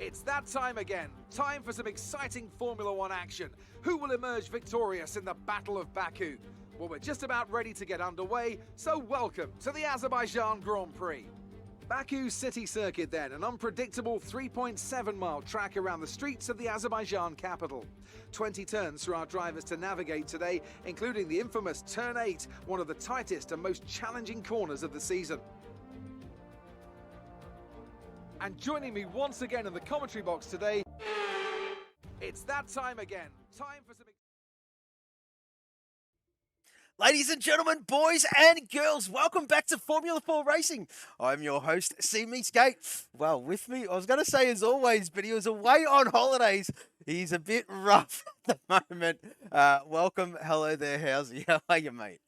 It's that time again. Time for some exciting Formula One action. Who will emerge victorious in the Battle of Baku? Well, we're just about ready to get underway, so welcome to the Azerbaijan Grand Prix. Baku City Circuit then, an unpredictable 3.7-mile track around the streets of the Azerbaijan capital. 20 turns for our drivers to navigate today, including the infamous Turn 8, one of the tightest and most challenging corners of the season. And joining me once again in the commentary box today, it's that time again. Time for some... Ladies and gentlemen, boys and girls, welcome back to Formula 4 Racing. I'm your host, C Meets Gate. Well, with me, I was going to say as always, but he was away on holidays. He's a bit rough at the moment. Welcome. Hello there, Housey. How are you, mate?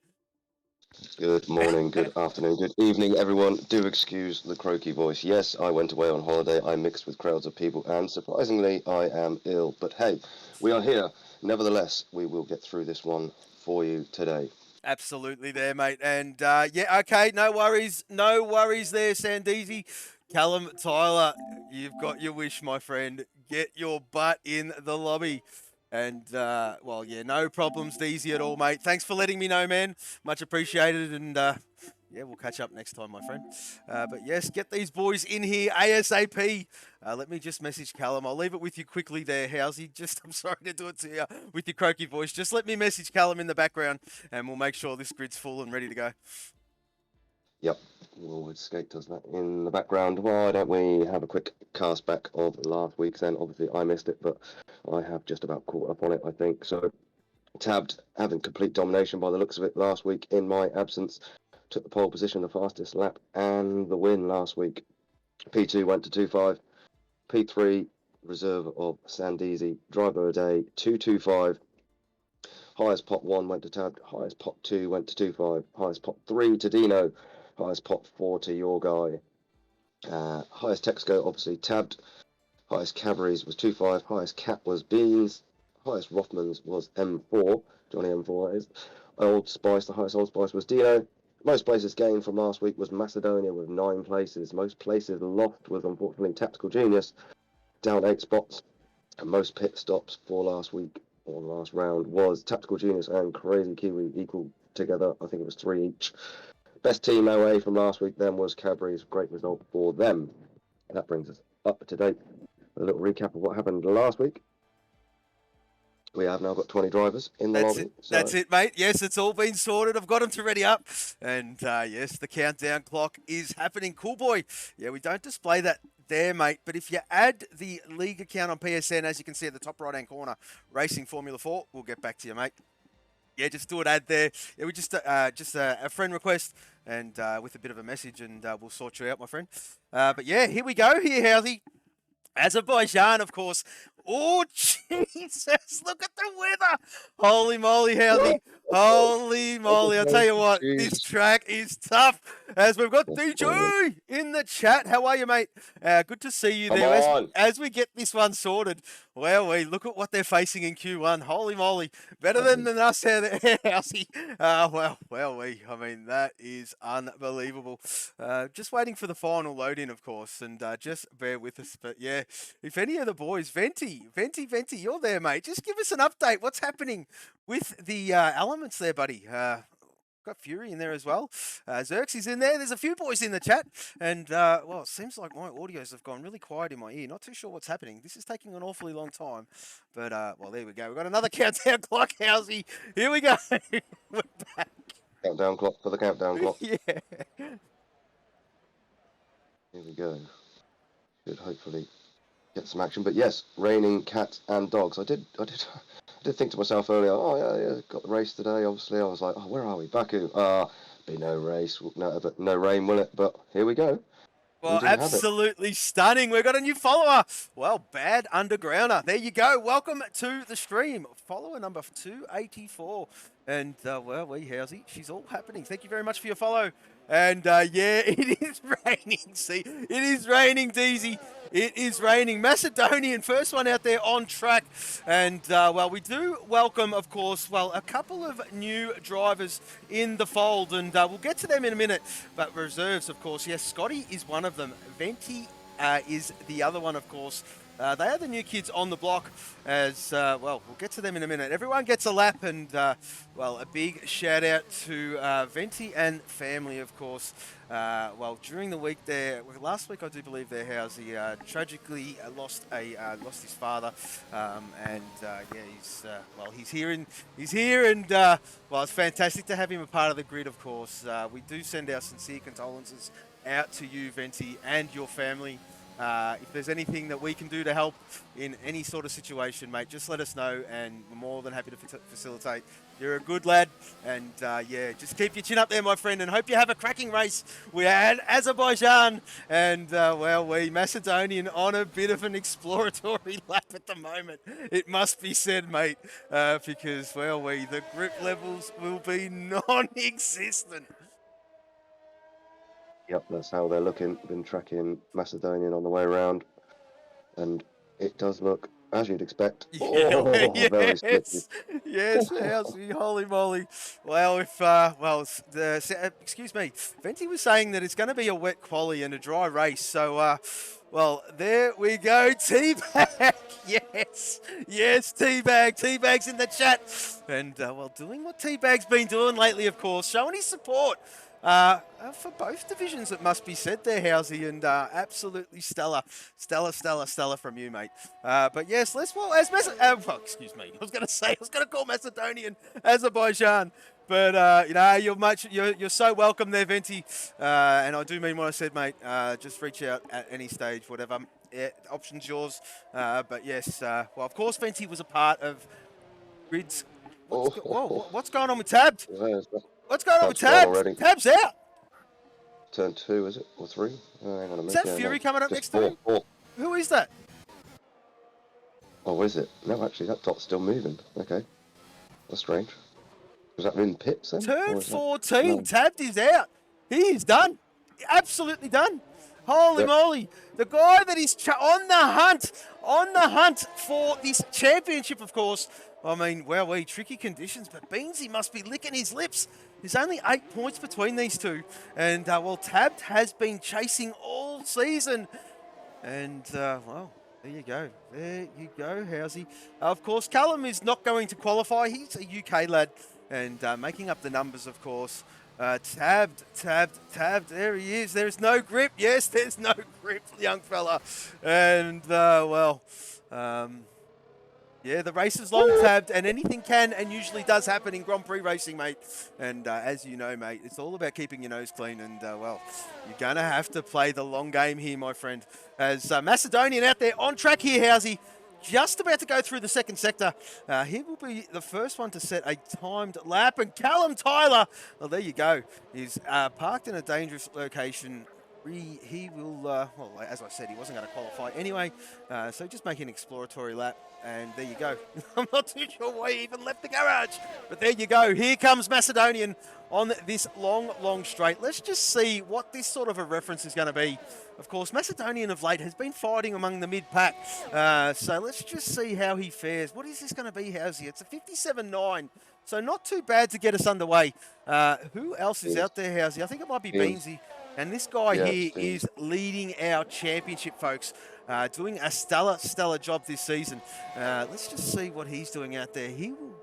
Good morning, good afternoon, good evening, everyone. Do excuse the croaky voice. Yes, I went away on holiday. I mixed with crowds of people, and surprisingly, I am ill. But hey, we are here. Nevertheless, we will get through this one for you today. Absolutely there, mate. And yeah, okay, no worries there, Sandeezy. Callum, Tyler, you've got your wish, my friend. Get your butt in the lobby. And, well, yeah, no problems, Deezy, at all, mate. Thanks for letting me know, man. Much appreciated. And, yeah, we'll catch up next time, my friend. But, yes, get these boys in here ASAP. Let me just message Callum. I'll leave it with you quickly there, Housey. I'm sorry to do it to you with your croaky voice. Just let me message Callum in the background, and we'll make sure this grid's full and ready to go. Yep, Woolwood Skate does that in the background. Why don't we have a quick cast back of last week's then? Obviously, I missed it, but I have just about caught up on it, I think. So, Tabbed, having complete domination by the looks of it last week in my absence, took the pole position, the fastest lap, and the win last week. P2 went to 2.5. P3, reserve of Sandeezy, driver a day, 2.25. Highest pot 1 went to Tabbed, highest pot 2 went to 2.5, highest pot 3 to Dino, highest pot 4 to your guy. Highest Texco, obviously Tabbed. Highest Cabaret was 2.5, highest Cat was Beans, highest Rothmans was M4, Johnny M4 that is. Old Spice, the highest Old Spice was Dino. Most places gained from last week was Macedonia with 9 places. Most places lost was unfortunately Tactical Genius, down 8 spots. And most pit stops for last week, or the last round, was Tactical Genius and Crazy Kiwi equal together. I think it was 3 each. Best team OA from last week then was Cadbury's, great result for them. And that brings us up to date. A little recap of what happened last week. We have now got 20 drivers in the lobby. That's it, mate. Yes, it's all been sorted. I've got them to ready up. And yes, the countdown clock is happening. Cool boy. Yeah, we don't display that there, mate. But if you add the league account on PSN, as you can see at the top right-hand corner, Racing Formula 4, we'll get back to you, mate. Yeah, just do an ad there. Yeah, we just a friend request and with a bit of a message, and we'll sort you out, my friend. But yeah, here we go. Here, Housey. Azerbaijan, of course. Oh, Jesus, look at the weather. Holy moly, Housey. Holy moly. I'll tell you what, this track is tough. As we've got DJ in the chat. How are you, mate? Good to see you there. As we get this one sorted, well, we look at what they're facing in Q1. Holy moly. Better than us here, Housey. I mean, that is unbelievable. Just waiting for the final load-in, of course, and just bear with us. But, yeah, if any of the boys, Venti, you're there, mate. Just give us an update. What's happening with the elements there, buddy? Got Fury in there as well. Xerxes in there. There's a few boys in the chat. And, well, it seems like my audios have gone really quiet in my ear. Not too sure what's happening. This is taking an awfully long time. But, well, there we go. We've got another countdown clock, Housey. Here we go. We're back. Countdown clock for the countdown clock. Yeah. Here we go. Should hopefully get some action. But yes, raining cats and dogs. I did think to myself earlier, oh yeah, got the race today. Obviously, I was like, oh, where are we? Baku. Be no race, no rain, will it? But here we go. Well, absolutely stunning. We've got a new follower. Well, Bad Undergrounder. There you go. Welcome to the stream. Follower number 284. And, well, Housey, she's all happening. Thank you very much for your follow. And, yeah, it is raining. See, it is raining, Deezy. It is raining. Macedonian, first one out there on track. And, well, we do welcome, of course, well, a couple of new drivers in the fold. And we'll get to them in a minute. But reserves, of course. Yes, Scotty is one of them. Venti is the other one, of course. They are the new kids on the block as, well, we'll get to them in a minute. Everyone gets a lap and, well, a big shout out to Venti and family, of course. Well, during the week there, last week I do believe there, Housey tragically lost his father. And, yeah, he's here and, well, it's fantastic to have him a part of the grid, of course. We do send our sincere condolences out to you, Venti, and your family. If there's anything that we can do to help in any sort of situation, mate, just let us know, and we're more than happy to facilitate. You're a good lad, and yeah, just keep your chin up there, my friend, and hope you have a cracking race. We had Azerbaijan and, well, we Macedonian on a bit of an exploratory lap at the moment. It must be said, mate, because, well, the grip levels will be non-existent. Yep, that's how they're looking. Been tracking Macedonian on the way around, and it does look as you'd expect. Yeah, Oh, very slippery. yes, holy moly. Well, excuse me, Venti was saying that it's going to be a wet quali and a dry race, so, well, there we go, T-Bag, yes, T-Bag, T-Bag's in the chat, and, well, doing what T-Bag's been doing lately, of course, showing his support. For both divisions, it must be said there, Housey, and absolutely stellar from you, mate. But yes, excuse me, I was going to call Macedonian Azerbaijan, but you're so welcome there, Venti, and I do mean what I said, mate. Just reach out at any stage, whatever. Yeah, option's yours. But yes, well, of course, Venti was a part of Grids. What's going on with Tabbed? What's going on with Tabs? Tabs out. Turn 2, is it? Or 3? Oh, hang on a minute. Is that Fury coming up next to him? Who is that? Oh, is it? No, actually, that dot's still moving. Okay. That's strange. Was that in pits then? Turn 14. No. Tabbed is out. He is done. Absolutely done. Holy moly. The guy that is on the hunt for this championship, of course. I mean, wow, tricky conditions, but Beansy must be licking his lips. There's only 8 points between these two. And, well, Tabbed has been chasing all season. And, well, there you go. There you go, Housey. Of course, Callum is not going to qualify. He's a UK lad. And making up the numbers, of course. Tabbed. There he is. There's no grip. Yes, there's no grip, young fella. And, well... yeah, the race is long, Tabbed, and anything can and usually does happen in Grand Prix racing, mate. And as you know, mate, it's all about keeping your nose clean. And, well, you're going to have to play the long game here, my friend. As Macedonian out there on track here, Housey, just about to go through the second sector. He will be the first one to set a timed lap. And Callum Tyler, well, there you go, is parked in a dangerous location. He will, well, as I said, he wasn't going to qualify anyway. So just make an exploratory lap. And there you go. I'm not too sure why he even left the garage. But there you go. Here comes Macedonian on this long straight. Let's just see what this sort of a reference is going to be. Of course, Macedonian of late has been fighting among the mid-pack. So let's just see how he fares. What is this going to be, Housey? It's a 57.9. So not too bad to get us underway. Who else is out there, Housey? I think it might be Beansy. And this guy here is leading our championship, folks. Doing a stellar job this season. Let's just see what he's doing out there. He will...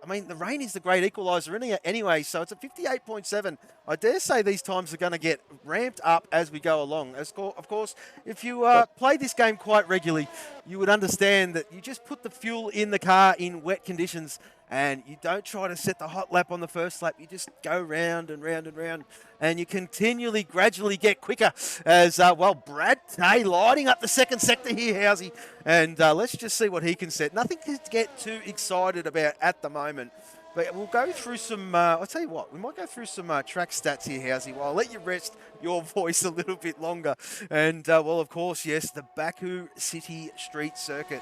I mean, the rain is the great equaliser anyway, so it's a 58.7. I dare say these times are going to get ramped up as we go along. Of course, if you play this game quite regularly, you would understand that you just put the fuel in the car in wet conditions and you don't try to set the hot lap on the first lap. You just go round and round and round, and you continually, gradually get quicker as, well, Brad Tay lighting up the second sector here, Housey. And let's just see what he can set. Nothing to get too excited about at the moment. But we'll go through some, I'll tell you what, we might go through some track stats here, Housey, while I'll let you rest your voice a little bit longer. And, well, of course, yes, the Baku City Street Circuit.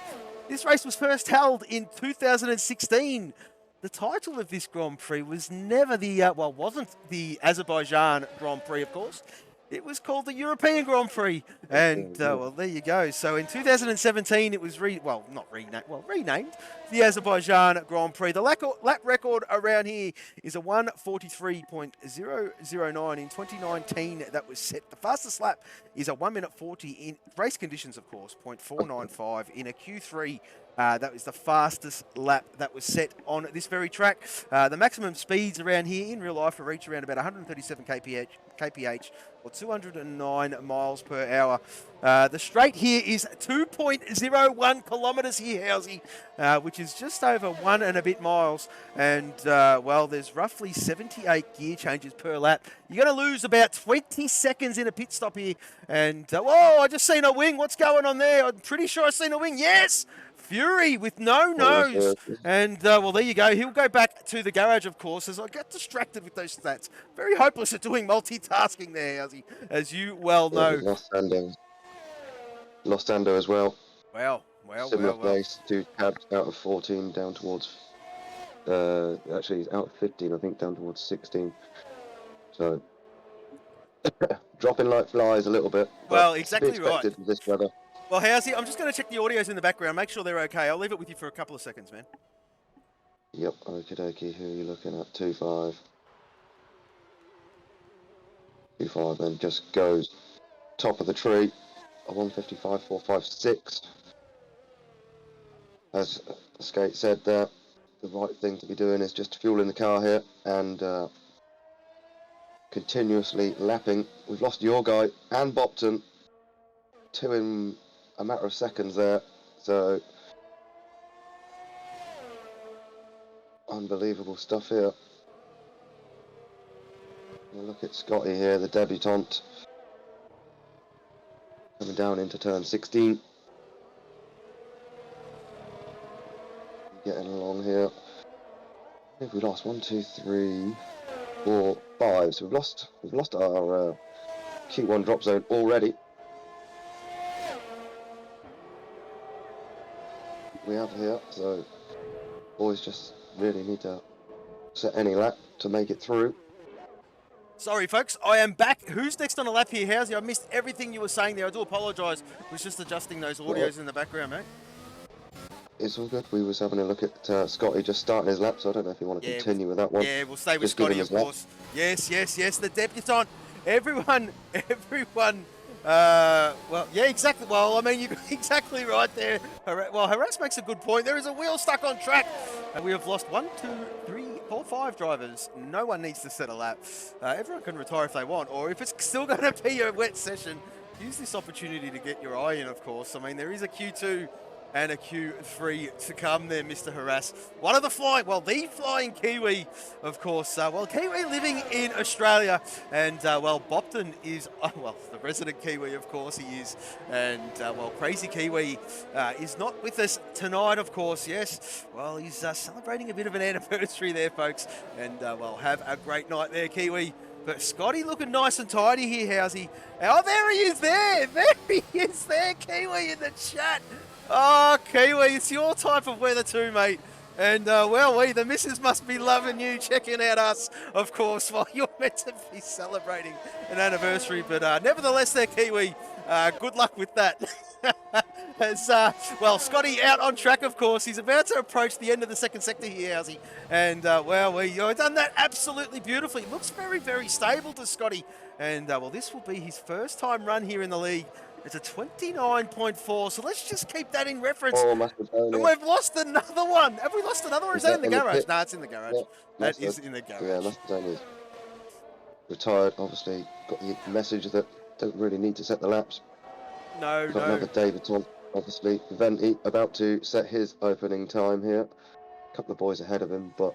This race was first held in 2016. The title of this Grand Prix was never the, wasn't the Azerbaijan Grand Prix, of course. it was called the European Grand Prix. And, well, there you go. So in 2017, it was renamed the Azerbaijan Grand Prix. The lap record around here is a 1:43.009. In 2019, that was set. The fastest lap is a 1:40 in race conditions, of course, 0.495 in a Q3. That was the fastest lap that was set on this very track. The maximum speeds around here in real life reach around about 137 kph or 209 miles per hour. The straight here is 2.01 kilometres here, Housey, which is just over 1 and a bit miles. And, well, there's roughly 78 gear changes per lap. You're going to lose about 20 seconds in a pit stop here. And, whoa, I just seen a wing. What's going on there? I'm pretty sure I seen a wing. Yes! Fury with no nose. And, well, there you go. He'll go back to the garage, of course, as I get distracted with those stats. Very hopeless at doing multitasking there, as you well know. Lost Ando as well. Well. Similar place, 2 cabs out of 14 down towards, actually he's out of 15, I think, down towards 16. So, dropping like flies a little bit. Well, exactly right. With this weather. Well, Housey, I'm just going to check the audios in the background, make sure they're okay. I'll leave it with you for a couple of seconds, man. Yep, okie dokie. Who are you looking at? 2.5. 2.5 then just goes top of the tree. A 1:55.456. As Skate said there, the right thing to be doing is just fueling the car here and continuously lapping. We've lost your guy and Bopton. 2 in a matter of seconds there, so unbelievable stuff here. We'll look at Scotty here, the debutant, coming down into turn 16. Getting along here. I think we lost 1, 2, 3, 4, 5. So we've lost our Q1 drop zone already. We have here, so boys just really need to set any lap to make it through. Sorry, folks, I am back. Who's next on the lap here, Housey? I missed everything you were saying there. I do apologise. I was just adjusting those audios in the background, mate. It's all good. We was having a look at Scotty just starting his lap, so I don't know if you want to continue with that one. Yeah, we'll stay with Scotty, of course. Yes, the debutant. Everyone. Well, yeah, exactly. Well, I mean, you're exactly right there. Well, Harass makes a good point. There is a wheel stuck on track. And we have lost 1, 2, 3, 4, 5 drivers. No one needs to set a lap. Everyone can retire if they want, or if it's still going to be a wet session, use this opportunity to get your eye in, of course. I mean, there is a Q2 and a Q3 to come there, Mr. Harass. One of the flying Kiwi, of course. Well, Kiwi living in Australia. And, well, Bopton is, the resident Kiwi, of course, he is. And, well, Crazy Kiwi is not with us tonight, of course, yes. Well, he's celebrating a bit of an anniversary there, folks. And, well, have a great night there, Kiwi. But Scotty looking nice and tidy here, Housey. Oh, there he is there. There he is there, Kiwi in the chat. Oh, Kiwi, it's your type of weather too, mate. And, well, the missus must be loving you, checking out us, of course, while you're meant to be celebrating an anniversary. But nevertheless there, Kiwi, good luck with that. As, well, Scotty out on track, of course. He's about to approach the end of the second sector here, Housey. And, well, we've done that absolutely beautifully. Looks very, very stable to Scotty. And, well, this will be his first time run here in the league. It's a 29.4, so let's just keep that in reference. Oh, and we've lost another one. Have we lost another, or is that in the garage? No, it's in the garage. Yeah, that is in the garage. Yeah, Mastodon is retired, obviously. Got the message that don't really need to set the laps. No. Another David Tom, obviously. Venti about to set his opening time here. A couple of boys ahead of him, but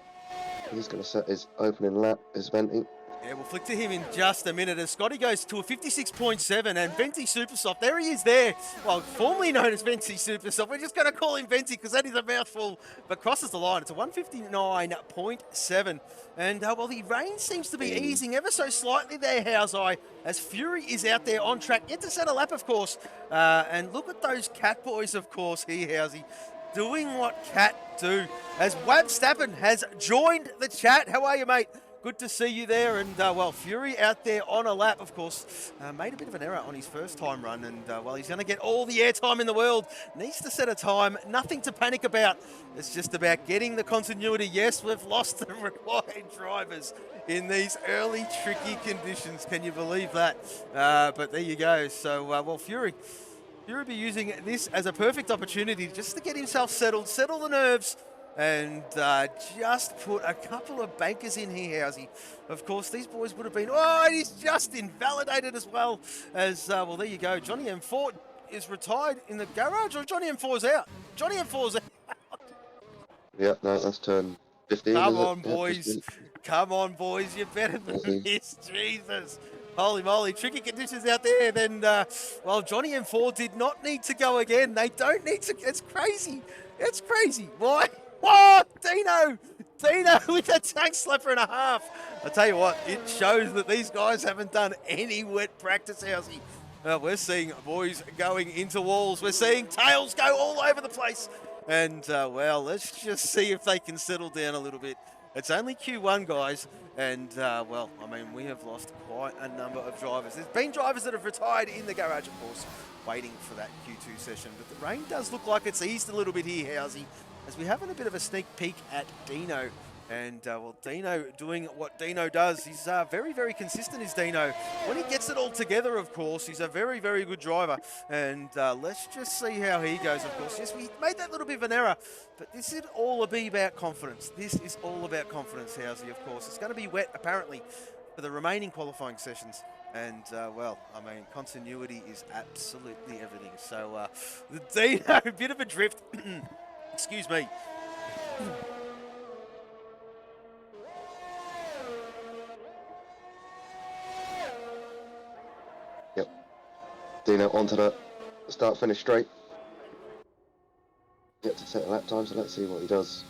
he's going to set his opening lap, is Venti. Yeah, we'll flick to him in just a minute as Scotty goes to a 56.7 and Venti Supersoft, there he is there. Well, formerly known as Venti Supersoft. We're just going to call him Venti because that is a mouthful, but crosses the line. It's a 159.7. And, well, the rain seems to be easing ever so slightly there, Housey, as Fury is out there on track. Yet to set a lap, of course. And look at those cat boys, of course, here, Housey, doing what cat do. As Wab Stappen has joined the chat. How are you, mate? good to see you there. And, well, Fury out there on a lap, of course, made a bit of an error on his first time run. And, well, he's going to get all the airtime in the world. Needs to set a time. Nothing to panic about. It's just about getting the continuity. Yes, we've lost the required drivers in these early, tricky conditions. Can you believe that? But there you go. So, well, Fury will be using this as a perfect opportunity just to get himself settled, settle the nerves, and just put a couple of bankers in here, Housey. Of course, these boys would have been, oh, and he's just invalidated as well as, well, there you go. Johnny M4 is retired in the garage, or Johnny M4's out? Johnny M4's out. Yeah, no, that's turn 15. Come is it? on, Yeah, boys. 15. Come on, boys. You're better than this. Jesus. Holy moly. Tricky conditions out there. Then, well, Johnny M4 did not need to go again. They don't need to. It's crazy. It's crazy. Why? Oh, Dino with a tank slapper and a half. I tell you what, it shows that these guys haven't done any wet practice, Housey. We're seeing boys going into walls. We're seeing tails go all over the place. And, well, let's just see if they can settle down a little bit. It's only Q1, guys. And, well, I mean, we have lost quite a number of drivers. There's been drivers that have retired in the garage, of course, waiting for that Q2 session. But the rain does look like it's eased a little bit here, Housey, as we're having a bit of a sneak peek at Dino. And, well, Dino doing what Dino does. He's very, very consistent, is Dino. When he gets it all together, of course, he's a very, very good driver. And let's just see how he goes, of course. Yes, we made that little bit of an error, but this is all about confidence. This is all about confidence, Housey, of course. It's going to be wet, apparently, for the remaining qualifying sessions. And, well, I mean, continuity is absolutely everything. So, the Dino, a bit of a drift. Excuse me. Dino onto the start-finish straight. Get to set a lap time, so let's see what he does.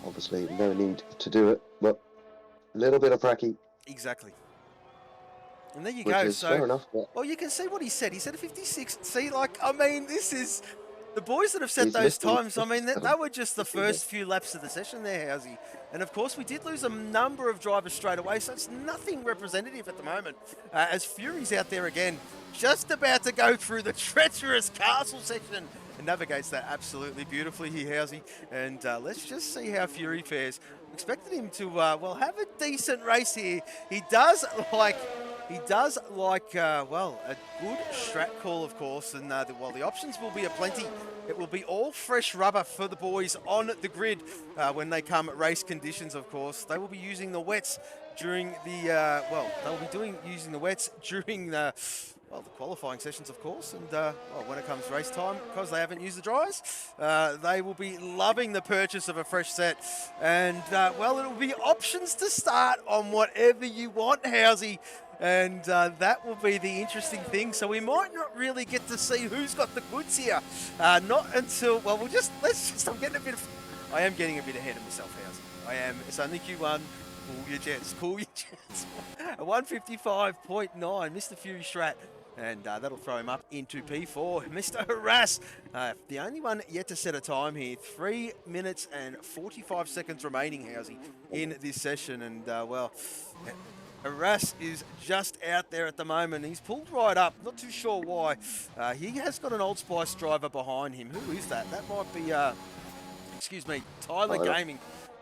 Obviously, no need to do it, but a little bit of pracky. Exactly. And there you Which go. is So, fair enough, but well, you can see what he said. He said a 56. See, like, I mean, this is the boys that have set He's those lifting times. I mean, they were just the first few laps of the session there, Housey. And of course, we did lose a number of drivers straight away, so it's nothing representative at the moment. As Fury's out there again, just about to go through the treacherous castle section, and navigates that absolutely beautifully here, Housey. And let's just see how Fury fares. Expected him to, well, have a decent race here. He does like, well, a good strat call, of course, and well, the options will be aplenty. It will be all fresh rubber for the boys on the grid when they come race conditions, of course. They will be using the wets during the, well, they'll be using the wets during the, well, the qualifying sessions, of course, and well, when it comes race time, because they haven't used the dryers, they will be loving the purchase of a fresh set. And, well, it will be options to start on whatever you want, Housey. And that will be the interesting thing. So we might not really get to see who's got the goods here. Not until, well, I am getting a bit ahead of myself, Housey. I am. It's only Q1. Cool your jets. Cool your jets. 155.9, Mr. Fury Strat. And that'll throw him up into P4. Mr. Harass, the only one yet to set a time here. 3 minutes and 45 seconds remaining, Housey, in this session. And, well, Harass is just out there at the moment. He's pulled right up. Not too sure why. He has got an Old Spice driver behind him. Who is that? That might be, excuse me, Tyler Gaming.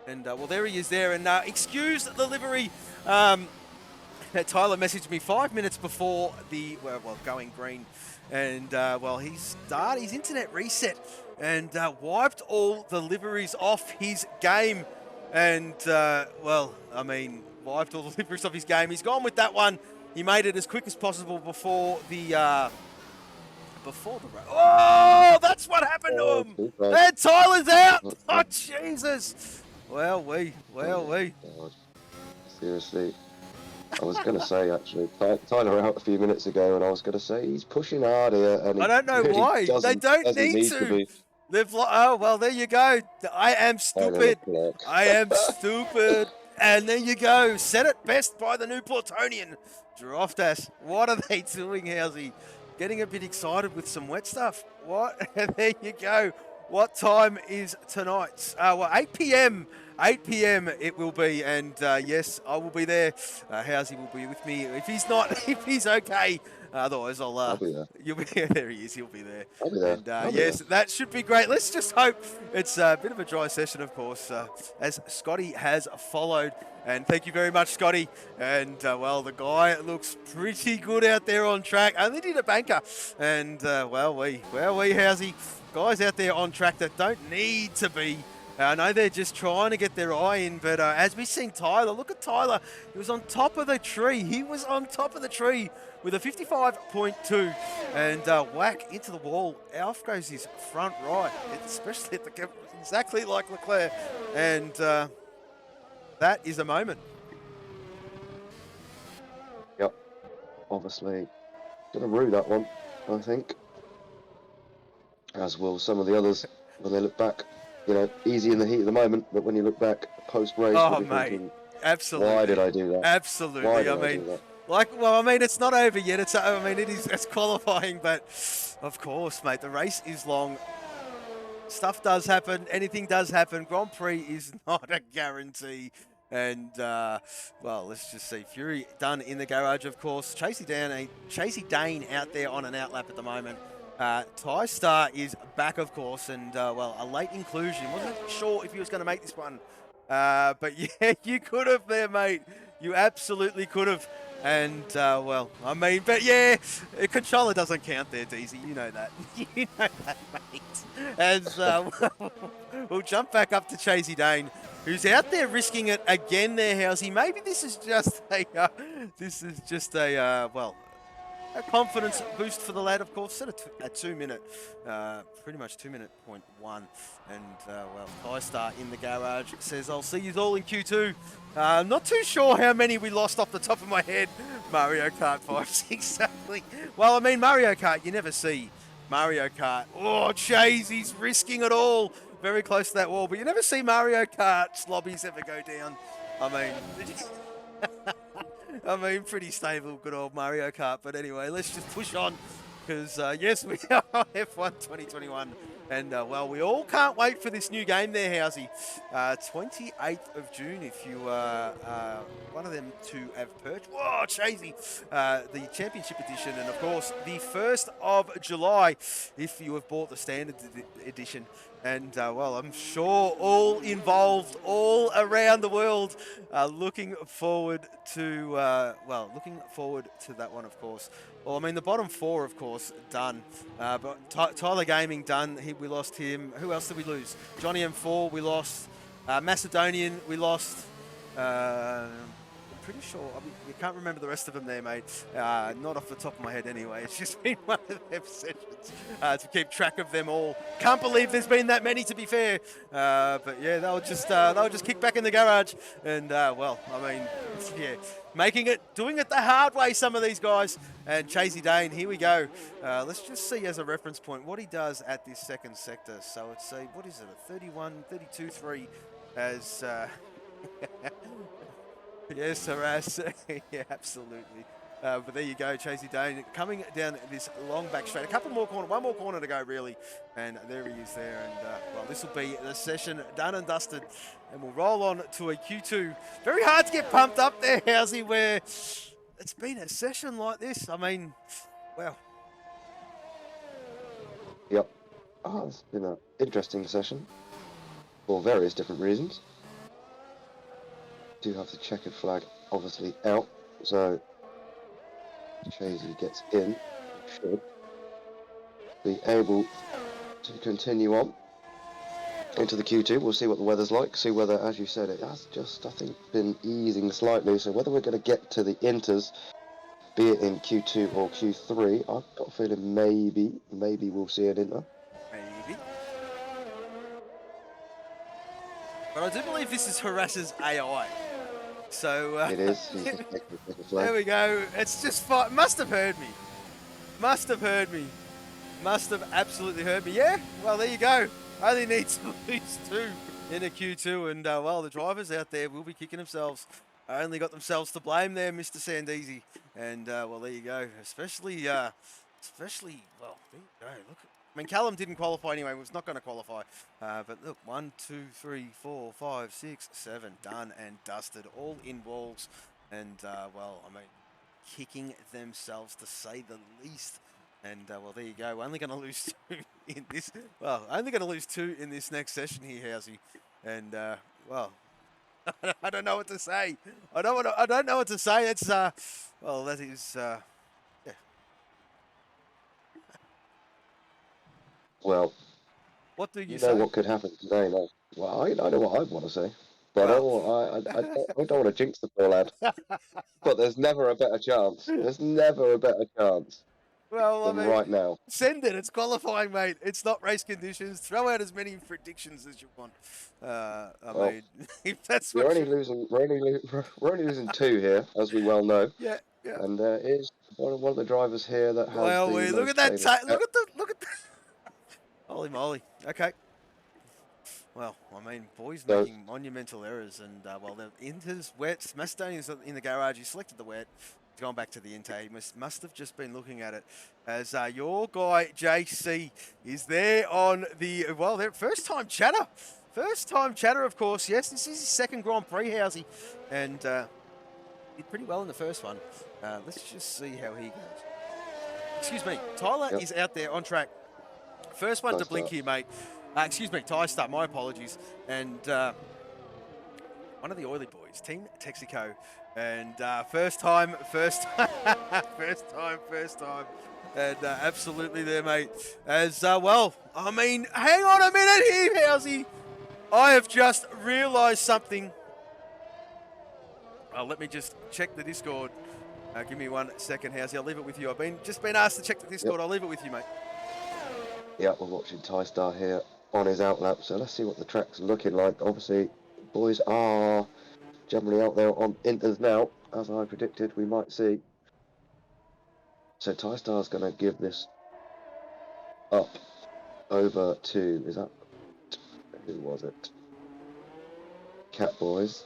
And, well, there he is there. And excuse the livery. Tyler messaged me 5 minutes before the, well, going green. And, well, his internet reset and wiped all the liveries off his game. And, well, I mean, wiped all the liveries off his game. He's gone with that one. He made it as quick as possible before the oh, that's what happened to him. And Tyler's out. Oh, Jesus. Well, God. Seriously. I was going to say, actually, Tyler out a few minutes ago, and I was going to say he's pushing hard here. And I don't know really why. They don't need to. They've oh, well, there you go. I am stupid. I am stupid. And there you go. Said it best by the new Portonian. Droftas. What are they doing, Housey? Getting a bit excited with some wet stuff. What? And there you go. What time is tonight's? Well, 8 p.m. 8 p.m. it will be, and yes, I will be there. Housey will be with me. If he's not, if he's okay, otherwise I'll be there. you'll be there. He is. He'll be there. I'll be there. And I'll be yes, there. that should be great. Let's just hope it's a bit of a dry session, of course, as Scotty has followed. And thank you very much, Scotty. And well, the guy looks pretty good out there on track. Only did a banker, and well, we Housey. Guys out there on track that don't need to be. I know they're just trying to get their eye in, but as we've seen Tyler, look at Tyler. He was on top of the tree. He was on top of the tree with a 55.2 and whack into the wall. Alf goes his front right, especially at the exactly like Leclerc. And that is a moment. Yep. Obviously, gonna rue that one, I think. As will some of the others when they look back. You know, easy in the heat of the moment, but when you look back post-race, oh you're mate, thinking, absolutely. why did I do that? Absolutely. Why did I I mean, do that? well, I mean, it's not over yet. It's qualifying, but of course, mate, the race is long. Stuff does happen. Anything does happen. Grand Prix is not a guarantee. And, well, let's just see. Fury done in the garage, of course. Chasey Dane out there on an outlap at the moment. Ty Star is back, of course, and, well, a late inclusion. Wasn't sure if he was going to make this one. But, yeah, you could have there, mate. You absolutely could have. And, well, I mean, but, yeah, a controller doesn't count there, DZ. You know that. You know that, mate. As we'll jump back up to Chasey Dane, who's out there risking it again there, Housey. Maybe this is just a, well, a confidence boost for the lad, of course. Set a 2 minute, pretty much 2 minute .1. And, well, Ty Star in the garage says, I'll see you all in Q2. Not too sure how many we lost off the top of my head. Mario Kart 5, exactly. Well, I mean, Mario Kart, you never see Mario Kart. Oh, Chasey's risking it all. Very close to that wall, but you never see Mario Kart's lobbies ever go down. I mean, I mean, pretty stable, good old Mario Kart. But anyway, let's just push on because, yes, we are on F1 2021. And, well, we all can't wait for this new game there, Housey. 28th of June, if you are one of them to have purchased. Whoa, Chasey! The Championship Edition. And, of course, the 1st of July, if you have bought the Standard Edition. And, well, I'm sure all involved, all around the world, are looking forward to, looking forward to that one, of course. Well, I mean, the bottom four, of course, done. But Tyler Gaming, done. We lost him. Who else did we lose? Johnny M4, we lost. Macedonian, we lost. I'm pretty sure. I mean, you can't remember the rest of them there, mate. Not off the top of my head anyway. It's just been one of them sessions to keep track of them all. Can't believe there's been that many, to be fair. But yeah, they'll just kick back in the garage. And, well, I mean, yeah, doing it the hard way, some of these guys. And Chasey Dane, here we go. Let's just see as a reference point what he does at this second sector. So let's see, what is it, a 31, 32, 3 as... Yes, harass. Yeah, absolutely. But there you go, Chasey Dane coming down this long back straight. One more corner to go, really. And there he is there. And, well, this will be the session done and dusted. And we'll roll on to a Q2. Very hard to get pumped up there, Housey, where it's been a session like this. I mean, well. Yep. Oh, it's been an interesting session for various different reasons. Do have the checkered flag obviously out, so Chasey gets in, should be able to continue on into the Q2. We'll see what the weather's like, see whether, as you said, it has just, I think, been easing slightly, so whether we're going to get to the inters, be it in Q2 or Q3, I've got a feeling maybe we'll see an inter. Maybe. But I do believe this is Harass's AI. So It is. There we go. It's just fine. Must have heard me. Must have absolutely heard me. Yeah. Well, there you go. Only needs to lose 2 in a Q2, and well, the drivers out there will be kicking themselves. Only got themselves to blame there, Mr. Sandeezy. And well, there you go. Especially well, there you go. I mean, Callum didn't qualify anyway. He was not going to qualify. But look, 1, 2, 3, 4, 5, 6, 7, done and dusted. All in walls. And, well, I mean, kicking themselves to say the least. And, well, there you go. We're only going to lose 2 in this. Well, only going to lose 2 in this next session here, Housey. And, well, I don't know what to say. I don't know what to say. It's, well, that is, yeah. Well, What do you know say? what could happen today, no? Well, I know what I want to say. But Well. I don't want to jinx the poor lad. But there's never a better chance. There's never a better chance Well, I than mean, right now. send it. It's qualifying, mate. It's not race conditions. Throw out as many predictions as you want. I mean, if that's We're what only losing. We're only losing 2 here, as we well know. Yeah, yeah. And is one of the drivers here that has Well, the look at most that. famous- Look at that. Holy moly. Okay. Well, I mean, boys So- making monumental errors, and well, the Inter's wet. Macedonia's in the garage. He selected the wet. He's gone back to the Inter. He must have just been looking at it as your guy JC is there on the their first time chatter. First time chatter, of course. Yes, this is his second Grand Prix, Housey, and did pretty well in the first one. Let's just see how he goes. Excuse me, Tyler is out there on track. First one to blink here, mate. Excuse me, Ty Start, my apologies. And one of the oily boys, Team Texaco. And first time. And absolutely there, mate. As well, I mean, hang on a minute here, Housey. I have just realised something. Let me just check the Discord. Give me 1 second, Housey. I'll leave it with you. I've just been asked to check the Discord. I'll leave it with you, mate. Yeah, we're watching Ty Star here on his outlap, so let's see what the track's looking like. Obviously, boys are generally out there on Inters now, as I predicted we might see. So Ty Star's going to give this up over to, is that, who was it? Cat Boys.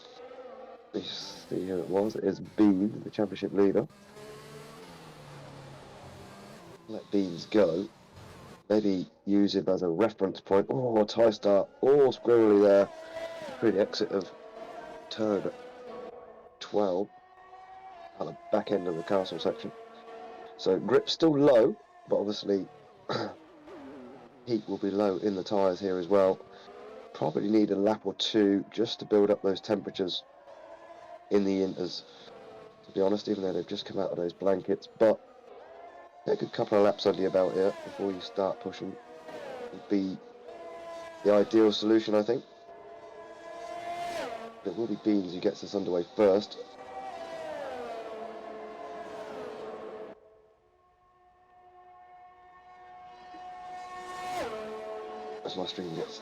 Let's see who it was. It is Beans, the championship leader. Let Beans go. Maybe use him as a reference point. Oh, Ty Star. Oh, squirrely there. Through the exit of turn 12. At the back end of the castle section. So grip's still low, but obviously heat will be low in the tyres here as well. Probably need a lap or 2 just to build up those temperatures in the Inters. To be honest, even though they've just come out of those blankets, but a good couple of laps under your belt here before you start pushing would be the ideal solution, I think. It will be Beans who gets this underway first. As my stream gets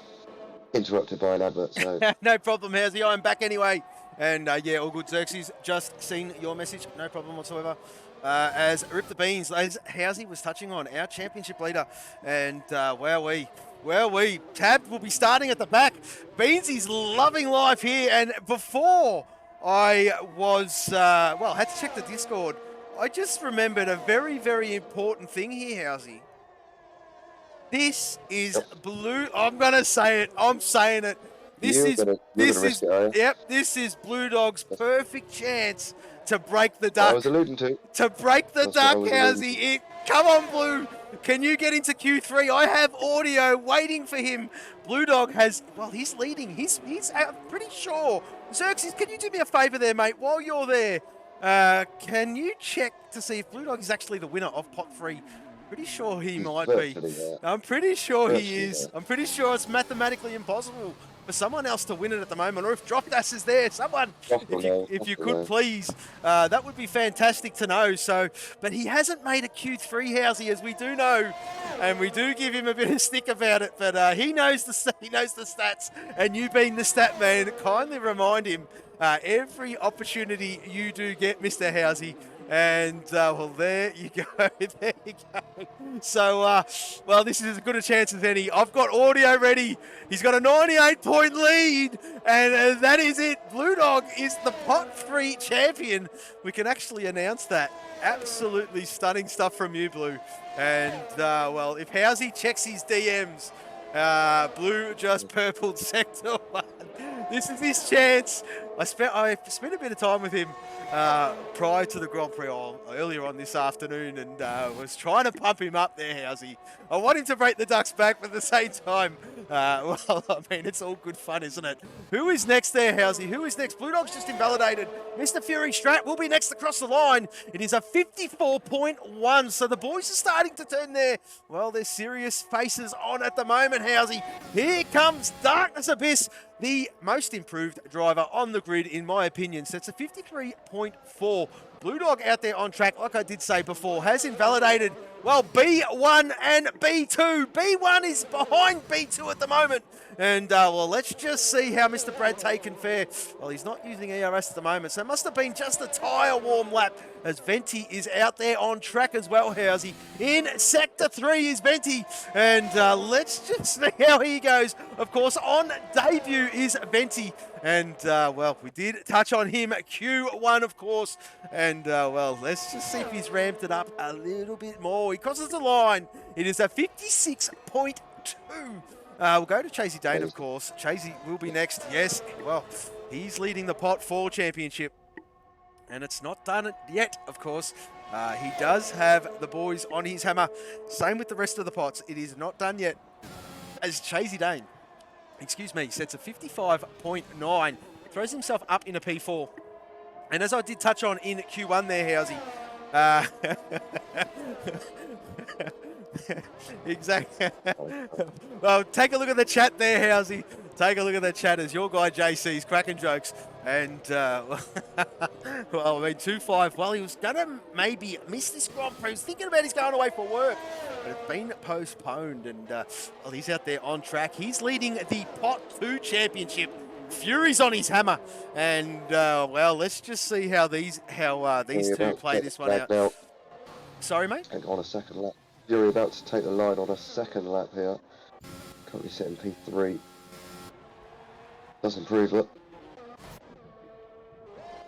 interrupted by an advert, so... No problem, Housey. I'm back anyway. And yeah, all good, Xerxes. Just seen your message. No problem whatsoever. As Rip the Beans, as Housey was touching on, our championship leader. And wowee, Tab will be starting at the back. Beansy's loving life here. And before I was, had to check the Discord, I just remembered a very, very important thing here, Housey. This is blue. I'm going to say it. I'm saying it. This is Blue Dog's perfect chance to break the duck. I was alluding to. To break the duck, Housey. Come on, Blue. Can you get into Q3? I have audio waiting for him. Blue Dog has, well, he's leading. He's pretty sure. Xerxes, can you do me a favour there, mate? While you're there, can you check to see if Blue Dog is actually the winner of pot 3? Pretty sure he might be. I'm pretty sure he is. I'm pretty sure it's mathematically impossible for someone else to win it at the moment, or if Drop Dash is there, someone, if you could please, that would be fantastic to know. So, but he hasn't made a Q3, Housey, as we do know, and we do give him a bit of stick about it. But he knows the stats, and you being the stat man, kindly remind him every opportunity you do get, Mr. Housey. And, well, there you go. There you go. So, well, this is as good a chance as any. I've got audio ready. He's got a 98-point lead. And that is it. Blue Dog is the pot 3 champion. We can actually announce that. Absolutely stunning stuff from you, Blue. And, well, if Housey checks his DMs, Blue just purpled Sector 1. This is his chance. I spent a bit of time with him prior to the Grand Prix earlier on this afternoon, and was trying to pump him up there, Housey. I want him to break the Ducks back, but at the same time, well, I mean, it's all good fun, isn't it? Who is next there, Housey? Who is next? Blue Dog's just invalidated. Mr. Fury Strat will be next across the line. It is a 54.1, so the boys are starting to turn their serious faces on at the moment, Housey. Here comes Darkness Abyss, the most improved driver on the grid, in my opinion. Sets a 53.4. Blue Dog out there on track, like I did say before, has invalidated, well, B1 and B2. B1 is behind B2 at the moment. And, well, let's just see how Mr. Brad Tay can fare. Well, he's not using ERS at the moment, so it must have been just a tyre warm lap, as Venti is out there on track as well, Housey. In Sector 3 is Venti, and let's just see how he goes. Of course, on debut is Venti, and, well, we did touch on him, Q1, of course, and, well, let's just see if he's ramped it up a little bit more. He crosses the line. It is a 56.2. We'll go to Chasey Dane, of course. Chasey will be next. Yes, well, he's leading the Pot 4 championship. And it's not done yet, of course. He does have the boys on his hammer. Same with the rest of the pots. It is not done yet. As Chasey Dane, sets a 55.9. Throws himself up in a P4. And as I did touch on in Q1 there, Housey, exactly. Well, take a look at the chat there, Housey. Take a look at the chat as your guy JC's cracking jokes. And, well, I mean, 2-5. Well, he was going to maybe miss this Grand Prix. He was thinking about he's going away for work. But it's been postponed. And, well, he's out there on track. He's leading the Pot 2 championship. Fury's on his hammer. And, well, let's just see how these two play this one out. Now. Sorry, mate? On a second lap. Fury about to take the line on a second lap here. Currently sitting P3. Doesn't prove it.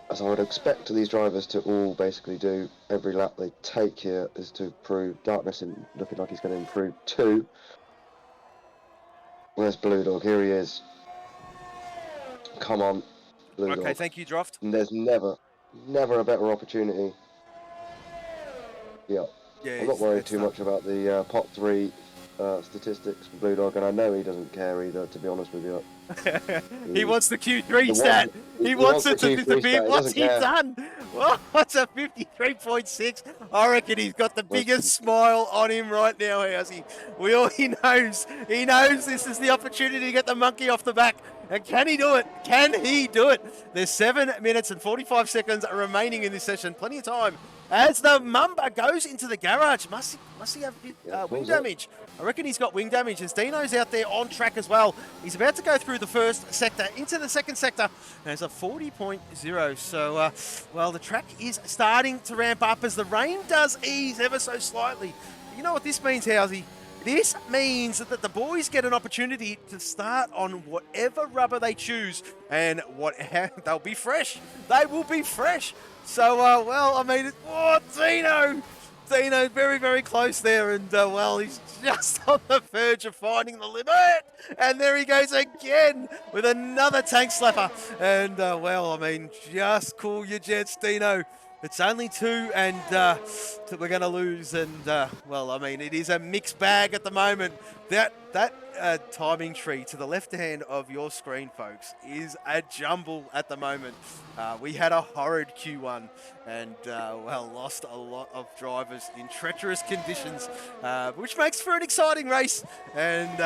As I would expect these drivers to all basically do every lap they take here is to improve. Darkness and looking like he's going to improve 2. Where's Blue Dog? Here he is. Come on, Blue Dog. Okay, thank you, Droft. And there's never a better opportunity. Yeah. I'm not worried too much about the Pot 3 statistics for Blue Dog, and I know he doesn't care either, to be honest with you. He wants the Q3 stat. He wants it to disappear. What's he done? What's a 53.6? I reckon he's got the biggest smile on him right now, Housey. He knows. He knows this is the opportunity to get the monkey off the back. And can he do it? Can he do it? There's 7 minutes and 45 seconds remaining in this session. Plenty of time. As the Mamba goes into the garage, must he have wing damage? I reckon he's got wing damage, as Dino's out there on track as well. He's about to go through the first sector into the second sector, and it's a 40.0. So, well, the track is starting to ramp up as the rain does ease ever so slightly. You know what this means, Housey? This means that the boys get an opportunity to start on whatever rubber they choose, and they'll be fresh. They will be fresh. So, well, I mean, Dino, very, very close there, and, well, he's just on the verge of finding the limit, and there he goes again with another tank slapper, and, well, I mean, just cool your jets, Dino. It's only 2, and we're going to lose, and, well, I mean, it is a mixed bag at the moment. That timing tree to the left hand of your screen, folks, is a jumble at the moment. We had a horrid Q1 and, well, lost a lot of drivers in treacherous conditions, which makes for an exciting race. And,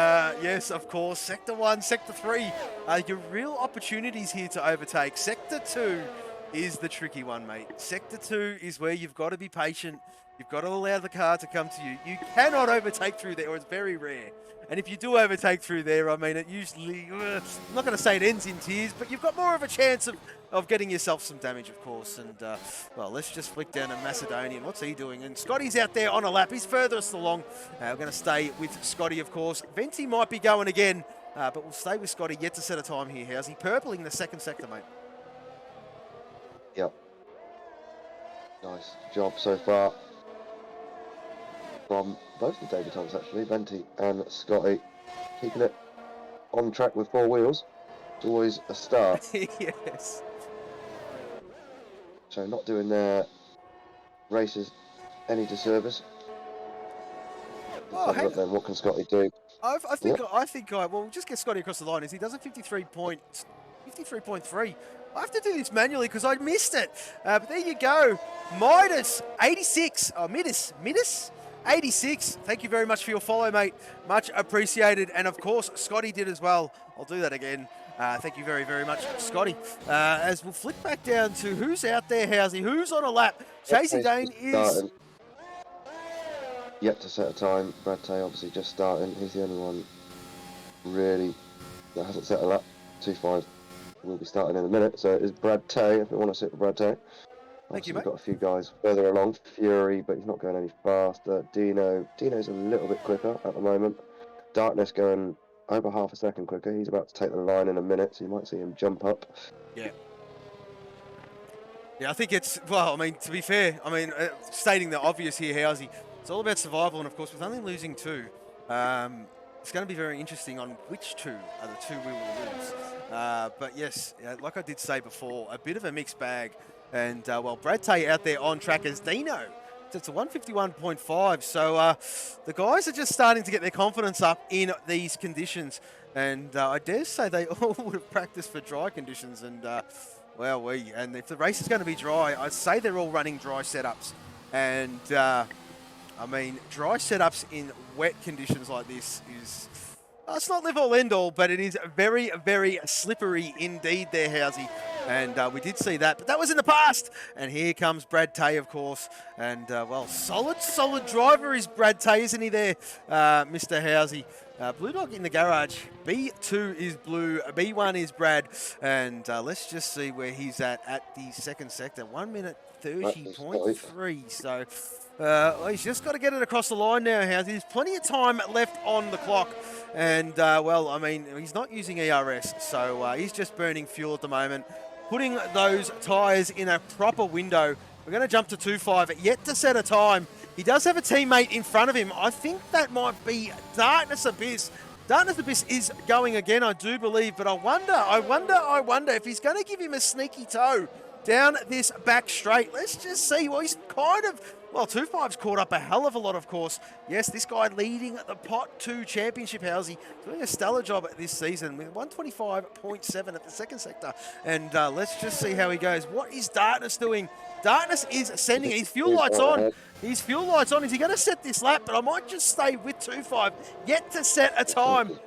yes, of course, Sector 1, Sector 3 are your real opportunities here to overtake. Sector 2 is the tricky one, mate. Sector 2 is where you've got to be patient. You've got to allow the car to come to you. You cannot overtake through there, or it's very rare. And if you do overtake through there, I mean, it usually, I'm not going to say it ends in tears, but you've got more of a chance of getting yourself some damage, of course. And, well, let's just flick down to Macedonian. What's he doing? And Scotty's out there on a lap. He's furthest along. We're going to stay with Scotty, of course. Venti might be going again, but we'll stay with Scotty yet to set a time here. How's he? Purpling the second sector, mate. Yep. Nice job so far from both the debutants, actually, Venti and Scotty, keeping it on track with 4 wheels. It's always a start. Yes. So not doing their races any disservice. Oh, But then what can Scotty do? I think well, we'll just get Scotty across the line. As he does a 53.3. I have to do this manually because I missed it. But there you go. Midas 86. Oh, Midas 86. Thank you very much for your follow, mate. Much appreciated. And of course, Scotty did as well. I'll do that again. Thank you very, very much, Scotty. As we'll flick back down to who's out there, Housey. Who's on a lap? Chasey Dane is... Yet to set a time. Brad Tay obviously just starting. He's the only one really that hasn't set a lap. 2.5 will be starting in a minute. So it is Brad Tay, if we want to sit with Brad Tay. Thank you, We've mate. got a few guys further along. Fury, but he's not going any faster. Dino's a little bit quicker at the moment. Darkness going over half a second quicker. He's about to take the line in a minute, so you might see him jump up. Yeah. Yeah, I think it's, well, I mean, to be fair, I mean, stating the obvious here, Housey, it's all about survival, and of course, with only losing 2, it's going to be very interesting on which 2 are the 2 we will lose. But yes, like I did say before, a bit of a mixed bag. And, well, Brad Tay out there on track as Dino. It's a 151.5. So the guys are just starting to get their confidence up in these conditions. And I dare say they all would have practiced for dry conditions. And, and if the race is going to be dry, I'd say they're all running dry setups. And, I mean, dry setups in wet conditions like this is... it's not live all end all, but it is very, very slippery indeed there, Housey. And we did see that, but that was in the past. And here comes Brad Tay, of course. And, well, solid driver is Brad Tay, isn't he there, Mr. Housey? Blue Dog in the garage. B2 is Blue. B1 is Brad. And let's just see where he's at the second sector. 1 minute 30.3. So he's just got to get it across the line now, Housey. There's plenty of time left on the clock. And, well, I mean, he's not using ERS, so he's just burning fuel at the moment, putting those tyres in a proper window. We're going to jump to 2.5, yet to set a time. He does have a teammate in front of him. I think that might be Darkness Abyss. Darkness Abyss is going again, I do believe, but I wonder if he's going to give him a sneaky toe down this back straight. Let's just see. Well, he's kind of... Well, 2.5's caught up a hell of a lot, of course. Yes, this guy leading the Pot 2 Championship, Housey, doing a stellar job this season with 125.7 at the second sector. And let's just see how he goes. What is Darkness doing? Darkness is sending his fuel lights on. His fuel lights on. Is he going to set this lap? But I might just stay with 2.5, yet to set a time.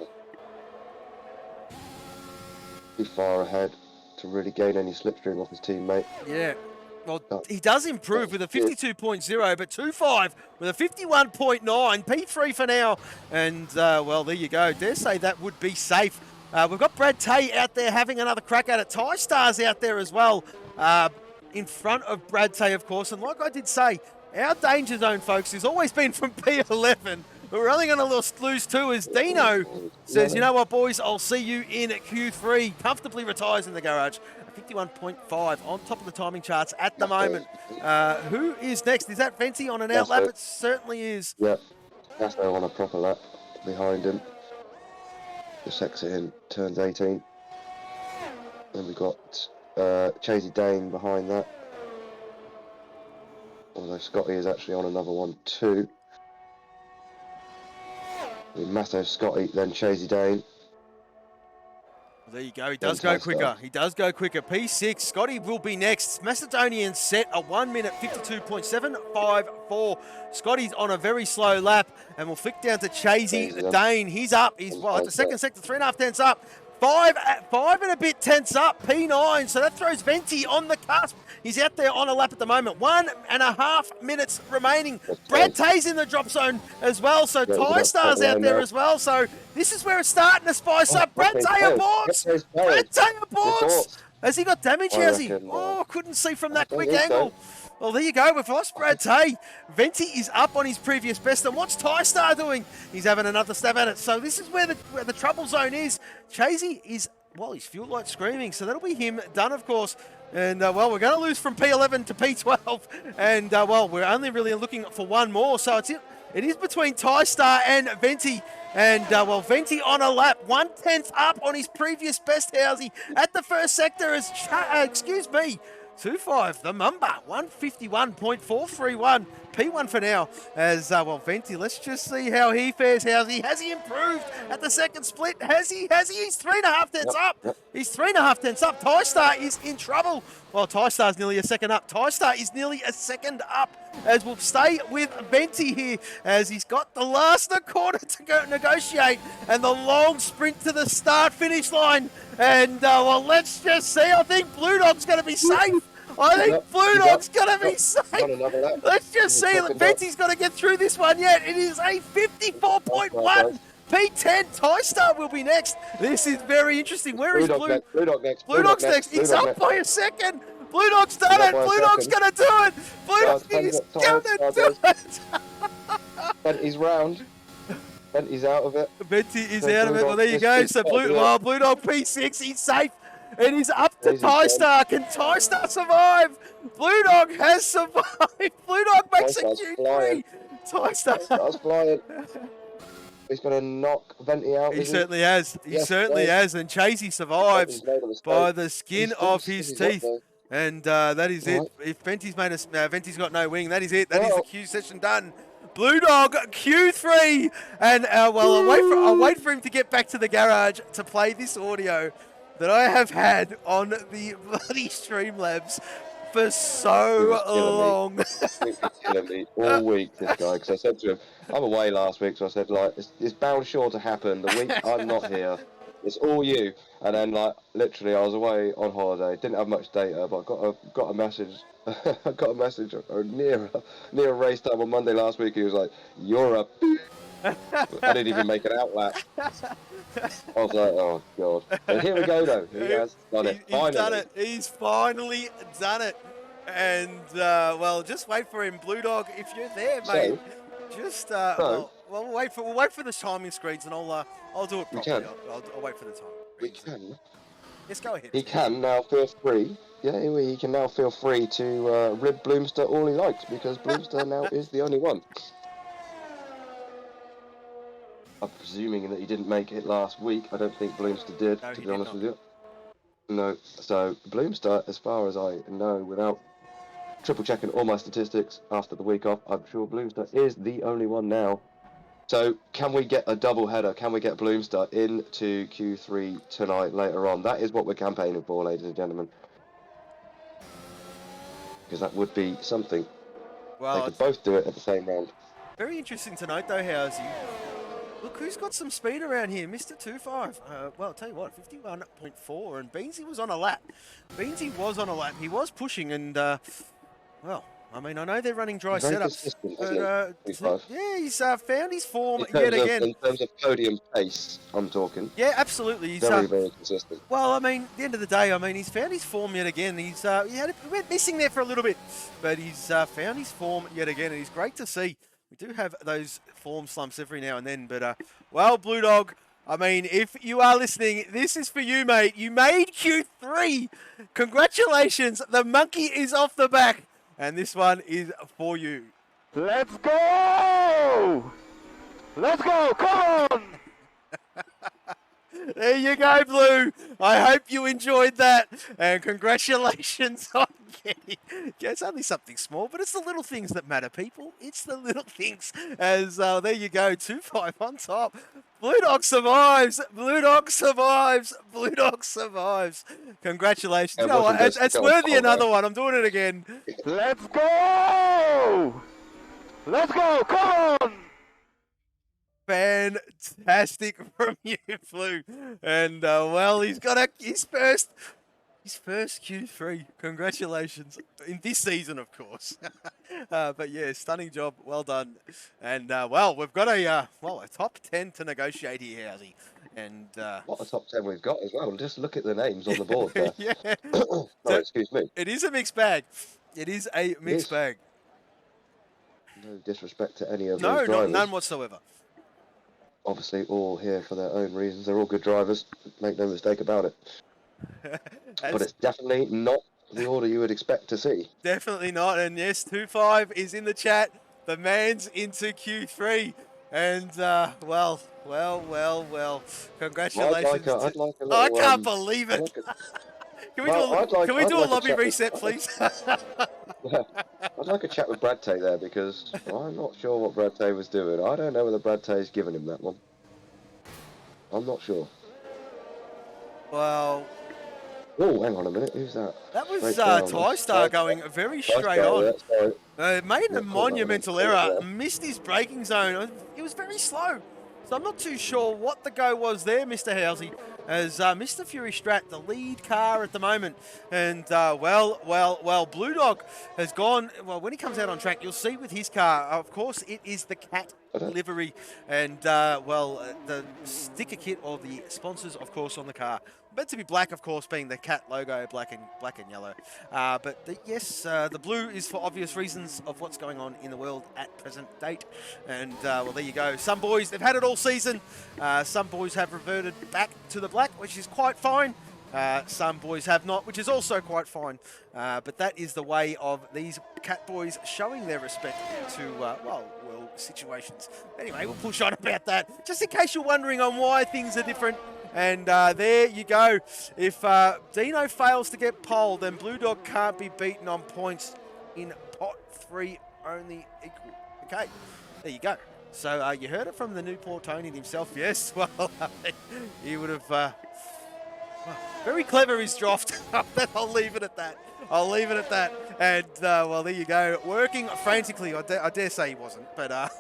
Too far ahead to really gain any slipstream off his teammate. Yeah. Well, he does improve with a 52.0, but 2.5 with a 51.9. P3 for now. And, well, there you go. Dare say that would be safe. We've got Brad Tay out there having another crack at it. Ty Star's out there as well, in front of Brad Tay, of course. And like I did say, our danger zone, folks, has always been from P11. But we're only going to lose 2 as Dino says, you know what, boys, I'll see you in Q3. Comfortably retires in the garage. 51.5 on top of the timing charts at the moment. Who is next? Is that Venti on an out lap? It certainly is. Yep. Casto on a proper lap behind him. Just exiting, turns 18. Then we've got Chasey Dane behind that. Although Scotty is actually on another one too. Massive Scotty, then Chasey Dane. There you go. He does go quicker. He does go quicker. P6. Scotty will be next. Macedonian set a 1 minute 52.754. Scotty's on a very slow lap, and we'll flick down to Chasey Dane. He's up. He's at the second sector, 3.5 tenths up. Five and a bit tenths up, P9. So that throws Venti on the cusp. He's out there on a lap at the moment. 1.5 minutes remaining. Brad Tay's in the drop zone as well. So Ty-Star's out there as well. So this is where it's starting to spice up. Brad Tay aborts. Brad Tay aborts. Has he got damage? Has he? Oh, couldn't see from that quick angle. Well, there you go. We've lost Brad Tay. Venti is up on his previous best. And what's Ty-Star doing? He's having another stab at it. So this is where the trouble zone is. Chasey is, well, his fuel light screaming. So that'll be him done, of course. And, well, we're going to lose from P11 to P12. And, well, we're only really looking for one more. So it is between Ty-Star and Venti. And, well, Venti on a lap, 1/10 up on his previous best, Housey, at the first sector as, excuse me, 2.5, the Mumba, 151.431. P1 for now as, well, Venti, let's just see how he fares. Has he improved at the second split? Has he? He's 3.5 tenths up. He's 3.5 tenths up. Ty-Star is in trouble. Well, Ty-Star's nearly a second up. Ty-Star is nearly a second up as we'll stay with Venti here as he's got the last quarter to go negotiate and the long sprint to the start-finish line. And, well, let's just see. I think Blue Dog's going to be safe. I think Blue Dog's going to be safe. Let's just see. Venti's got to get through this one yet. It is a 54.1. P10, Ty-Star will be next. This is very interesting. Where is Blue? Blue Dog next. Blue Dog's next. He's up by a second. Blue Dog's done it. Blue Dog's going to do it. Blue Dog is going to do it. Venti's round. Venti's out of it. Venti is out of it. Well, there you go. So Blue Dog P6. He's safe. And he's up to Ty-Star. Can Ty-Star survive? Blue Dog has survived. Blue Dog makes a Q3. Ty-Star's flying. He's going to knock Venti out. He certainly has. He certainly has. And Chasey survives by the skin of his teeth. And that is it. If Venti's Venti's got no wing, that is it. That is the Q session done. Blue Dog Q3. And, well, I'll wait for him to get back to the garage to play this audio that I have had on the bloody Streamlabs for so long. He's killing me all week, this guy, because I said to him, I'm away last week, so I said, like, it's bound sure to happen. The week I'm not here, it's all you. And then, like, literally, I was away on holiday, didn't have much data, but got a message. I got a message near a race time on Monday last week. He was like, "You're a." I didn't even make an outlap. I was like, oh god. And here we go though. He has done it. He's done it. He's finally done it. And well, just wait for him, Blue Dog. If you're there, mate, just well, we'll wait for the timing screens, and I'll do it properly. I'll wait for the time. We can. Yes, go ahead. He can now feel free. Yeah, he can now feel free to rib Bloomster all he likes because Bloomster now is the only one. I'm presuming that he didn't make it last week. I don't think Bloomster did, to be honest with you. No, so Bloomster, as far as I know, without triple checking all my statistics after the week off, I'm sure Bloomster is the only one now. So can we get a double header? Can we get Bloomster into Q3 tonight later on? That is what we're campaigning for, ladies and gentlemen. Because that would be something. Well, they could both do it at the same round. Very interesting to note though, Housey. Look who's got some speed around here, Mr. 2.5. Well, I'll tell you what, 51.4, and Beansy was on a lap. He was pushing, and, well, I mean, I know they're running dry setups. But, yeah, he's found his form yet again. In terms of podium pace, I'm talking. Yeah, absolutely. He's very consistent. Well, I mean, at the end of the day, I mean, he's found his form yet again. He went missing there for a little bit, but he's found his form yet again, and he's great to see. We do have those form slumps every now and then, but, well, Blue Dog, I mean, if you are listening, this is for you, mate. You made Q3. Congratulations. The monkey is off the back, and this one is for you. Let's go! Let's go! Come on! There you go, Blue. I hope you enjoyed that, and congratulations on getting. It's only something small, but it's the little things that matter, people. It's the little things. As there you go, 2.5 on top. Blue Dog survives. Blue Dog survives. Blue Dog survives. Congratulations. You know what? It's worthy another one. I'm doing it again. Let's go! Let's go! Come on! Fantastic from you, Flu. And, well, he's got his first Q3. Congratulations. In this season, of course. But yeah, stunning job. Well done. And, well, we've got a top 10 to negotiate here, Housey. And, What a top 10 we've got as well. Just look at the names on the board there. yeah. Sorry, excuse me. It is a mixed bag. It is a mixed bag. No disrespect to any of those drivers. No, none whatsoever. Obviously, all here for their own reasons. They're all good drivers. Make no mistake about it. But it's definitely not the order you would expect to see. Definitely not. And yes, 2-5 is in the chat. The man's into Q3. And, well. Congratulations. I'd like a little, I can't believe it. Can we do a lobby reset, please? I'd like a chat with Brad Tay there, because I'm not sure what Brad Tay was doing. I don't know whether Brad Tay's given him that one. I'm not sure. Well... Oh, hang on a minute. Who's that? That was TriStar going very straight on. Made a monumental error. Missed his braking zone. It was very slow. So I'm not too sure what the go was there, Mr. Housey, as Mr. Fury Strat, the lead car at the moment. And, well, Blue Dog has gone, well, when he comes out on track, you'll see with his car, of course, it is the Cat livery. And, the sticker kit or the sponsors, of course, on the car. Meant to be black, of course, being the Cat logo, black and yellow. But the blue is for obvious reasons of what's going on in the world at present date. And, well, there you go. Some boys, they've had it all season. Some boys have reverted back to the black, which is quite fine. Some boys have not, which is also quite fine. But that is the way of these Cat boys showing their respect to, world situations. Anyway, we'll push on about that. Just in case you're wondering on why things are different. And there you go. If Dino fails to get pole, then Blue Dog can't be beaten on points in pot 3 only equal. Okay, there you go. So you heard it from the Newport Tony himself. Yes, well, he would have... well, very clever his draft. I'll leave it at that. And, well, there you go. Working frantically. I dare say he wasn't, but...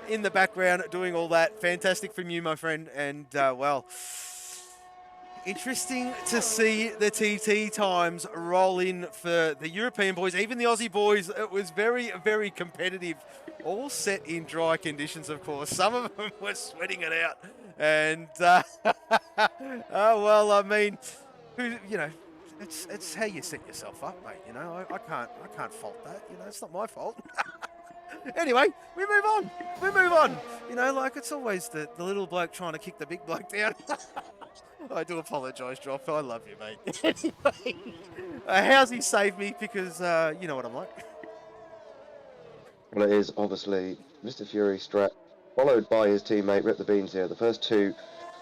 in the background, doing all that. Fantastic from you, my friend. And, well, interesting to see the TT times roll in for the European boys, even the Aussie boys. It was very, very competitive. All set in dry conditions, of course. Some of them were sweating it out. And, oh, well, I mean, it's how you set yourself up, mate. You know, I can't fault that. You know, it's not my fault. Anyway, we move on. You know, like it's always the little bloke trying to kick the big bloke down. I do apologise, Drop. I love you, mate. Anyway, how's he saved me? Because you know what I'm like. Well, it is obviously Mr. Fury Strat, followed by his teammate Rip the Beans here. The first two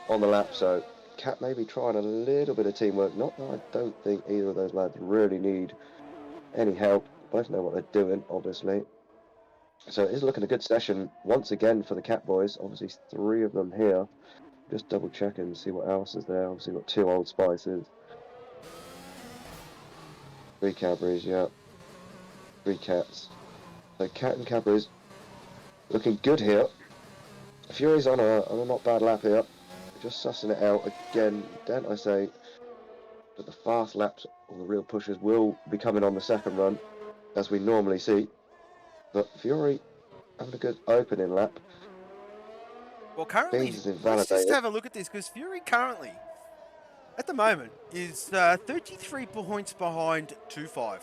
on the lap, so Cat may be trying a little bit of teamwork. Not that I don't think either of those lads really need any help. Both know what they're doing, obviously. So it is looking a good session once again for the Cat boys. Obviously 3 of them here. Just double check and see what else is there. Obviously got 2 Old Spices. 3 Cadburys, yeah. 3 Cats. So Cat and Cadburys looking good here. Fury's on a not bad lap here. Just sussing it out again. Don't I say that the fast laps or the real pushers will be coming on the second run, as we normally see. But Fury having a good opening lap. Well, currently, let's just have a look at this, because Fury currently, at the moment, is 33 points behind 2-5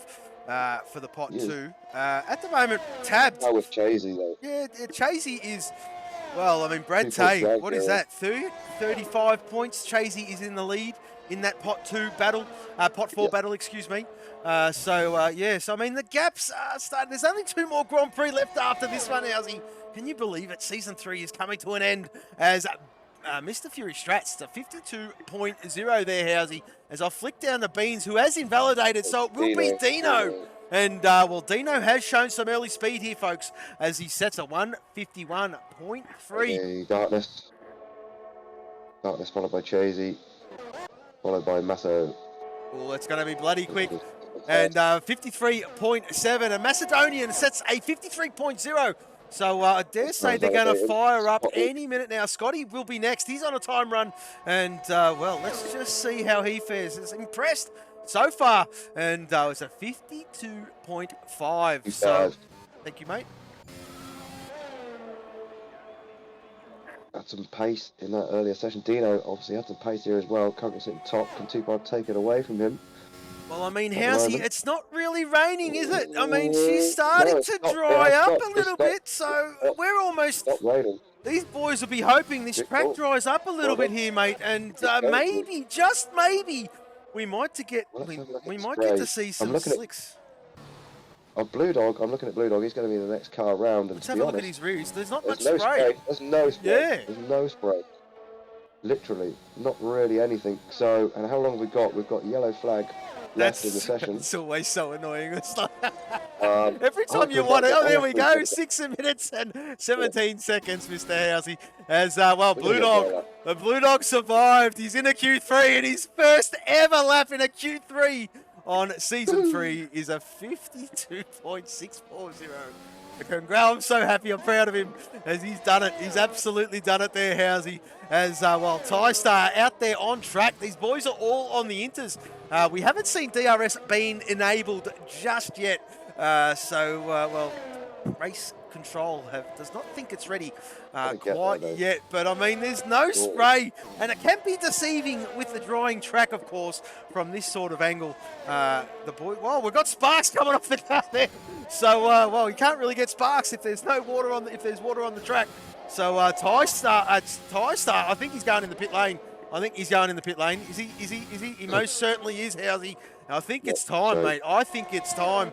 for the pot 2. At the moment, tabbed. With Chasey, though. Yeah, Chasey is, well, I mean, Brad Tay, what is that, 35 points. Chasey is in the lead in that pot 2 battle, pot 4 battle, excuse me. Yes, I mean, the gaps are starting. There's only 2 more Grand Prix left after this one, Housey. Can you believe it? Season 3 is coming to an end as Mr. Fury Strats to 52.0 there, Housey. As I flick down the beans, who has invalidated, so it will be Dino. And, well, Dino has shown some early speed here, folks, as he sets a 151.3. Okay, Darkness followed by Chasey, followed by Masso. Oh, it's going to be bloody quick. And 53.7. And Macedonian sets a 53.0 So I dare say they're going to fire up Scotty. any minute now. Scotty will be next. He's on a time run. And, well, let's just see how he fares. He's impressed so far. And it's a 52.5. So, thank you, mate. Had some pace in that earlier session. Dino obviously had some pace here as well. Currently sitting top. Can 2-5 take it away from him? Well, I mean, how's he? It's not really raining, is it? I mean, she's starting to dry up a little bit, so we're almost... Not raining. These boys will be hoping this track dries up a little bit here, mate, and maybe, just maybe, we might get to see some slicks. Blue Dog, I'm looking at Blue Dog. He's going to be the next car around. And let's have a look at his rears. There's not much spray. spray. There's no spray. Yeah. There's no spray. Literally, not really anything. So, and how long have we got? We've got yellow flag left in the session. It's always so annoying. It's like every time you want it. Oh, there we go. 6 minutes and 17 seconds, Mr. Housey. As well, Blue Dog. The Blue Dog survived. He's in a Q3, and his first ever lap in a Q3 on season 3 is a 52.640. I'm so happy. I'm proud of him as he's done it. He's absolutely done it there, Housey. As well, TyStar out there on track. These boys are all on the inters. We haven't seen DRS being enabled just yet. Well, race control does not think it's ready quite yet. But I mean, there's no spray, and it can be deceiving with the drying track, of course, from this sort of angle. Well, we've got sparks coming off the car there. So, well, you can't really get sparks if there's no water on if there's water on the track. So, TyStar, I think he's going in the pit lane. Is he? He most certainly is, Housey. I think it's time, mate. I think it's time.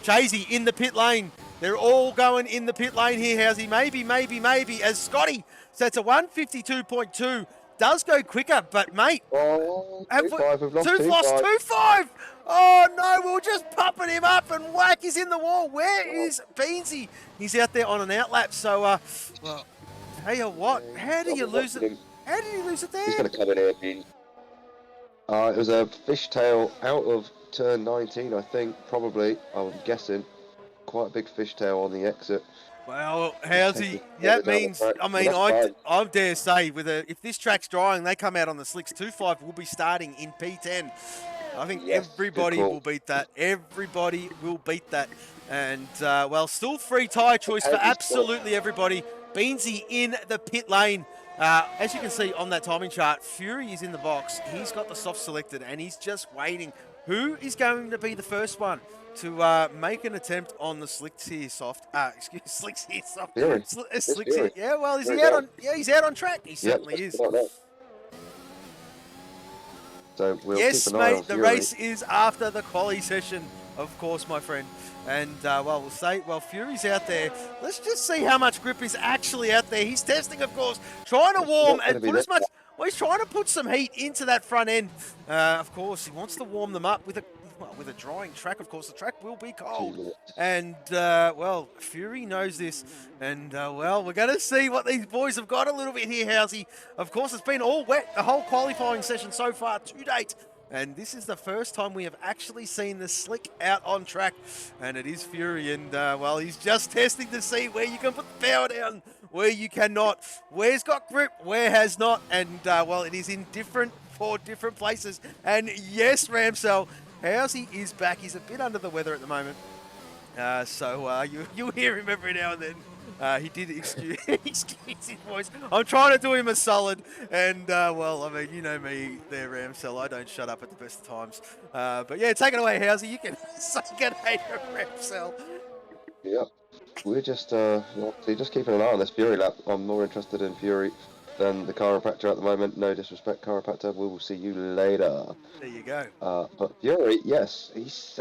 Chasey in the pit lane. They're all going in the pit lane here, Housey. Maybe. As Scotty sets a 152.2. Does go quicker, but, mate. Oh, we've lost 2-5. Oh, no, we're just pumping him up, and whack, he's in the wall. Where is Beansy? He's out there on an outlap. So, well, tell you what, how did you lose it? How did he lose it there? He's going to come in here, Beans. It was a fishtail out of turn 19, I think, probably. I'm guessing. Quite a big fishtail on the exit. Well, Housey, that means, I mean, I dare say, if this track's drying, they come out on the slicks. 2-5 will be starting in P10. I think everybody will beat that. Everybody will beat that. And, well, still free tyre choice for absolutely everybody. Beansy in the pit lane. As you can see on that timing chart, Fury is in the box. He's got the soft selected, and he's just waiting. Who is going to be the first one to make an attempt on the slicks here, soft? Slicks here, soft. Slicks here. Yeah, well, is he out on? Yeah, he's out on track. He certainly is. So we'll yes, keep an eye mate. on The Fury. race is after the quali session, of course, my friend. And, well, we'll say, well, Fury's out there. Let's just see how much grip is actually out there. He's testing, of course, trying to warm and put as much... Well, he's trying to put some heat into that front end. Of course, he wants to warm them up with a drying track. Of course, the track will be cold. And, well, Fury knows this. And, well, we're going to see what these boys have got a little bit here, Housey. Of course, it's been all wet the whole qualifying session so far to date. And this is the first time we have actually seen the slick out on track. And it is Fury. And, well, he's just testing to see where you can put the power down, where you cannot, where's got grip, where has not. And, well, it is in four different places. And, yes, Ramsell, Housey is back. He's a bit under the weather at the moment. So you'll hear him every now and then. He did excuse his voice. I'm trying to do him a solid. And, well, I mean, you know me there, Ramsell. I don't shut up at the best of times. But, yeah, take it away, Housey. You can suck it later, Ramsell. Yep. We're just keeping an eye on this Fury lap. I'm more interested in Fury than the chiropractor at the moment. No disrespect, chiropractor. We will see you later. There you go. But Fury, yes,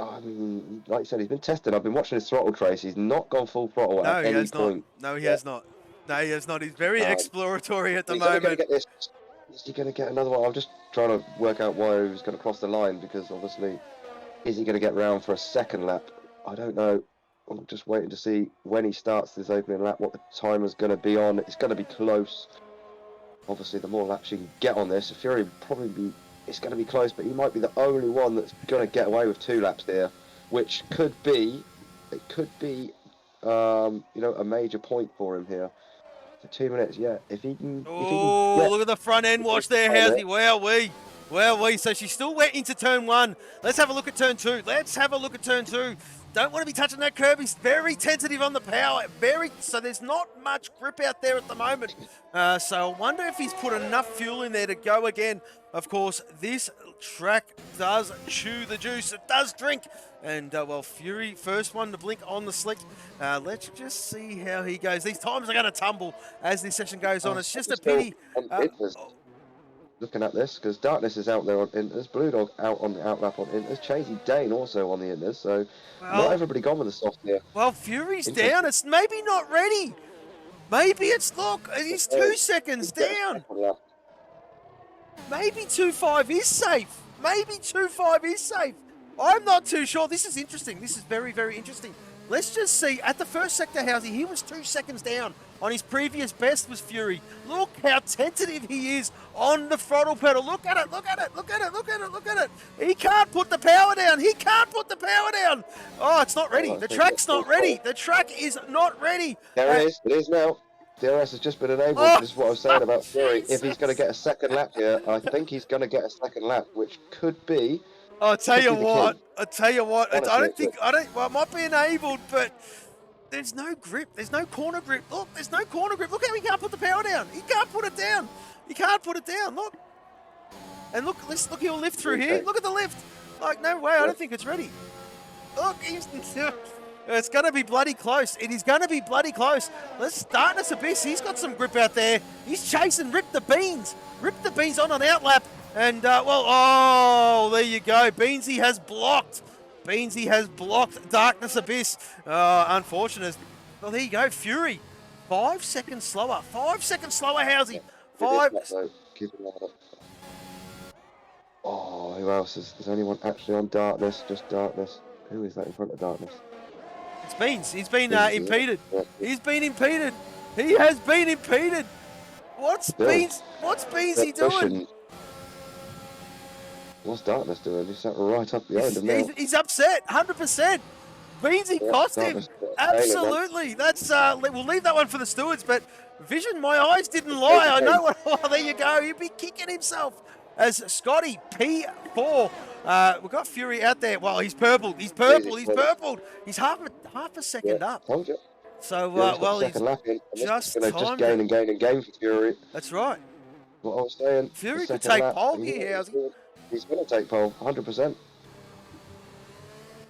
I mean, like you said, he's been tested. I've been watching his throttle trace. He's not gone full throttle at any point. No, he has not. No, he has not. He's very exploratory at the moment. Is he going to get another one? I'm just trying to work out why he was going to cross the line, because obviously, is he going to get round for a second lap? I don't know. I'm just waiting to see when he starts this opening lap, what the timer's going to be on. It's going to be close. Obviously, the more laps you can get on this, Fury it's going to be close, but he might be the only one that's going to get away with 2 laps there, which could be you know, a major point for him here. For 2 minutes, yeah. If he can, Oh, look at the front end wash there, Housey. Wowee. Wowee. So she's still wet into turn 1. Let's have a look at turn 2. Let's have a look at turn 2. Don't want to be touching that curb. He's very tentative on the power. So there's not much grip out there at the moment. So I wonder if he's put enough fuel in there to go again. Of course, this track does chew the juice. It does drink. And, well, Fury, first one to blink on the slick. Let's just see how he goes. These times are going to tumble as this session goes on. It's just a pity. Looking at this, because Darkness is out there on Inters, Blue Dog out on the outlap on Inters, Chasey Dane also on the Inters, so not everybody gone with the soft here. Well, Fury's down. It's maybe not ready. Maybe it's, look, he's 2 seconds down. Maybe 2.5 is safe. Maybe 2.5 is safe. I'm not too sure. This is interesting. This is very, very interesting. Let's just see. At the first sector, Housey, he was 2 seconds down. On his previous best was Fury. Look how tentative he is on the throttle pedal. Look at it, look at it, look at it, look at it, look at it. He can't put the power down. He can't put the power down. Oh, it's not ready. The track's not ready. The track is not ready. There it is. It is now. DRS has just been enabled. Oh, this is what I was saying about Fury. Jesus. If he's going to get a second lap here, I think he's going to get a second lap, which could be... I'll tell you what. I'll tell you what. Honestly, well, it might be enabled, but there's no grip. There's no corner grip. Look, there's no corner grip. Look how he can't put the power down. He can't put it down. He can't put it down. Look. And look, he'll lift through here. Look at the lift. Like, no way. I don't think it's ready. Look, it's going to be bloody close. It is going to be bloody close. Let's Darkness Abyss. He's got some grip out there. He's chasing Rip the Beans. Rip the Beans on an outlap. And, there you go. Beansy has blocked. Beansy has blocked Darkness Abyss. Unfortunate. Well, there you go. Fury. 5 seconds slower. 5 seconds slower, Housey. 5. Oh, who else is anyone actually on Darkness? Just Darkness. Who is that in front of Darkness? It's Beans. He's been impeded. He's been impeded. He has been impeded. What's Beansy doing? What's Darkness doing? He's sat right up behind him now. He's upset, 100%. Beansy cost him. Absolutely. That's we'll leave that one for the stewards, but Vision, my eyes didn't lie. I know what. Oh, there you go. He'd be kicking himself. As Scotty P4, we've got Fury out there. Well, he's purpled. He's purpled. He's purpled. He's half a second up. Told you. So he's just going to gain and gain and gain for Fury. That's right. What I was saying. Fury could take pole here. He's going to take pole, 100%.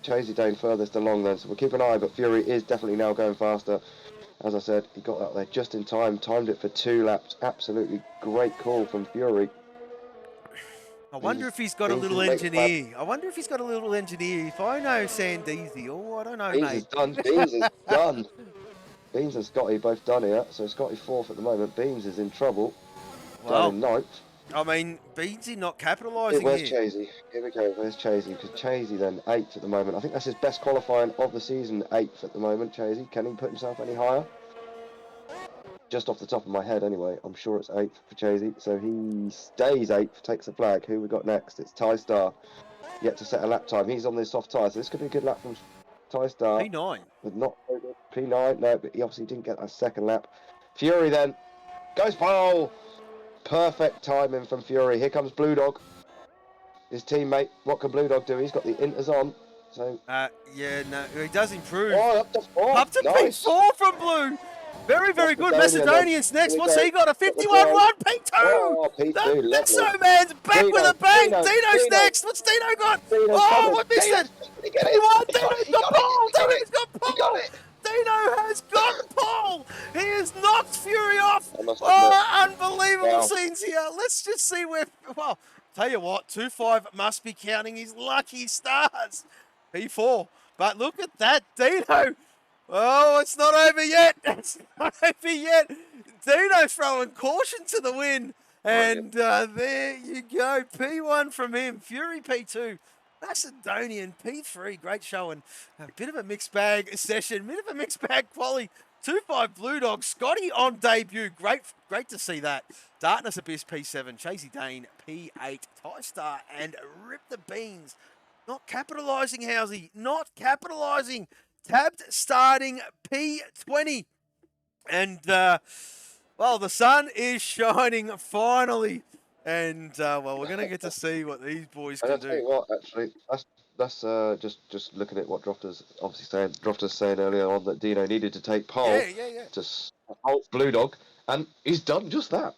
Chasey Dane furthest along then, so we'll keep an eye, but Fury is definitely now going faster. As I said, he got out there just in time, timed it for 2 laps. Absolutely great call from Fury. I wonder if he's got a little engineer. If I know Sandeezy, I don't know, Beans mate. is done. Beans is done. Beans and Scotty both done here, so Scotty 4th at the moment. Beans is in trouble. Well, down in 9th. I mean, Beansy not capitalising Where's here. Chasey? Here we go. Where's Chasey? Because Chasey then 8th at the moment. I think that's his best qualifying of the season. 8th at the moment. Chasey, can he put himself any higher? Just off the top of my head, anyway. I'm sure it's 8th for Chasey. So he stays 8th, takes the flag. Who we got next? It's Ty Star. Yet to set a lap time. He's on this soft tyre, so this could be a good lap from Ty Star. P9. But not very good. P9, no, but he obviously didn't get a second lap. Fury then goes pole. Perfect timing from Fury. Here comes Blue Dog. His teammate. What can Blue Dog do? He's got the inters on. So. Yeah, no, he does improve. Oh, up to 4. Up to nice. P4 from Blue. Very, very good. Macedonian's next. What's he got? A 51-1 P2. Oh, P2. That's so man's back with a bang. Dino's next. What's Dino got? What missed it? Dino's got pole. Dino's got pole. Dino has got pole. He has knocked Fury off. Unbelievable scenes here. Let's just see where. Well, tell you what, 2.5 must be counting his lucky stars. P4. But look at that, Dino. Oh, it's not over yet. It's not over yet. Dino throwing caution to the wind. And there you go. P1 from him. Fury P2. Macedonian P3. Great showing. A bit of a mixed bag session. Bit of a mixed bag quali. 2.5 Blue Dog. Scotty on debut. Great to see that. Darkness Abyss P7. Chasey Dane P8. Ty Star and Rip the Beans. Not capitalising, Housey. Not capitalising. Tabbed starting P20. And, well, the sun is shining finally. And, well, we're going to get to see what these boys And can I'll tell you do. what, actually, that's just looking at what Drofter's obviously saying. Drofter's saying earlier on that Dino needed to take pole Yeah. to halt Blue Dog, and he's done just that.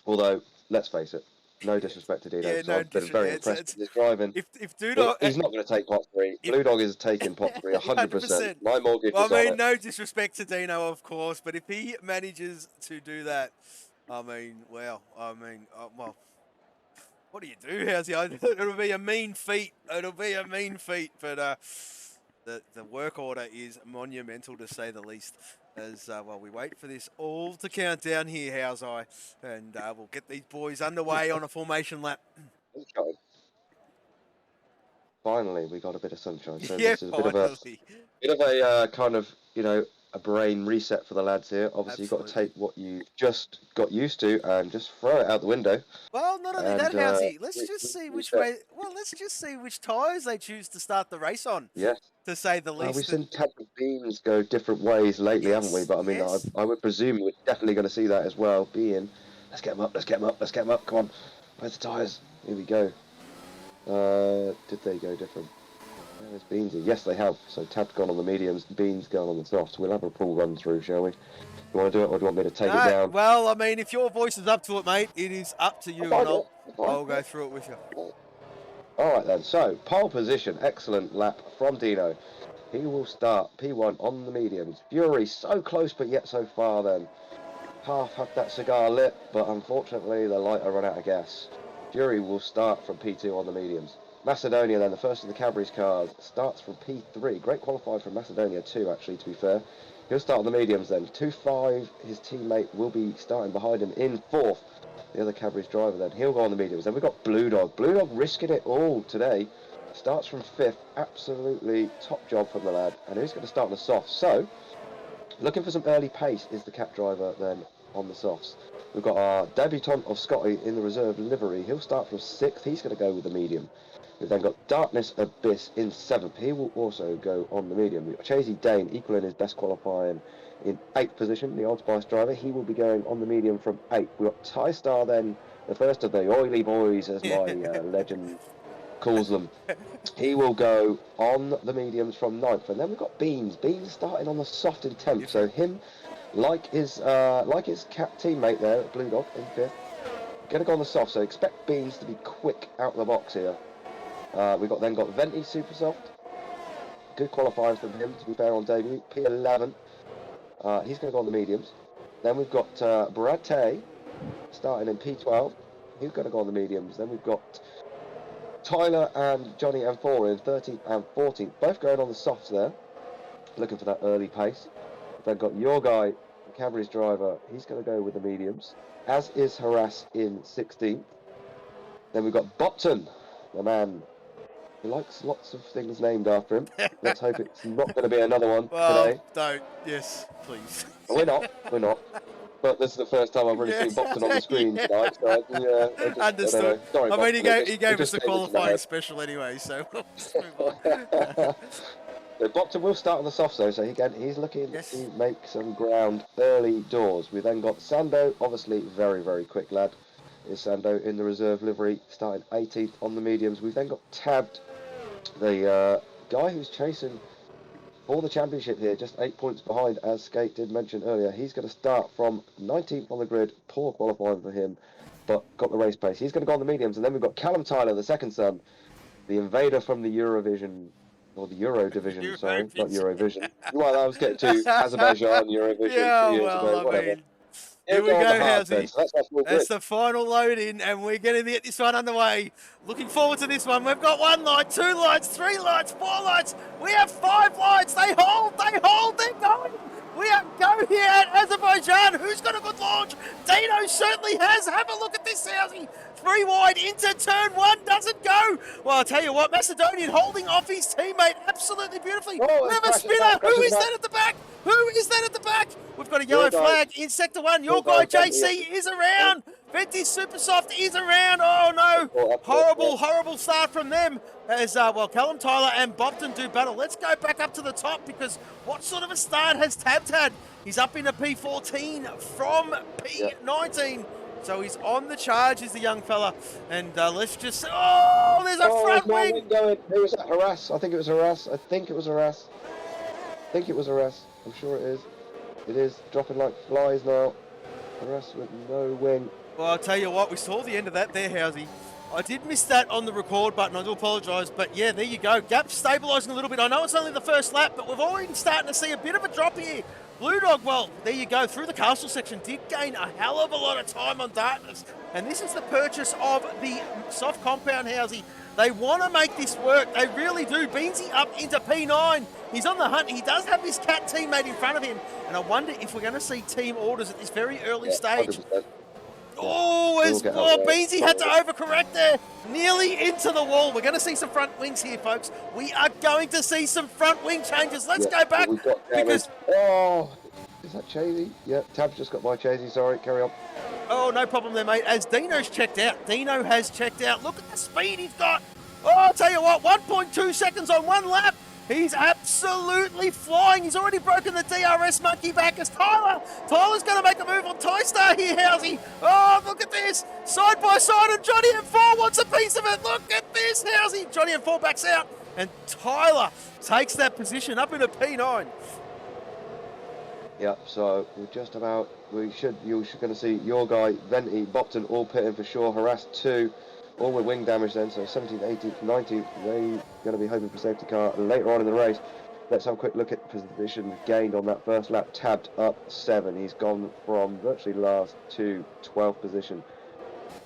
Although, let's face it, no disrespect to Dino, Yeah, because no, I've been very impressed with his driving. If Dudo, He's not going to take pot 3. Blue Dog is taking pot 3, 100%. My mortgage well, is I on mean, it. no disrespect to Dino, of course, but if he manages to do that, I mean, well, well, what do you do, Housey? It'll be a mean feat. It'll be a mean feat, but the work order is monumental, to say the least. As well, we wait for this all to count down here, Housey, and we'll get these boys underway on a formation lap. Sunshine. Finally, we got a bit of sunshine. So Yeah, this is a bit of a kind of, a brain reset for the lads here. Obviously, you've got to take what you just got used to and just throw it out the window. Well, not only that, Housey. Let's just see which reset. way. Well, let's just see which tyres they choose to start the race on. Yes. To say the least. We've seen Tab and Beans go different ways lately, haven't we? But I mean, I would presume we're definitely going to see that as well. Being, let's get them up, let's get them up, let's get them up. Come on, where's the tyres? Here we go. Did they go different? There's Beansy. Yes, they have. So Tab's gone on the mediums, Beans gone on the softs. We'll have a full run through, shall we? You want to do it, or do you want me to take it down? Well, I mean, if your voice is up to it, mate, it is up to you, and I'll go through it with you. All right then. So pole position, excellent lap from Dino. He will start P1 on the mediums. Fury so close, but yet so far. Then half had that cigar lit, but unfortunately the lighter ran out of gas. Fury will start from P2 on the mediums. Macedonia, then, the first of the Cadbury's cars, starts from P3. Great qualifier from Macedonia too, actually, to be fair. He'll start on the mediums then. 2-5, his teammate will be starting behind him in 4th. The other Cadbury's driver then, he'll go on the mediums. Then we've got Blue Dog. Blue Dog risking it all today. Starts from 5th. Absolutely top job from the lad. And who's going to start on the softs? So, looking for some early pace is the Cap driver then on the softs. We've got our debutant of Scotty in the reserve livery. He'll start from 6th. He's going to go with the medium. We've then got Darkness Abyss in 7th. He will also go on the medium. We've got Chasey Dane equaling his best qualifying in 8th position. The Old Spice driver, he will be going on the medium from 8th. We've got Ty Star then, the first of the oily boys, as my legend calls them. He will go on the mediums from 9th. And then we've got Beans. Beans starting on the soft in 10th. So him, like his Cap teammate there, Blue Dog, in 5th, going to go on the soft. So expect Beans to be quick out of the box here. We've then got Venti Super Soft. Good qualifiers from him, to be fair, on debut. P11. He's going to go on the mediums. Then we've got Brad Tay starting in P12. He's going to go on the mediums. Then we've got Tyler and Johnny M4 in 13th and 14th. Both going on the softs there. Looking for that early pace. Then got your guy, Cadbury's driver. He's going to go with the mediums. As is Harass in 16th. Then we've got Bopton, the man. He likes lots of things named after him. Let's hope it's not going to be another one today. Don't. Yes, please. We're not. But this is the first time I've really seen Bopton on the screen tonight. So Understood. Sorry, I mean, Bopton, he gave us the came into my qualifying head. special anyway, so we'll just move on. So Bopton will start on the soft though, so he's looking to make some ground early doors. We then got Sando, obviously very, very quick lad. Is Sando in the reserve livery, starting 18th on the mediums. We've then got Tabbed, the guy who's chasing for the championship here, just 8 points behind, as Skate did mention earlier. He's going to start from 19th on the grid, poor qualifying for him, but got the race pace. He's going to go on the mediums, and then we've got Callum Tyler, the second son, the invader from the Eurovision, or the Euro division, sorry, not Eurovision. Well, I was getting to Azerbaijan, Eurovision, 2 years ago, whatever. Here we go, Housey. So that's the final load in, and we're going to get this one underway. Looking forward to this one. We've got 1 light, 2 lights, 3 lights, 4 lights. We have 5 lights. They hold, they're going. We have go here at Azerbaijan. Who's got a good launch? Dino certainly has. Have a look at this, Housey. 3 wide into turn 1, doesn't go. Well, I'll tell you what, Macedonian holding off his teammate absolutely beautifully. Oh, we have a spinner. Who is that at the back? Who is that at the back? We've got a yellow flag in Sector 1. Your guy, JC, is around. Venti Supersoft is around. Oh, no. Horrible start from them as, Callum Tyler and Bopton do battle. Let's go back up to the top because what sort of a start has Tabs had? He's up in a P14 from P19. So he's on the charge, is the young fella. And let's just... Oh, there's a front wing. Who was that? Harass? I think it was Harass. I'm sure it is. It is dropping like flies now. Harass with no wing. Well, I'll tell you what, we saw the end of that there, Housey. I did miss that on the record button, I do apologise, but yeah, there you go. Gap stabilising a little bit. I know it's only the first lap, but we've already starting to see a bit of a drop here. Blue Dog, well, there you go, through the castle section, did gain a hell of a lot of time on Darkness. And this is the purchase of the soft compound, Housey. They want to make this work, they really do. Beansy up into P9. He's on the hunt, he does have his cat teammate in front of him. And I wonder if we're going to see team orders at this very early stage. 100%. Oh, Beansy had to overcorrect there. Nearly into the wall. We're going to see some front wings here, folks. We are going to see some front wing changes. Let's go back. Because... Oh, is that Chasey? Yeah, Tab's just got by Chasey. Sorry, carry on. Oh, no problem there, mate. As Dino's checked out. Dino has checked out. Look at the speed he's got. Oh, I'll tell you what, 1.2 seconds on one lap. He's absolutely flying. He's already broken the DRS monkey back as Tyler's going to make a move on TyStar here, Housey. Oh, look at this. Side by side, and Johnny M4 wants a piece of it. Look at this, Housey. Johnny M4 backs out, and Tyler takes that position up into P9. Yeah, so we're just about, you're going to see your guy, Venti, Bopton, all pitting for sure. Harass 2. All with wing damage then, so 17th, 18th, 19th, they're going to be hoping for safety car. And later on in the race, let's have a quick look at position gained on that first lap. Tabbed up 7. He's gone from virtually last to 12th position.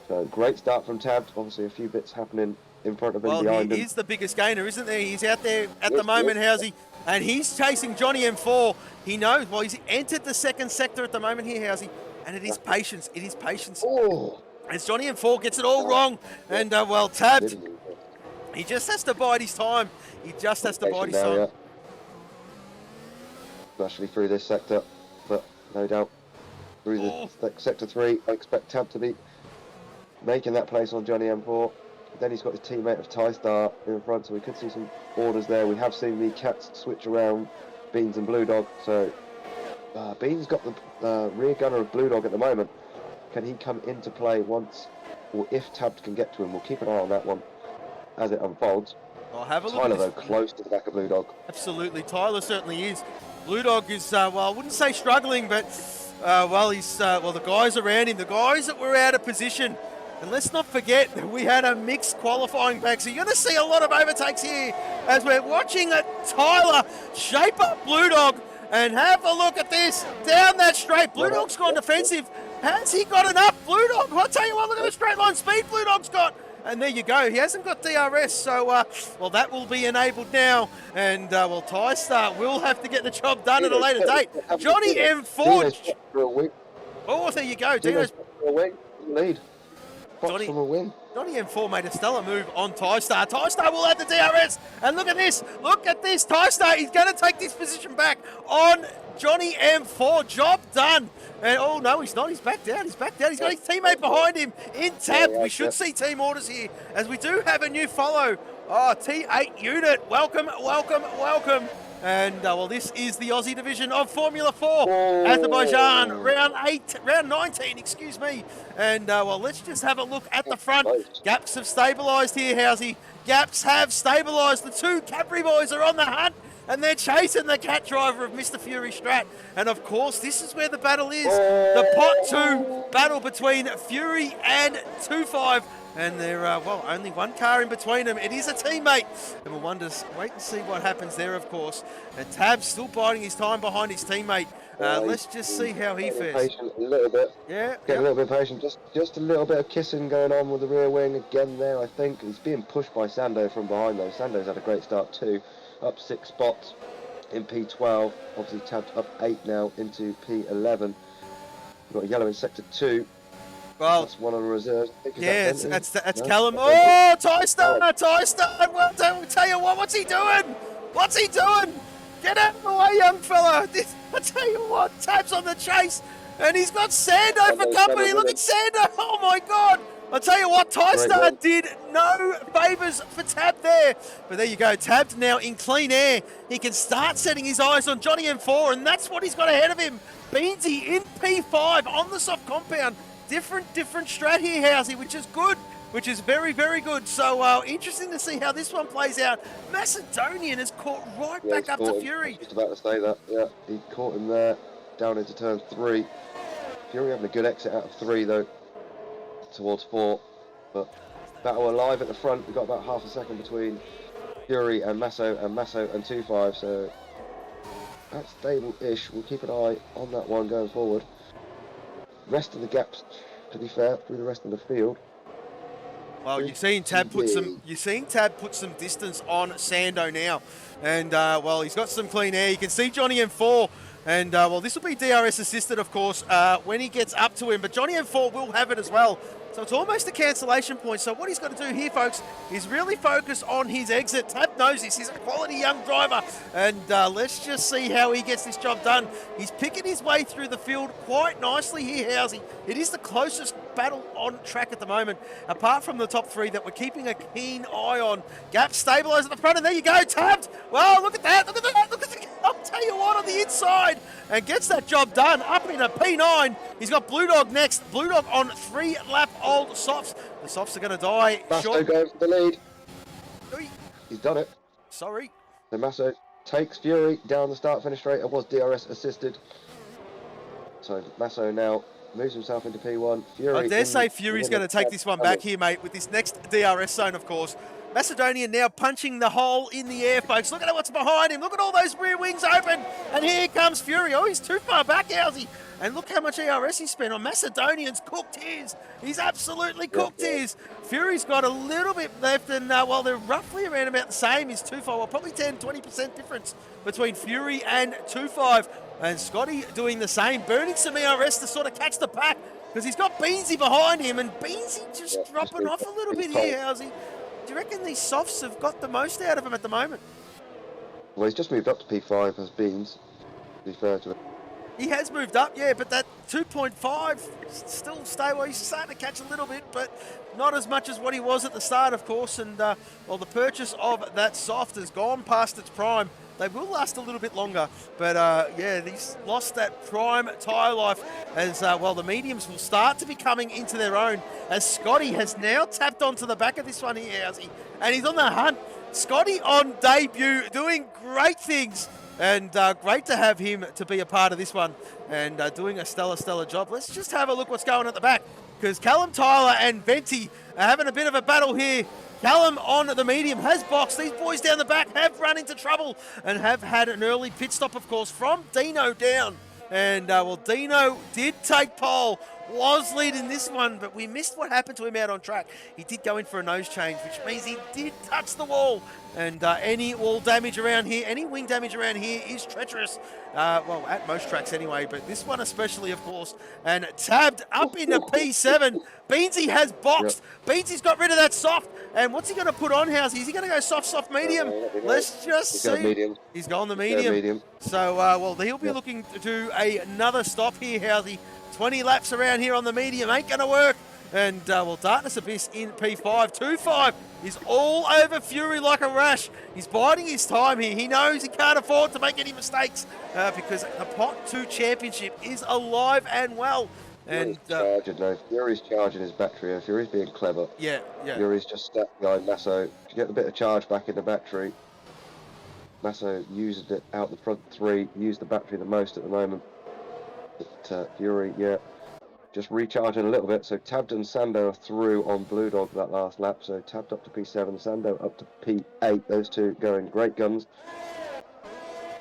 So great start from Tabbed. Obviously a few bits happening in front of him, behind him. Well, he is the biggest gainer, isn't there? He's out there at the moment, Housey, and he's chasing Johnny M4. He knows, well, he's entered the second sector at the moment here, Housey, and it is patience. It is patience. Oh. As Johnny M4 gets it all wrong, and Tabbed, he just has to bide his time. He just has to bide his time. Especially through this sector, but no doubt through the sector 3, I expect Tabbed to be making that place on Johnny M4. Then he's got his teammate of TyStar in front, so we could see some orders there. We have seen the cats switch around Beans and Blue Dog, so Beans got the rear gunner of Blue Dog at the moment. Can he come into play once, or if Tabbed can get to him? We'll keep an eye on that one as it unfolds. I'll have a look. Tyler, though, close to the back of Blue Dog. Absolutely, Tyler certainly is. Blue Dog is, I wouldn't say struggling, but, the guys around him, the guys that were out of position. And let's not forget that we had a mixed qualifying pack, so you're going to see a lot of overtakes here as we're watching Tyler shape up Blue Dog. And have a look at this, down that straight. Blue Dog's gone defensive. Has he got enough? Blue Dog, I'll tell you what, look at the straight line speed Blue Dog's got. And there you go, he hasn't got DRS, so, that will be enabled now. And, TyStar will have to get the job done at a later date. Johnny M4. Oh, there you go. Dino's for a wing, lead. Johnny M4 made a stellar move on TyStar. TyStar will have the DRS. And look at this. TyStar, he's going to take this position back on Johnny M4. Job done. And oh no, he's not. He's back down. He's got his teammate behind him in tab. We should see team orders here as we do have a new follow. Oh, T8 unit. Welcome. And, this is the Aussie division of Formula 4. Azerbaijan, round 19, excuse me. And, let's just have a look at the front. Gaps have stabilised here, Housey. Gaps have stabilised. The two Capri boys are on the hunt, and they're chasing the cat driver of Mr. Fury Strat. And, of course, this is where the battle is. The Pot 2 battle between Fury and 2-5. And there are, only one car in between them. It is a teammate. And we'll wait and see what happens there, of course. And Tab's still biding his time behind his teammate. Let's just see how he fares. Patient a little bit. Yeah. Getting a little bit patient. Just a little bit of kissing going on with the rear wing again there, I think. He's being pushed by Sando from behind, though. Sando's had a great start, too. Up 6 spots in P12. Obviously, Tab's up 8 now into P11. We've got a yellow in Sector 2. Well, that's one on the reserves. Yeah, that's no? Callum. Oh, TyStar! Well, don't tell you what. What's he doing? Get out of the way, young fella. I tell you what, Tab's on the chase, and he's got Sando for company. Look at Sando. Oh my God. I tell you what, TyStar did no favours for Tab there. But there you go, Tab's now in clean air. He can start setting his eyes on Johnny M4, and that's what he's got ahead of him. Beansy in P5 on the soft compound. Different strat here, Housey, which is good. Which is very, very good. So interesting to see how this one plays out. Macedonian is caught right back up to Fury. I was just about to say that. Yeah, he caught him there, down into turn 3. Fury having a good exit out of 3 though, towards 4. But battle alive at the front. We've got about half a second between Fury and Masso and 2-5. So that's stable-ish. We'll keep an eye on that one going forward. Rest of the gaps, to be fair, through the rest of the field. Well, you're seeing Tab put some distance on Sando now, and well, he's got some clean air. You can see Johnny M4, and well, this will be DRS assisted, of course, when he gets up to him. But Johnny M4 will have it as well, so it's almost a cancellation point. So what he's got to do here, folks, is really focus on his exit. Tab knows this. He's a quality young driver, and let's just see how he gets this job done. He's picking his way through the field quite nicely here, Housey. It is the closest battle on track at the moment, apart from the top 3 that we're keeping a keen eye on. Gap stabilised at the front, and there you go, Tabbed. Well, look at that, look at that, look at that. I'll tell you what, on the inside, and gets that job done, up in a P9. He's got Blue Dog next. Blue Dog on 3-lap-old softs. The softs are going to die. Masso goes for the lead. He's done it. Sorry. So Masso takes Fury down the start-finish straight. It was DRS assisted. So Masso now moves himself into P1. Fury, I dare say Fury's going to take this one back here, mate, with this next DRS zone, of course. Macedonian now punching the hole in the air, folks. Look at what's behind him. Look at all those rear wings open. And here comes Fury. Oh, he's too far back, Housey. And look how much ERS he spent on Macedonian's cooked his. He's absolutely cooked his. Fury's got a little bit left, and well, they're roughly around about the same. He's 2-5, well, probably 10-20% difference between Fury and 2-5. And Scotty doing the same, burning some ERS to sort of catch the pack, because he's got Beansy behind him, and Beansy just dropping off a little bit here, Housey. Do you reckon these softs have got the most out of him at the moment? Well, he's just moved up to P5 as Beans, to be fair to him. He has moved up, yeah, but that 2.5 still stable. He's starting to catch a little bit, but not as much as what he was at the start, of course. And, well, the purchase of that soft has gone past its prime. They will last a little bit longer, but, yeah, he's lost that prime tyre life as, well, the mediums will start to be coming into their own, as Scotty has now tapped onto the back of this one here, and he's on the hunt. Scotty on debut, doing great things. And great to have him to be a part of this one and doing a stellar job. Let's just have a look what's going at the back, because Callum Tyler and Venti are having a bit of a battle here. Callum on the medium has boxed. These boys down the back have run into trouble and have had an early pit stop, of course, from Dino down. And, well, Dino did take pole, was leading this one, but we missed what happened to him out on track. He did go in for a nose change, which means he did touch the wall. And any wall damage around here, any wing damage around here is treacherous. Well, at most tracks anyway, but this one especially, of course. And tabbed up into P7. Beansy has boxed. Yep. Beansy's got rid of that soft. And what's he going to put on, Housey? Is he going to go soft, medium? Let's just see. He's gone the medium. So, well, he'll be looking to do another stop here, Housey. 20 laps around here on the medium. Ain't going to work. And, well, Darkness Abyss in P5. 2-5 is all over Fury like a rash. He's biding his time here. He knows he can't afford to make any mistakes because the Pot 2 Championship is alive and well. And Fury's charging his battery. Fury's being clever. Yeah. Fury's just stepped behind Masso to get a bit of charge back in the battery. Masso used it out the front 3, used the battery the most at the moment. But Fury, just recharging a little bit. So Tabbed and Sando are through on Blue Dog that last lap. So Tabbed up to P7, Sando up to P8. Those two going great guns.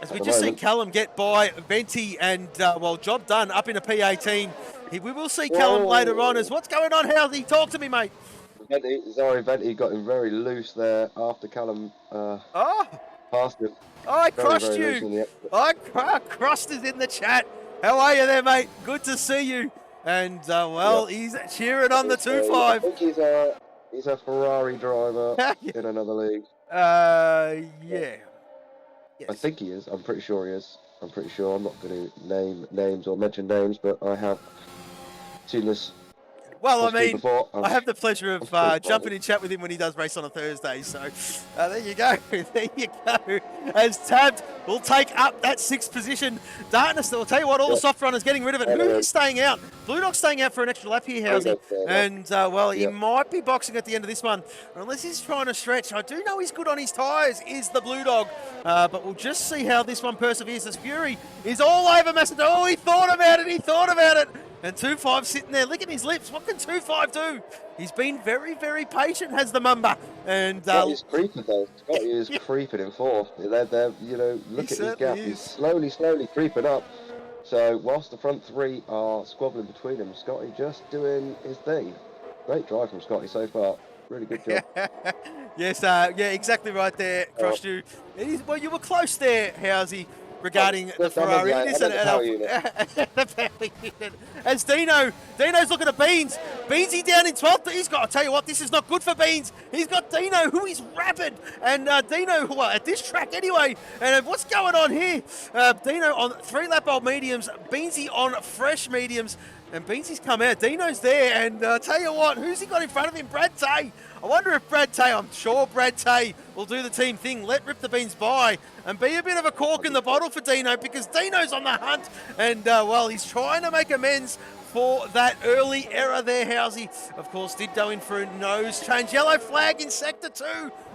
As we just seen Callum get by Venti and, well, job done up into P18. We will see Callum later on. What's going on, Housey? Talk to me, mate. Venti got him very loose there after Callum passed him. I crossed you. Crossed is in the chat. How are you there, mate? Good to see you. And, well, he's cheering on the 2-5. I think he's a Ferrari driver in another league. Yeah. Yes. I think he is. I'm pretty sure he is. I'm pretty sure. I'm not going to name names or mention names, but I have seen this Well, I possibly mean, before. I have the pleasure of jumping in chat with him when he does race on a Thursday. So there you go. There you go. As Tabbed will take up that 6th position. Darkness, I'll tell you what, all the soft runners getting rid of it. Who is staying out? Blue Dog's staying out for an extra lap here, Housey. And, well, he might be boxing at the end of this one. Unless he's trying to stretch. I do know he's good on his tyres, is the Blue Dog. But we'll just see how this one perseveres. As Fury is all over Macedonia. Oh, he thought about it. He thought about it. And 2-5 sitting there, licking his lips. What can 2-5 do? He's been very, very patient, has the Mamba. And Scotty's creeping though. Scotty is creeping in 4th. They're you know, look at his gap. He's slowly creeping up. So whilst the front 3 are squabbling between them, Scotty just doing his thing. Great drive from Scotty so far. Really good job. Yes, yeah, exactly right there, crushed you. Well, you were close there, Housey. Regarding the Ferrari, as Dino's looking at Beans. Beansy down in 12th. He's got, I'll tell you what, this is not good for Beans. He's got Dino, who is rapid, and Dino, well, at this track anyway. And what's going on here? Dino on 3-lap old mediums, Beansy on fresh mediums, and Beansy's come out. Dino's there, and I'll tell you what, who's he got in front of him? Brad Tay. I wonder if Brad Tay, I'm sure Brad Tay will do the team thing, let Rip the Beans by and be a bit of a cork in the bottle for Dino, because Dino's on the hunt and, well, he's trying to make amends for that early error there, Housey. Of course, did go in for a nose change. Yellow flag in Sector 2.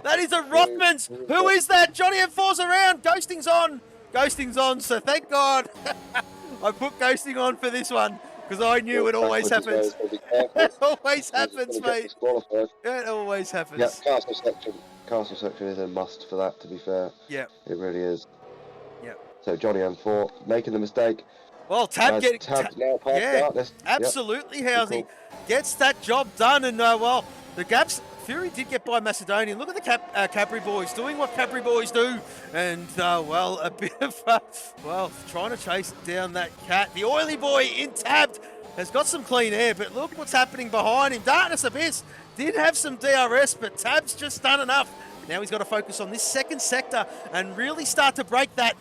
That is a Rothmans. Who is that? Johnny M4's around. Ghosting's on. Ghosting's on, so thank God I put ghosting on for this one. Because I knew it always happens. It always happens, mate. It always happens. Yeah, castle section is a must for that, to be fair. Yeah. It really is. Yeah. So Johnny M4 making the mistake. Well, Tab's now past Darkness. Absolutely, Housey. Gets that job done, and, well, the gaps... Fury did get by Macedonian. Look at the Capri boys doing what Capri boys do. And, well, a bit of, well, trying to chase down that cat. The oily boy in Tabbed has got some clean air, but look what's happening behind him. Darkness Abyss did have some DRS, but Tabbed's just done enough. Now he's got to focus on this 2nd sector and really start to break that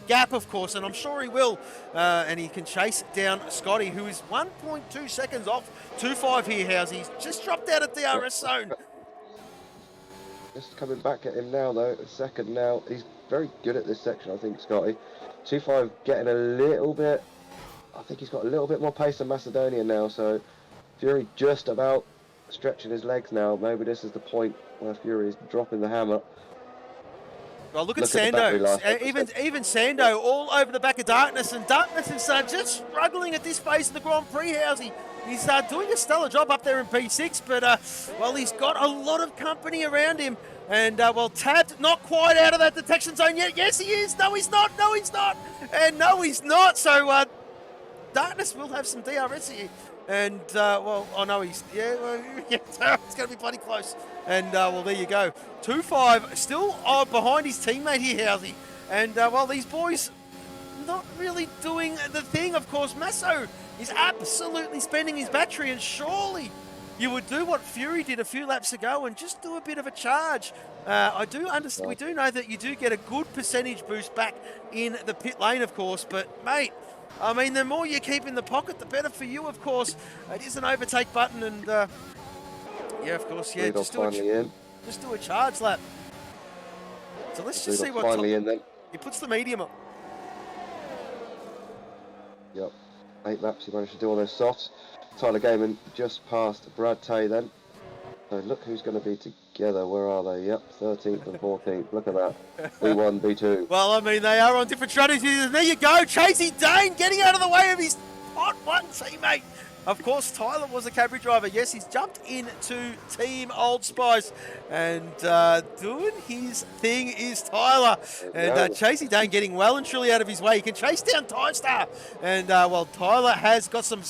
gap, of course, and I'm sure he will. And he can chase down Scotty, who is 1.2 seconds off 2-5 here, Housey. He's just dropped out of DRS zone. Just coming back at him now, though. A second now. He's very good at this section, I think, Scotty. 2-5 getting a little bit... I think he's got a little bit more pace than Macedonia now, so Fury just about stretching his legs now. Maybe this is the point where Fury is dropping the hammer. Well, look at Sando. Even Sando all over the back of Darkness, and Darkness is just struggling at this phase of the Grand Prix, Housey. He's doing a stellar job up there in P6, but, well, he's got a lot of company around him. And, well, Tabbed not quite out of that detection zone yet. Yes, he is. No, he's not. No, he's not. And no, he's not. So, Darkness will have some DRS here. And, well, I know he's, yeah, well, yeah, it's going to be bloody close. And, well, there you go. 2-5 still behind his teammate here, Housey. And, well, these boys not really doing the thing, of course. Masso is absolutely spending his battery, and surely you would do what Fury did a few laps ago and just do a bit of a charge. I do understand. We do know that you do get a good percentage boost back in the pit lane, of course. But, mate, I mean, the more you keep in the pocket, the better for you, of course. It is an overtake button, and, yeah, of course, yeah, just do a charge lap. So let's just see what... Finally in then. He puts the medium up. Yep. 8 laps he managed to do on those softs. Tyler Gaiman just past Brad Tay then. So look who's going to be together. Where are they? Yep, 13th and 14th. Look at that. B1, B2. Well, I mean, they are on different strategies. And there you go. Chasey Dane getting out of the way of his hot one teammate. Of course, Tyler was a Cadbury driver. Yes, he's jumped into Team Old Spice. And doing his thing is Tyler. And Chasey Dane getting well and truly out of his way. He can chase down Tystar. And, well, Tyler has got some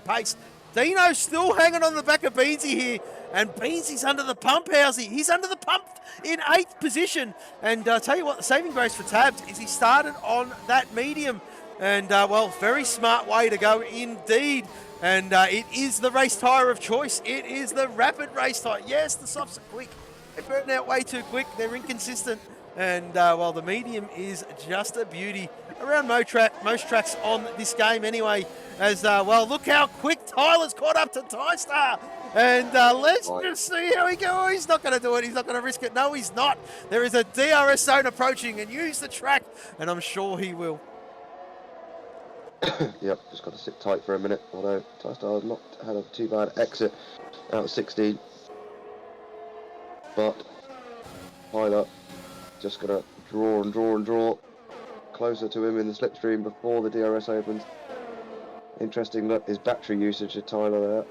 pace. Dino's still hanging on the back of Beansy here. And Beansy's under the pump, Housey. He's under the pump in 8th position. And I'll tell you what, the saving grace for Tabbed is he started on that medium. And, well, very smart way to go indeed. And it is the race tyre of choice. It is the rapid race tyre. Yes, the softs are quick. They burn out way too quick. They're inconsistent. And, well, the medium is just a beauty around most tracks on this game anyway. As, well, look how quick Tyler's caught up to Tystar. And let's just see how he goes. He's not going to do it. He's not going to risk it. No, he's not. There is a DRS zone approaching, and use the track, and I'm sure he will. Yep, just got to sit tight for a minute, although Tystar has not had a too bad exit out of 16. But Tyler just going to draw and draw and draw closer to him in the slipstream before the DRS opens. Interesting look, his battery usage of Tyler there.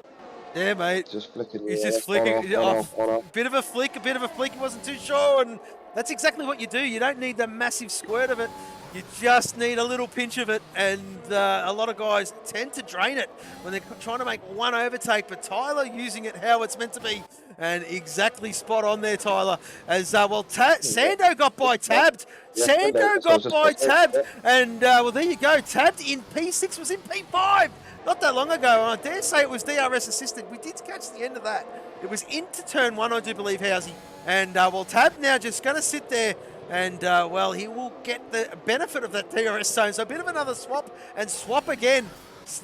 Yeah, mate. Just flicking. He's just flicking off. Bit of a flick. He wasn't too sure, and that's exactly what you do. You don't need the massive squirt of it. You just need a little pinch of it, and a lot of guys tend to drain it when they're trying to make one overtake, but Tyler using it how it's meant to be, and exactly spot on there, Tyler. As, well, Sando got by tabbed. Sando got by tabbed, and, well, there you go. Tabbed in P6, was in P5 not that long ago. I dare say it was DRS assisted. We did catch the end of that. It was into turn 1, I do believe, Housey. And, well, Tabbed now just going to sit there. And, well, he will get the benefit of that DRS zone. So a bit of another swap and swap again.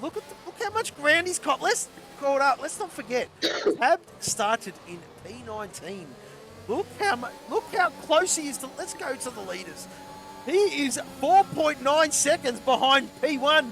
Look how much ground he's caught. Let's not forget, Tab started in P19. Look how close he is to. Let's go to the leaders. He is 4.9 seconds behind P1.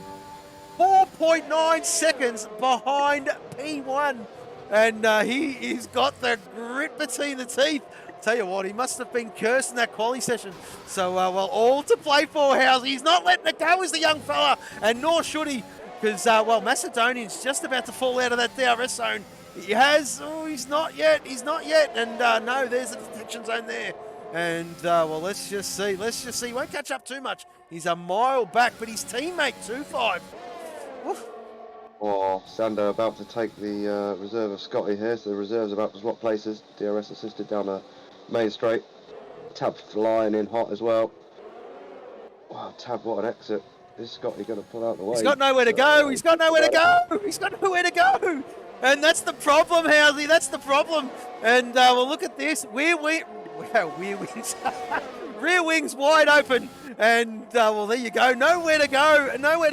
4.9 seconds behind P1. And he's got the grit between the teeth. Tell you what, he must have been cursed in that quali session. So, well, all to play for, House. He's not letting it go as the young fella, and nor should he, because, well, Macedonian's just about to fall out of that DRS zone. He has, he's not yet, and no, there's a detection zone there. And, well, let's just see, he won't catch up too much. He's a mile back, but his teammate, 2.5. Oh, Sando about to take the reserve of Scotty here, so the reserve's about to swap places. DRS assisted down a main straight. Tab flying in hot as well. Wow, Tab, what an exit. Is Scotty going to pull out the way? He's got nowhere to go. He's got nowhere to go. And that's the problem, Housley. That's the problem. And, well, look at this. Rear wings. Rear wings wide open. And, well, there you go. Nowhere to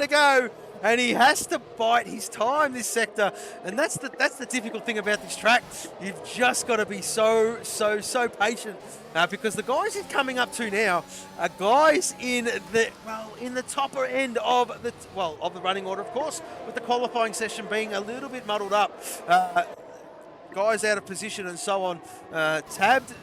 go. And he has to bite his time, this sector. And that's the difficult thing about this track. You've just got to be so patient. Because the guys he's coming up to now are guys in the topper end of the running order, of course, with the qualifying session being a little bit muddled up. Guys out of position and so on. Tabbed,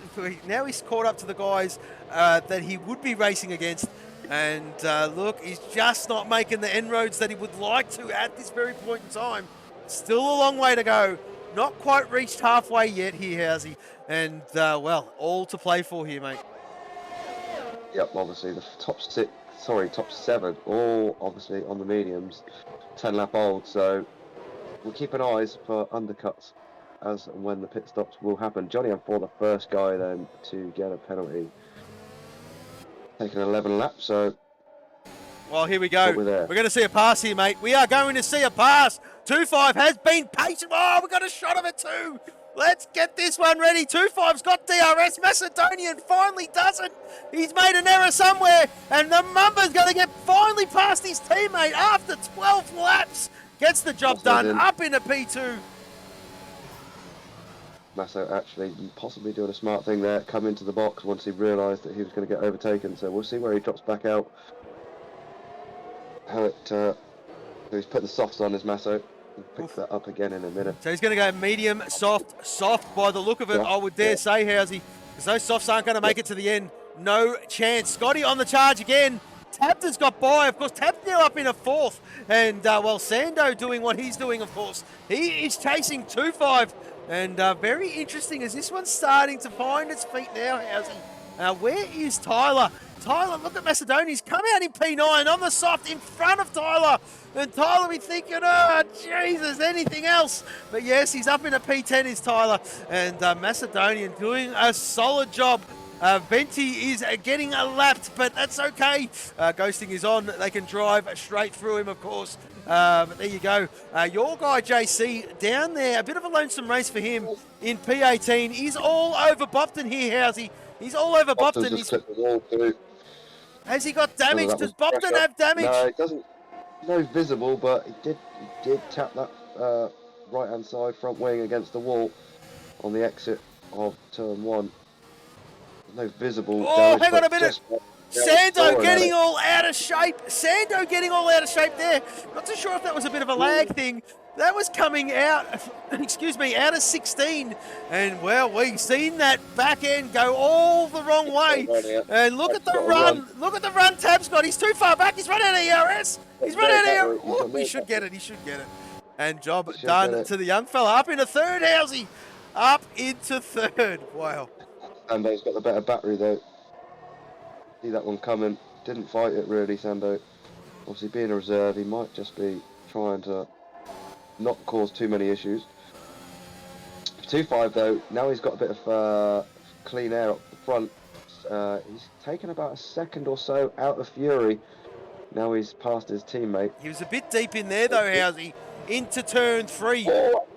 now he's caught up to the guys that he would be racing against. And look, he's just not making the inroads that he would like to at this very point in time. Still a long way to go. Not quite reached halfway yet here, Housey. And, well, all to play for here, mate. Yep, obviously the top 7, all obviously on the mediums, 10 lap old. So we'll keep an eye for undercuts as and when the pit stops will happen. Johnny M4, the first guy then to get a penalty. Taking 11 laps, so... Well, here we go. We're going to see a pass here, mate. We are going to see a pass. 2.5 has been patient. Oh, we got a shot of it too. Let's get this one ready. 2.5's got DRS. Macedonian finally doesn't. He's made an error somewhere, and the Mumba's going to get finally past his teammate after 12 laps. Gets the job done. Up into P2. Masso actually possibly doing a smart thing there, come into the box once he realised that he was going to get overtaken. So we'll see where he drops back out. He's put the softs on his Masso. He'll pick that up again in a minute. So he's going to go medium, soft by the look of it, I would dare say, Housey. Because those softs aren't going to make it to the end. No chance. Scotty on the charge again. Tabbed has got by. Of course, Tabbed now up in a 4th. And, well, Sando doing what he's doing, of course. He is chasing 2.5. And very interesting as this one's starting to find its feet now, Housey. Where is Tyler? Tyler, look at Macedonia. He's come out in P9 on the soft in front of Tyler. And Tyler be thinking, oh, Jesus, anything else? But yes, he's up in a P10 is Tyler. And Macedonian doing a solid job. Venti is getting lapped, but that's okay. Ghosting is on. They can drive straight through him, of course. But there you go. Your guy, JC, down there, a bit of a lonesome race for him in P18. He's all over Bopton here, Housey. He's all over Bopton's Bopton. just clipped the wall too. Has he got damage? That Does was Bopton pressure. have damage? No, it doesn't. No visible, but he did tap that right-hand side front wing against the wall on the exit of turn 1. No visible Oh, damage. hang on a but minute. just Sando getting all out of shape. Sando getting all out of shape there. Not too sure if that was a bit of a lag thing. That was coming out, excuse me, out of 16. And, well, we've seen that back end go all the wrong way. And look at the run. Look at the run Tab's got. He's too far back. He's run out of ERS. He's run out of ERS. Oh, he should get it. He should get it. And job done to the young fella. Up into third, Housey. Up into third. Wow. Sando's got the better battery, though. See that one coming. Didn't fight it, really, Sando. Obviously, being a reserve, he might just be trying to not cause too many issues. 2-5 though, now he's got a bit of clean air up the front. He's taken about a second or so out of Fury. Now he's past his teammate. He was a bit deep in there though, Housey. Into turn 3.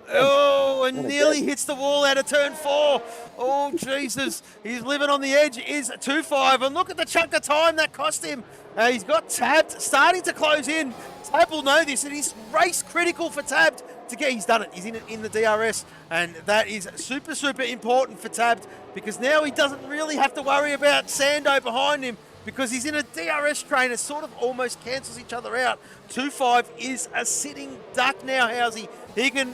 Oh, and nearly hits the wall out of turn 4. Oh, Jesus. He's living on the edge. Is 2-5. And look at the chunk of time that cost him. He's got Tabbed starting to close in. Tab will know this, and he's race critical for Tabbed to get. He's done it. He's in the DRS, and that is super, super important for Tabbed because now he doesn't really have to worry about Sando behind him because he's in a DRS train. It sort of almost cancels each other out. 2-5 is a sitting duck now, Housey.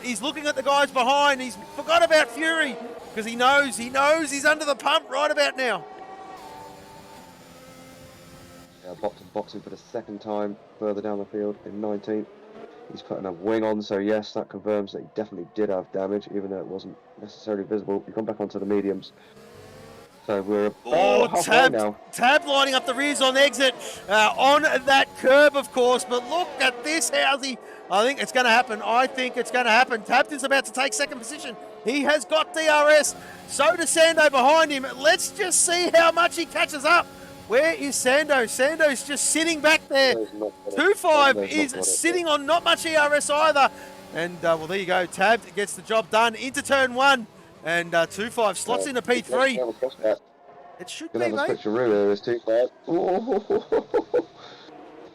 He's looking at the guys behind. He's forgot about Fury because he knows he's under the pump right about now. Yeah, boxing for the second time further down the field in 19th. He's putting a wing on, so yes, that confirms that he definitely did have damage, even though it wasn't necessarily visible. He's gone back onto the mediums. So we're about halfway now. Tab lining up the rears on exit on that curb, of course. But look at this, Housey. I think it's going to happen. Tabbed is about to take second position. He has got DRS. So does Sando behind him. Let's just see how much he catches up. Where is Sando? Sando's just sitting back there. 2-5 is sitting on not much ERS either. And, well, there you go. Tabbed gets the job done into turn 1. And 2-5 slots into P3. It should be, mate. Switcheroo is 2-5.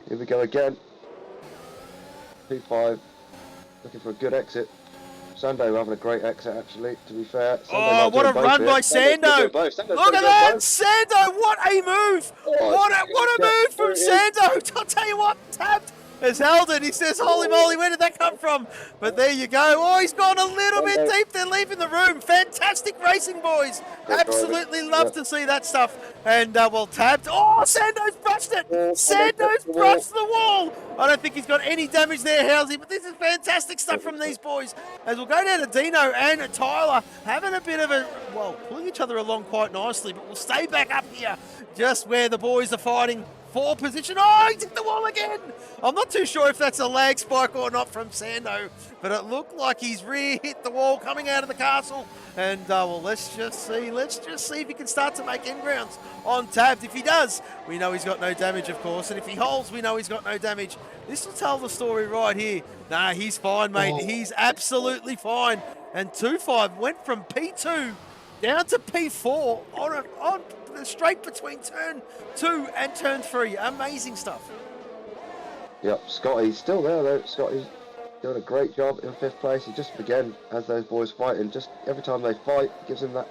Here we go again. 2-5. Looking for a good exit. Sando having a great exit, actually, to be fair. Oh, what a run by Sando. Look at that. Sando, what a move. What a move from Sando. I'll tell you what, Tabbed has held it. He says, holy moly, where did that come from? But there you go. Oh, he's gone a little bit deep. They're leaving the room. Fantastic racing, boys. Absolutely love to see that stuff. And, well, Tabbed. Oh, Sando's brushed it. Sando's brushed the wall. I don't think he's got any damage there, Housey, but this is fantastic stuff from these boys. As we'll go down to Dino and Tyler, having a bit of a, well, pulling each other along quite nicely, but we'll stay back up here, just where the boys are fighting for position. Oh, he hit the wall again. I'm not too sure if that's a lag spike or not from Sando, but it looked like he's rear hit the wall coming out of the castle. And, well, let's just see if he can start to make ingrounds on Tabbed. If he does, we know he's got no damage, of course. And if he holds, we know he's got no damage. This will tell the story right here. Nah, he's fine, mate. He's absolutely fine. And 2-5 went from P2 down to P4 on straight between turn 2 and turn 3. Amazing stuff. Yep, Scotty's still there, though. Scotty's doing a great job in 5th place. He just, again, as those boys fighting, just every time they fight, gives him that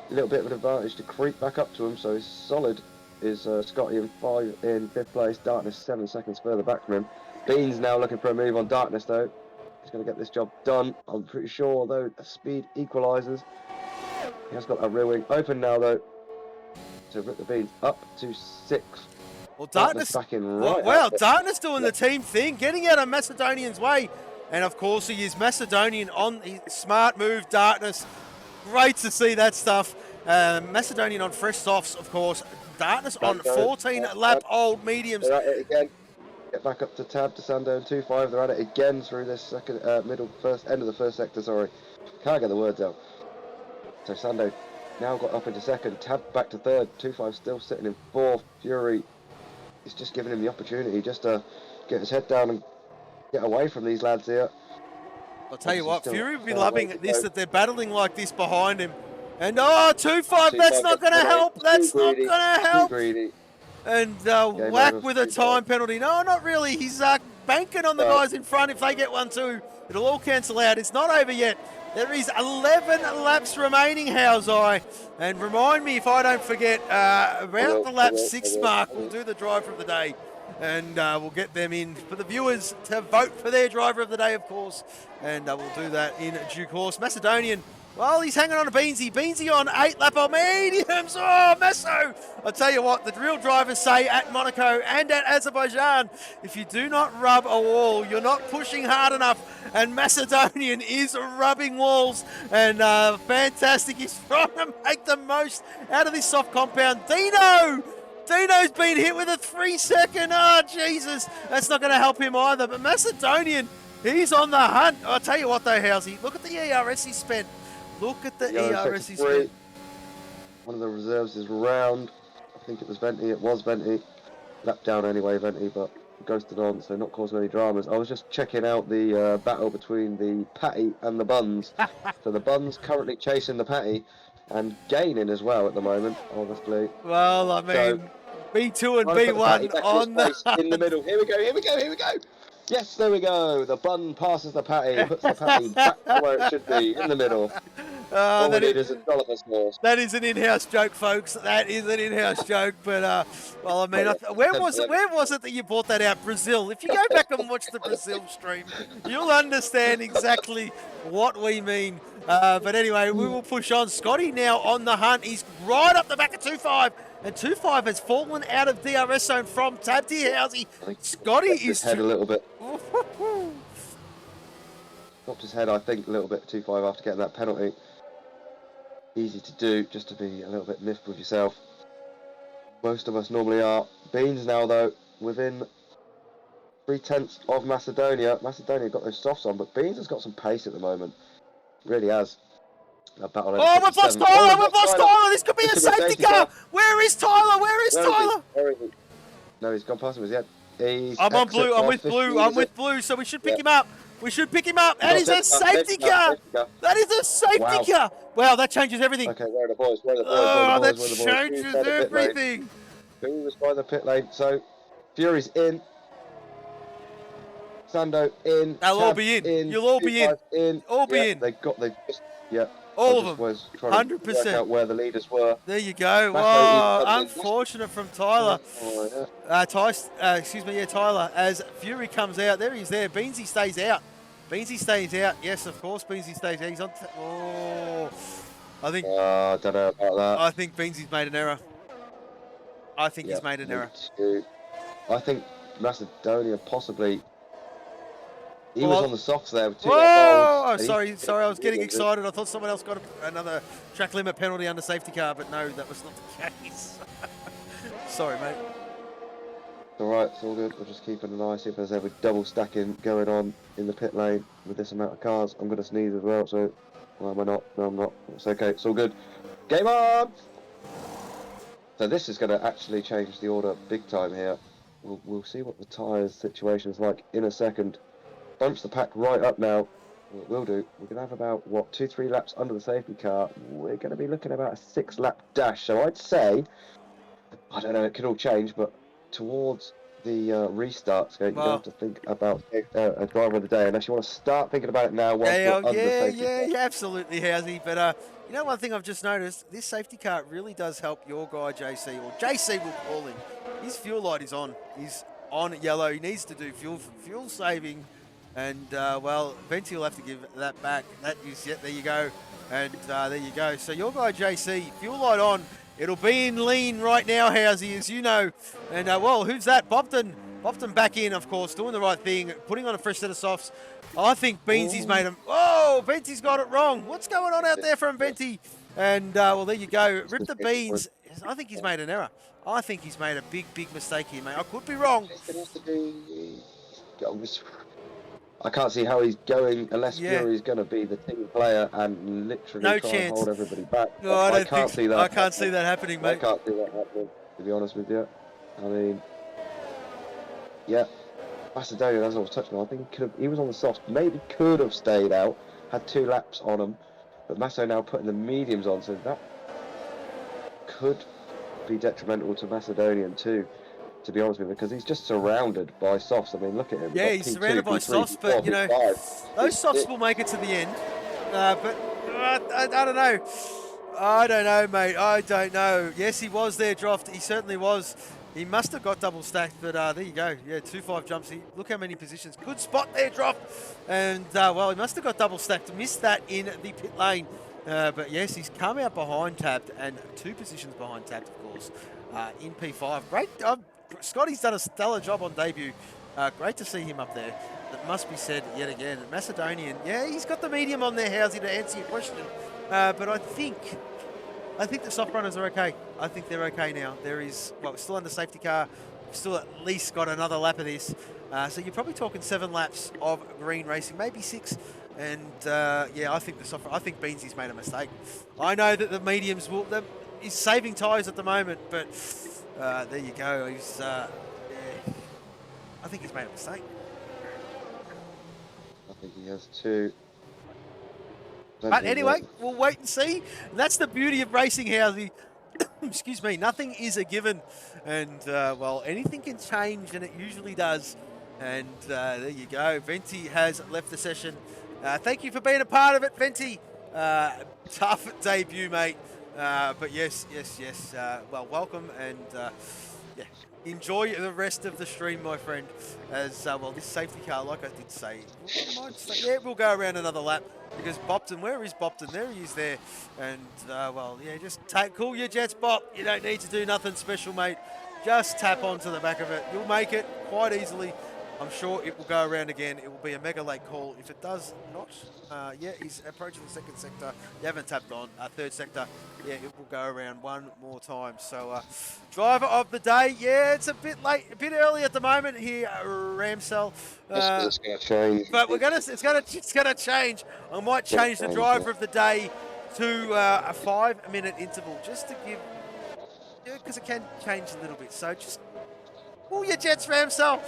little bit of an advantage to creep back up to him. So he's solid is Scotty in 5th place. Darkness 7 seconds further back from him. Bean's now looking for a move on Darkness, though. He's going to get this job done. I'm pretty sure, though, the speed equalises. He has got a rear wing open now, though. To rip the Beans up to 6th. Well, Darkness, Darkness doing the team thing, getting out of Macedonian's way. And, of course, he is Macedonian on his smart move, Darkness. Great to see that stuff. Macedonian on fresh softs, of course. Darkness on 14-lap old mediums. They're at it again. Get back up to Tab, to Sando and 2-5. They're at it again through this second, end of the first sector, sorry. Can't get the words out. So Sando now got up into second. Tab back to third. 2-5 still sitting in 4th. Fury is just giving him the opportunity just to get his head down and get away from these lads here. I'll tell you what, Still Fury would be a fair way loving to this, go. that they're battling like this behind him. And, oh, 2-5, 2-5 that's not gets going to penalty. help. Too That's not greedy, going to Too help. greedy. And Game whack over with for a 2-5. time penalty. No, not really. He's banking on the No. guys in front. If they get one too, it'll all cancel out. It's not over yet. There is 11 laps remaining, how's I? And remind me if I don't forget, about the lap 6 mark, we'll do the driver of the day. And we'll get them in for the viewers to vote for their driver of the day, of course. And we'll do that in due course. Macedonian, well, he's hanging on to Beansy. Beansy on 8 lap on mediums. Oh, Masso! I'll tell you what, the real drivers say at Monaco and at Azerbaijan, if you do not rub a wall, you're not pushing hard enough. And Macedonian is rubbing walls. And fantastic. He's trying to make the most out of this soft compound. Dino's been hit with a 3-second. Oh, Jesus. That's not going to help him either. But Macedonian, he's on the hunt. I'll tell you what, though, Housey. Look at the ERS he spent. Look at the ERS he spent. One of the reserves is round. I think it was Venti. It was Venti. Lap down anyway, Venti, but ghosted on, so not causing any dramas. I was just checking out the battle between the Patty and the Buns. So the Buns currently chasing the Patty and gaining as well at the moment, obviously. Well, I mean, So, B2 and trying to put the Patty B1 back to on his place in the middle. Here we go, here we go, here we go. Yes, there we go. The Bun passes the Patty, puts the Patty back to where it should be, in the middle. All we need is a Dolphus horse. That is an in-house joke, folks. That is an in-house joke. But, well, I mean, where was it that you brought that out? Brazil. If you go back and watch the Brazil stream, you'll understand exactly what we mean. But anyway, we will push on. Scotty now on the hunt. He's right up the back of 2-5. And 2-5 has fallen out of DRS zone from Tabty Housey. Scotty is... His head a little bit. Dropped his head, I think, a little bit 2-5 after getting that penalty. Easy to do, just to be a little bit miffed with yourself. Most of us normally are. Beans now, though, within 3/10 of Macedonia. Macedonia got those softs on, but Beans has got some pace at the moment. Really has. Oh, we've lost Tyler! We've lost Tyler! This could be a safety car! Where is Tyler? Where is Tyler? Where is he? No, he's gone past him as yet. I'm on blue. I'm with blue. I'm with blue. So we should pick him up. We should pick him up. That is a safety car. That is a safety car. Wow, that changes everything. Okay, where are the boys? Where are the boys? Oh, that changes everything. Who was by the pit lane? So Fury's in. Sando in. They'll all be in. You'll all be in. All be in. They just all of them. Was trying 100%. To work out where the leaders were. There you go. Wow, unfortunate from Tyler. Tyler. As Fury comes out, there he's there. Beansy stays out. Beansy stays out. Yes, of course, Beansy stays out. He's on. I think. I don't know about that. I think Beansy's made an error. I think he's made an error. Too. I think Macedonia possibly. He was on the socks there. With 2 oh, sorry, I was getting excited. I thought someone else got another track limit penalty under safety car, but no, that was not the case. Sorry, mate. It's all right, it's all good. We're just keeping an eye, see if there's ever double stacking going on in the pit lane with this amount of cars. I'm going to sneeze as well, so why am I not? No, I'm not. It's okay, it's all good. Game on! So this is going to actually change the order big time here. We'll see what the tyres situation is like in a second. Bumps the pack right up now. What we'll do, we're going to have about, 2-3 laps under the safety car. We're going to be looking at about a 6-lap dash. So I'd say, I don't know, it could all change, but towards the restart, so you're going to have to think about a driver of the day. Unless you want to start thinking about it now while you're under the safety car. Yeah, absolutely, Housey. But you know, one thing I've just noticed, this safety car really does help your guy, JC, or JC will call him. His fuel light is on. He's on yellow. He needs to do fuel saving. And, well, Venti will have to give that back. That is, there you go. And there you go. So your guy, JC, fuel light on. It'll be in lean right now, Housey, as you know. And, well, who's that? Bobton back in, of course, doing the right thing, putting on a fresh set of softs. I think Beansy's made him. Oh, Venti's got it wrong. What's going on out there from Venti? And, well, there you go. Rip the beans. I think he's made an error. I think he's made a big, big mistake here, mate. I could be wrong. I can't see how he's going unless Fury's going to be the team player and literally try and hold everybody back. No, I can't see that. I can't see that happening, mate. I can't see that happening, to be honest with you. I mean, yeah. Macedonia, as I was touching on, I think he was on the softs, maybe could have stayed out, had 2 laps on him, but Masso now putting the mediums on, so that could be detrimental to Macedonian too, to be honest with you, because he's just surrounded by softs. I mean, look at him. Yeah, he's surrounded by softs, but you know, those softs will make it to the end. But I don't know. I don't know, mate. I don't know. Yes, he was there, Droft. He certainly was. He must have got double stacked, but there you go. Yeah, 2-5 jumps. Look how many positions. Good spot there, Droft. And, well, he must have got double stacked. Missed that in the pit lane. But, yes, he's come out behind Tabbed and 2 positions behind Tabbed, of course, in P5. Great. Scotty's done a stellar job on debut. Great to see him up there. That must be said yet again. Macedonian, yeah, he's got the medium on there, Housey, to answer your question. But I think the soft runners are okay. I think they're okay now. There is, well, we're still under safety car. We've still at least got another lap of this. So you're probably talking 7 laps of green racing, maybe 6. And yeah, I think Beansy's made a mistake. I know that the mediums he's saving tyres at the moment, but there you go. He's, yeah, I think he's made a mistake. I think he has too. But anyway, we'll wait and see. And that's the beauty of racing, Housey. Excuse me, nothing is a given. And, well, anything can change, and it usually does. And there you go. Venti has left the session. Thank you for being a part of it, Venti. Tough debut, mate. But yes. Well, welcome, and yeah, enjoy the rest of the stream, my friend. As well, this safety car, like I did say, yeah, we'll go around another lap. Because Bopton, where is Bopton? There he is there. And, well, yeah, just cool your jets, Bop. You don't need to do nothing special, mate. Just tap onto the back of it. You'll make it quite easily. I'm sure it will go around again. It will be a mega late call. If it does not, yeah, he's approaching the 2nd sector. You haven't tapped on. 3rd sector, yeah, it will go around one more time. So, driver of the day, yeah, it's a bit late, a bit early at the moment here, Ramsell. It's going to change. But it's gonna change. I might change the driver of the day to a 5-minute interval, just to give, because it can change a little bit. So just pull your jets, Ramsell.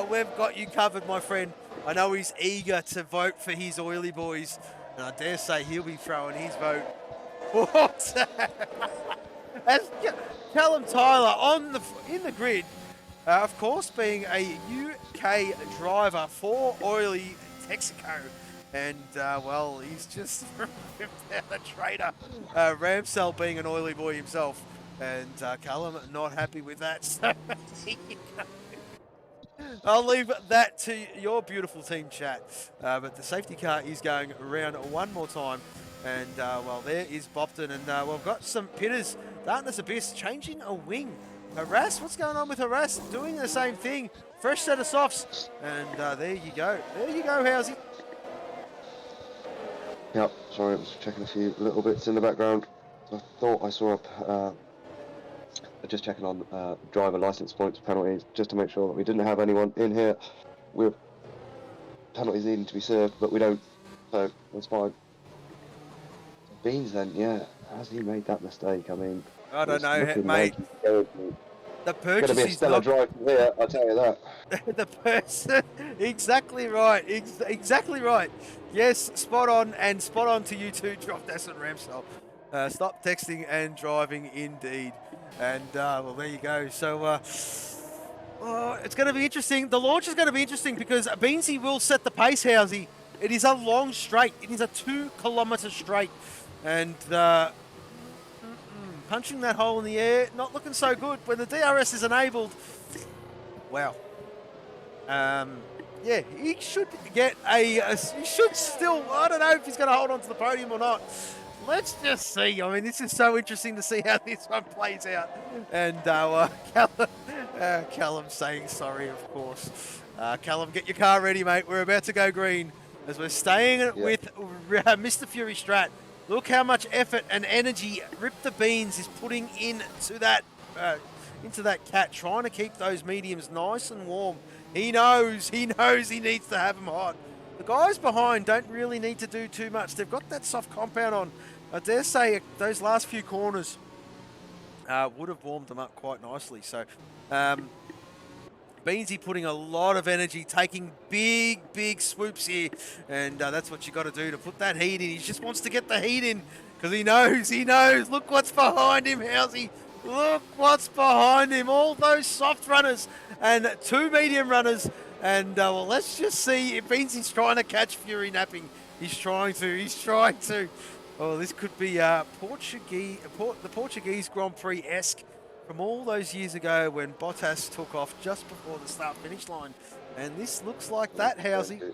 We've got you covered, my friend. I know he's eager to vote for his oily boys, and I dare say he'll be throwing his vote. What? As Callum Tyler in the grid, of course, being a UK driver for Oily Texaco. And, well, he's just ripped out a traitor. Ramsell being an oily boy himself. And Callum not happy with that. So I'll leave that to your beautiful team chat. But the safety car is going around one more time. And, well, there is Bopton. And we've got some pitters. Darkness Abyss changing a wing. Harass, what's going on with Harass? Doing the same thing. Fresh set of softs. And there you go. There you go, Housey. Yep, sorry, I was checking a few little bits in the background. I thought I saw just checking on driver license points penalties, just to make sure that we didn't have anyone in here with penalties needing to be served, but we don't, so that's fine. Beans then, yeah, has he made that mistake? I mean, I don't know, mate. The purchase going to be a stellar drive from here, I'll tell you that. The person, exactly right, exactly right. Yes, spot on, and spot on to you too, Drop Dash and Ramsell. Stop texting and driving, indeed. And, well, there you go. So, it's going to be interesting. The launch is going to be interesting because Beansy will set the pace, Housey. It is a long straight. It is a 2-kilometre straight. And, punching that hole in the air, not looking so good. When the DRS is enabled, wow. Yeah, he should get he should still, I don't know if he's going to hold on to the podium or not. Let's just see. I mean, this is so interesting to see how this one plays out. And Callum saying sorry, of course. Callum, get your car ready, mate. We're about to go green as we're staying with Mr. Fury Strat. Look how much effort and energy Rip the Beans is putting into that cat, trying to keep those mediums nice and warm. He knows he needs to have them hot. The guys behind don't really need to do too much. They've got that soft compound on. I dare say those last few corners would have warmed them up quite nicely. So, Beansy putting a lot of energy, taking big swoops here. And that's what you got to do to put that heat in. He just wants to get the heat in because he knows. Look what's behind him, Housey. Look what's behind him. All those soft runners and 2 medium runners. And, well, let's just see if Beansy's trying to catch Fury napping. He's trying to. Oh, this could be the Portuguese Grand Prix-esque from all those years ago when Bottas took off just before the start-finish line. And this looks like that, Housey.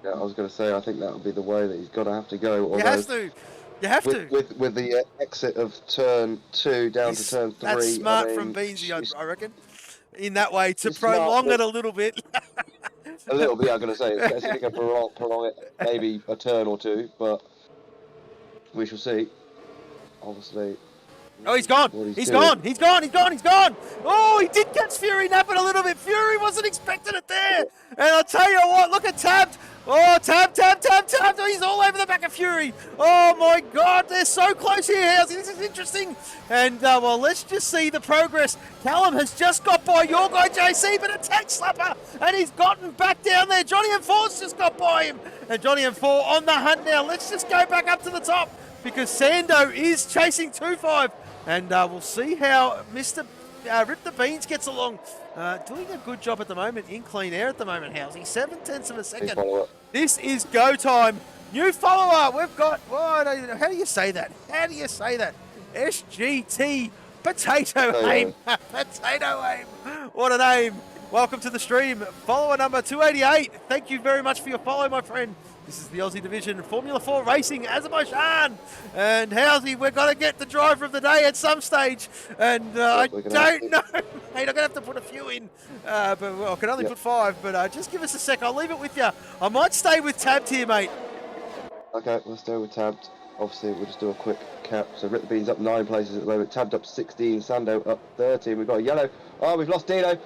Yeah, I was going to say, I think that would be the way that he's got to have to go. You have to. With the exit of turn 2 down to turn 3. That's smart from Beansy, I reckon. In that way, to prolong it a little bit. A little bit, I'm going to say. It's going to prolong it maybe a turn or 2, but we shall see. Obviously. Oh, he's gone. He's gone. Oh, he did catch Fury napping a little bit. Fury wasn't expecting it there. And I'll tell you what, look at Tabbed. Oh, Tabbed. Oh, he's all over the back of Fury. Oh, my God. They're so close here, Housey. This is interesting. And, well, let's just see the progress. Callum has just got by your guy, JC, but a tag slapper. And he's gotten back down there. Johnny M4's just got by him. And Johnny M4 on the hunt now. Let's just go back up to the top because Sando is chasing 2-5. And we'll see how Mr. Rip the Beans gets along. Doing a good job at the moment in clean air at the moment, Housey. 7/10 of a second. This is go time. New follower. We've got, how do you say that? SGT Potato Aim. Potato Aim. What a name. Welcome to the stream. Follower number 288. Thank you very much for your follow, my friend. This is the Aussie Division Formula 4 Racing, Azerbaijan. And Housey, we're going to get the driver of the day at some stage. And I don't know, mate. I'm going to have to put a few in. But I can only put 5. But just give us a sec. I'll leave it with you. I might stay with Tabbed here, mate. Okay, we'll stay with Tabbed. Obviously, we'll just do a quick cap. So Rip the Beans up 9 places at the moment. Tabbed up 16. Sando up 13. We've got a yellow. Oh, we've lost Dino.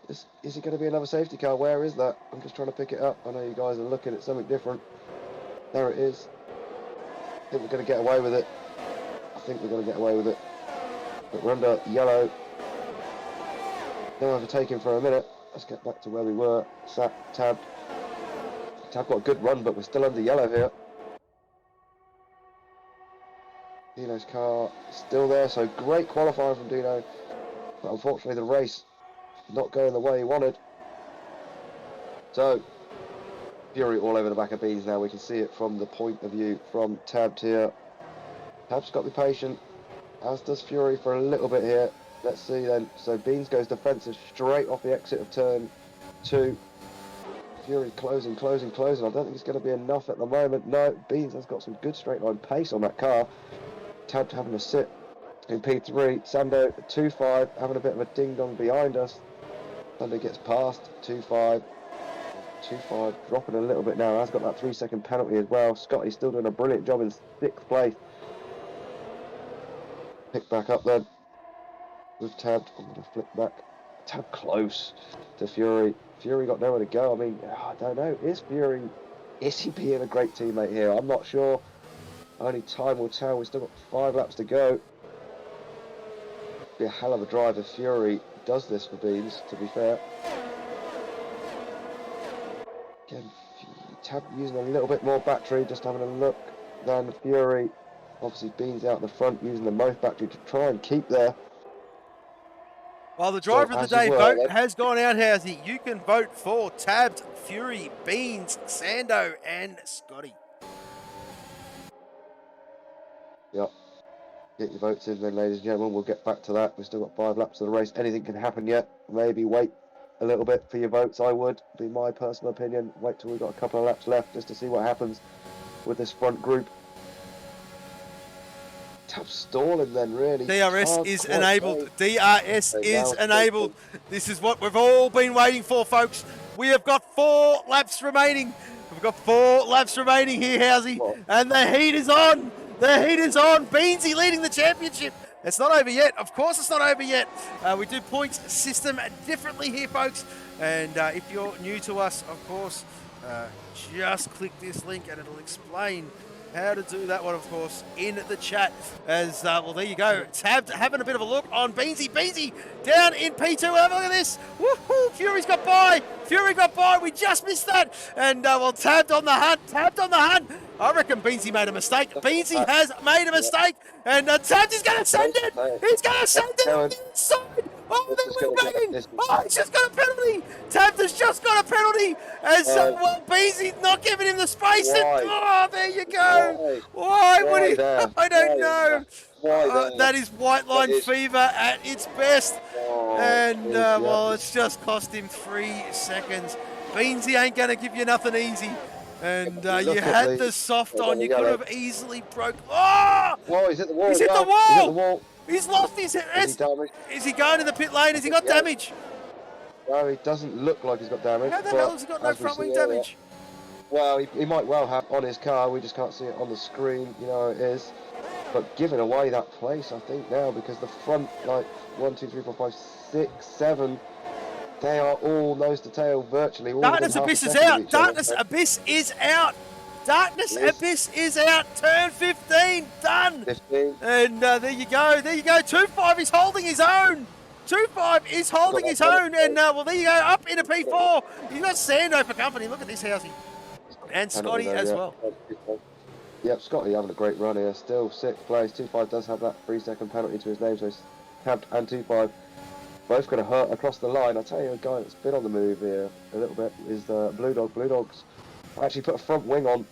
Is it going to be another safety car? Where is that? I'm just trying to pick it up. I know you guys are looking at something different. There it is. I think we're going to get away with it. But we're under yellow. No overtaking for a minute. Let's get back to where we were. Tabbed. Tabbed got a good run, but we're still under yellow here. Dino's car still there, so great qualifying from Dino. But unfortunately the race not going the way he wanted. So, Fury all over the back of Beans now. We can see it from the point of view from Tabbed here. Tabbed's got to be patient, as does Fury for a little bit here. Let's see then. So Beans goes defensive straight off the exit of turn 2. Fury closing. I don't think it's going to be enough at the moment. No, Beans has got some good straight line pace on that car. Tabbed having to sit in P3. Sando 2-5, having a bit of a ding-dong behind us. Sando gets past 2-5. 2-5 dropping a little bit now. Has got that 3-second penalty as well. Scotty's still doing a brilliant job in 6th place. Pick back up then with Tabbed. I'm going to flick back. Tabbed close to Fury. Fury got nowhere to go. I mean, I don't know. Is he being a great teammate here? I'm not sure. Only time will tell. We've still got 5 laps to go. Be a hell of a drive if Fury does this for Beans, to be fair. Again, Tabbed using a little bit more battery, just having a look than Fury. Obviously Beans out the front using the most battery to try and keep there. Well, the driver of the day vote has gone out, Housey. You can vote for Tabbed, Fury, Beans, Sando and Scotty. Yep. Get your votes in then, ladies and gentlemen. We'll get back to that. We've still got 5 laps of the race. Anything can happen yet. Maybe wait a little bit for your votes. I would be my personal opinion. Wait till we've got a couple of laps left just to see what happens with this front group. Tough stalling then, really. DRS is enabled. DRS is enabled. This is what we've all been waiting for, folks. We have got 4 laps remaining. We've got 4 laps remaining here, Housey. And the heat is on. The heat is on. Beansy leading the championship. It's not over yet. Of course it's not over yet. We do points system differently here, folks. And if you're new to us, of course, just click this link and it'll explain how to do that one, of course, in the chat. As, well, there you go. Tabbed having a bit of a look on Beansy. Beansy down in P2. Have a look at this. Woohoo! Fury's got by. Fury got by. We just missed that. And, well, Tabbed on the hunt. Tabbed on the hunt. I reckon Beansy made a mistake. Beansy has made a mistake. And Tabbed is going to send it. He's going to send it on the inside. Oh, they're wing-banging. Oh, he's just got a penalty. Tabbed has just got a penalty. As, well, Beansy's not giving him the space. And, oh, there you go. Why would he? I don't know. That is white line fever at its best. And, well, it's just cost him 3 seconds. Beansy ain't going to give you nothing easy. And you had the soft on. You could have easily broke. Oh! Whoa, he's hit the wall. He's hit the wall. He's hit the wall. He's lost his head. Is he going in the pit lane? Has he got damage? No, he doesn't look like he's got damage. How the hell has he got no front wing damage? Well, he might well have on his car. We just can't see it on the screen. You know how it is. But giving away that place, I think, now, because the front, like, 1, 2, 3, 4, 5, 6, 7, they are all nose to tail, virtually. All Darkness Abyss is out. Darkness Abyss is out. Darkness Abyss is out. Turn 15. Done. 15. And there you go. There you go. 2-5 is holding his own. 2-5 is holding his own. And, well, there you go. Up into P4. He's got Sando for company. Look at this housing. And Scotty as well. Yep, Scotty having a great run here. Still 6th place. 2-5 does have that 3-second penalty to his name. So Tabbed and 2-5 both going to hurt across the line. I tell you, a guy that's been on the move here a little bit is Blue Dog. Blue Dog's actually put a front wing on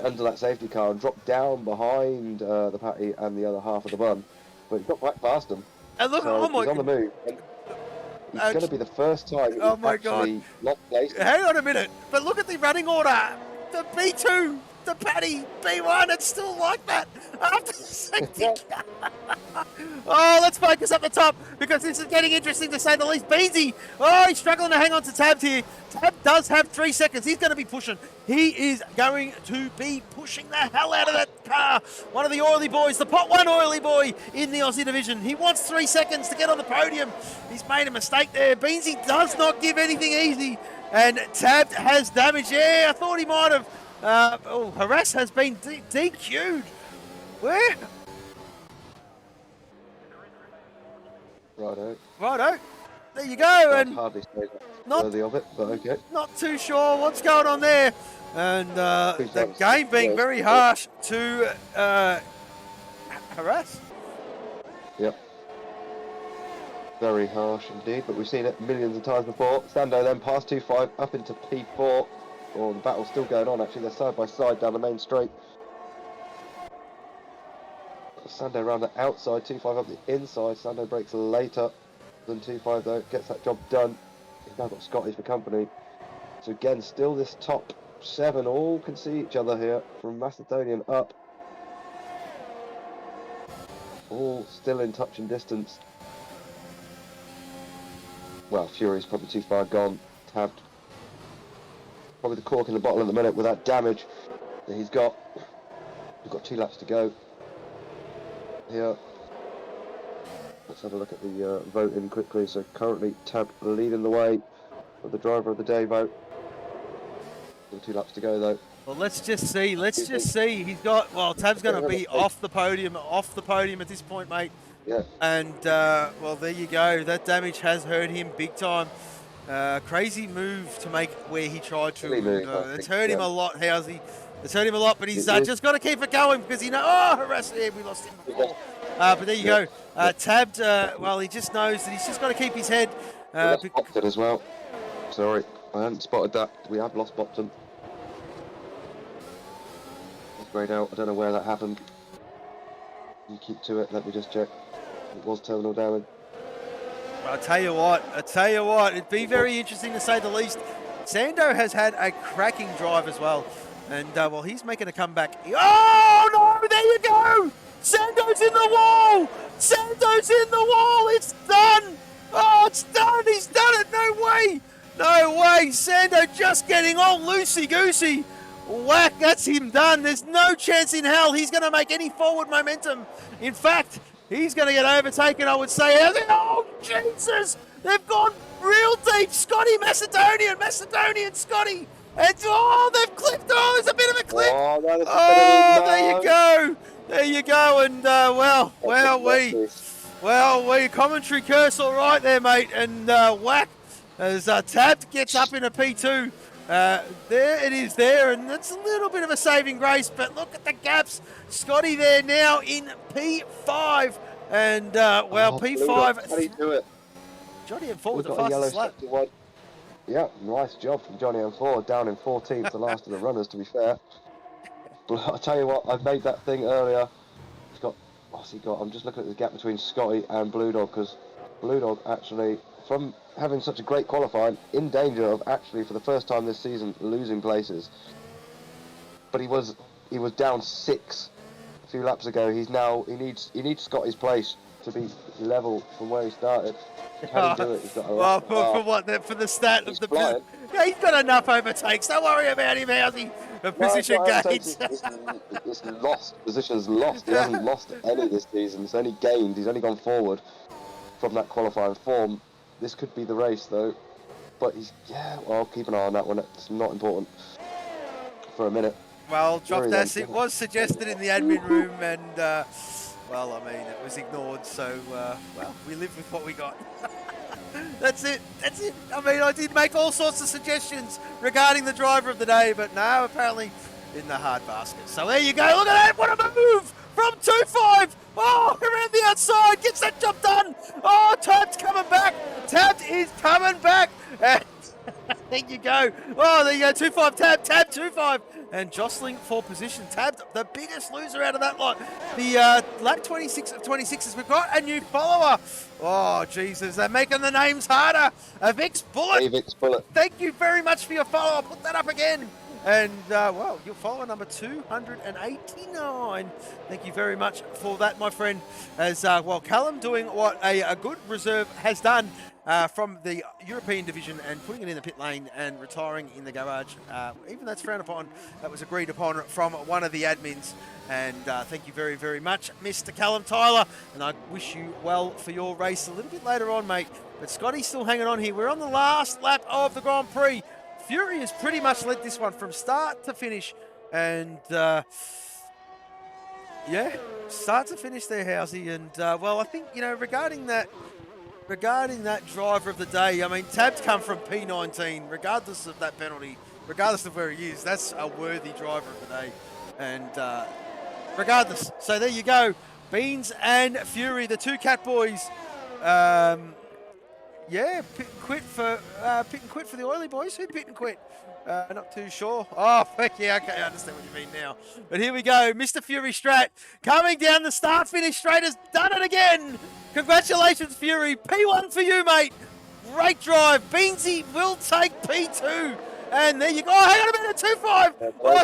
under that safety car and dropped down behind the patty and the other half of the bun, but he got back past him. And look, so he's on the move. And it's going to be the first time he's actually lost place. Hang on a minute, but look at the running order. The B2, the patty, B1, it's still like that after the safety car. Oh, let's focus up the top because this is getting interesting to say the least. Beansy, oh, he's struggling to hang on to Tabbed here. Tabbed does have 3 seconds. He's going to be pushing. He is going to be pushing the hell out of that car. One of the oily boys, the pot one oily boy in the Aussie division. He wants 3 seconds to get on the podium. He's made a mistake there. Beansy does not give anything easy. And Tabbed has damage. Yeah, I thought he might have. Harass has been DQ'd. Where? Righto. There you go. And hardly say that worthy of it, but okay. Not too sure what's going on there. And the game being very harsh to Harass. Yep. Very harsh indeed, but we've seen it millions of times before. Sando then past 2-5 up into P4. Oh, the battle's still going on actually. They're side by side down the main straight. Sando around the outside, 2-5 up the inside. Sando breaks later than 2-5 though, gets that job done. He's now got Scotty for company. So again, still this top 7 all can see each other here from Macedonian up. All still in touch and distance. Well, Fury's probably too far gone. Tabbed. Probably the cork in the bottle at the minute with that damage that he's got. We've got 2 laps to go. Here. Let's have a look at the voting quickly. So currently Tabbed leading the way with the driver of the day vote. Still 2 laps to go though. Well, let's just see. He's got, well, Tabbed's going to be off the podium at this point, mate. Yeah. And, well, there you go. That damage has hurt him big time. Crazy move to make where he tried to. It's hurt him a lot, Housey. It's hurt him a lot, but he's just got to keep it going because he knows, harass, yeah, we lost him before. But there you go. Tabbed, well, he just knows that he's just got to keep his head. Bopton as well. Sorry, I hadn't spotted that. We have lost Bopton. That's grayed out. I don't know where that happened. You keep to it. Let me just check. It was terminal damage. I'll tell you what, it'd be very interesting to say the least. Sando has had a cracking drive as well. And, well, he's making a comeback. Oh, no, there you go. Sando's in the wall. Sando's in the wall. It's done. Oh, it's done. He's done it. No way. No way. Sando just getting all loosey-goosey. Whack, that's him done. There's no chance in hell he's going to make any forward momentum. In fact, he's going to get overtaken, I would say. Oh, Jesus. They've gone real deep. Macedonian Scotty. And oh, they've clipped. Oh, there's a bit of a clip. Oh, that is Oh, better there you go. There you go. And we commentary curse all right there, mate. And whack as Tabbed gets up in a P2. There it is there, and it's a little bit of a saving grace, but look at the gaps. Scotty there now in P5, and P5. How do you do it? Johnny M4 was We've the got a yellow fastest lap. safety one. Yeah, nice job from Johnny M4, down in 14th, the last of the runners, to be fair. But I'll tell you what, I made that thing earlier. He's got, what's he got? I'm just looking at the gap between Scotty and Blue Dog, because Blue Dog actually, from having such a great qualifying, in danger of actually, for the first time this season, losing places. But he was down 6 a few laps ago. He needs Scotty's place to be level from where he started. Can he do it? He's got a For the stat of the flying. yeah, he's got enough overtakes. Don't worry about him, Housey. Position gains. It's lost. Position's lost. He hasn't lost any this season. He's only gained. He's only gone forward from that qualifying form. This could be the race, though. But well, keep an eye on that one. It's not important for a minute. Well, drop dash. It was suggested in the admin room, and well, I mean, it was ignored. So, well, we live with what we got. That's it. I mean, I did make all sorts of suggestions regarding the driver of the day, but no, apparently in the hard basket. So there you go. Look at that. What a move from 2-5. Oh, around the outside. Gets that job done. Oh, Tabbed's coming back. Tabbed is coming back. And there you go. Oh, there you go. 2-5. Tabbed 2-5. And jostling for position. Tabbed, the biggest loser out of that lot. The lap 26 of 26s. We've got a new follower. Oh, Jesus. They're making the names harder. A Vix Bullet. Hey, Vix Bullet. Thank you very much for your follow. I'll put that up again. And, well, your follower number 289. Thank you very much for that, my friend. As, well, Callum doing what a good reserve has done from the European division and putting it in the pit lane and retiring in the garage. Even that's frowned upon. That was agreed upon from one of the admins. And thank you very, very much, Mr. Callum Tyler. And I wish you well for your race a little bit later on, mate. But Scotty's still hanging on here. We're on the last lap of the Grand Prix. Fury has pretty much led this one from start to finish. And, yeah, start to finish there, Housey. And, well, I think, you know, regarding that driver of the day, I mean, Tabbed come from P19, regardless of that penalty, regardless of where he is. That's a worthy driver of the day. And, regardless. So there you go. Beans and Fury, the two cat boys. Yeah, pit and quit for the Oily boys. Who pit and quit? Not too sure. Oh, heck yeah, okay, I understand what you mean now. But here we go. Mr. Fury Strat coming down the start-finish straight has done it again. Congratulations, Fury. P1 for you, mate. Great drive. Beansy will take P2. And there you go. Oh, hang on a minute. 2-5. Oh,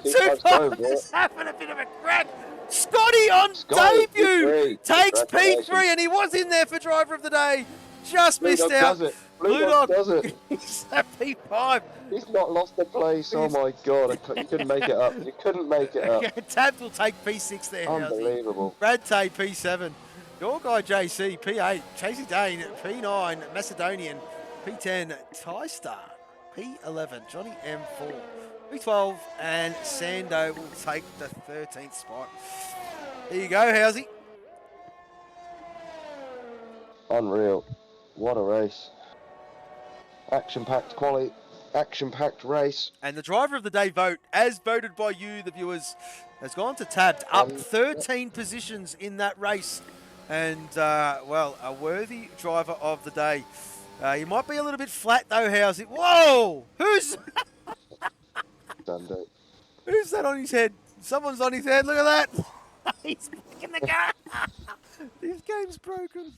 2-5. This happened a bit of a crack. Scotty on debut takes P3, and he was in there for driver of the day. Just missed out. Blue Dog does it. He's at P5. He's not lost the place. Oh my God! You couldn't make it up. You couldn't make it up. Tabbed will take P6 there. Unbelievable. Brad Tay P7. Your guy JC P8. Chasey Dane P9. Macedonian P10. Ty Star P11. Johnny M4 P12, and Sando will take the 13th spot. There you go, Housey. Unreal. What a race. Action-packed quality. Action-packed race. And the driver of the day vote, as voted by you, the viewers, has gone to Tabbed, up 13 positions in that race. And, well, a worthy driver of the day. He might be a little bit flat, though, Housey. Whoa! Who's that on his head? Someone's on his head. Look at that. He's in the car. This game's broken.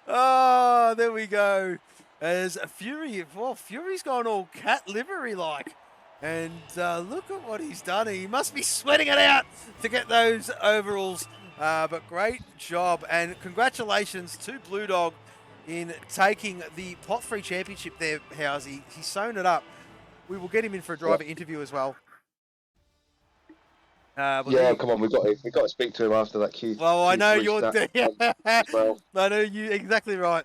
Oh, there we go. As Fury, well, Fury's gone all cat livery-like. And look at what he's done. He must be sweating it out to get those overalls. But great job. And congratulations to Blue Dog in taking the Pot 3 Championship there, Housey. He's sewn it up. We will get him in for a driver interview as well. Yeah, come on, we've got to speak to him after that Q. Well, I know you're. Well. I know you exactly right.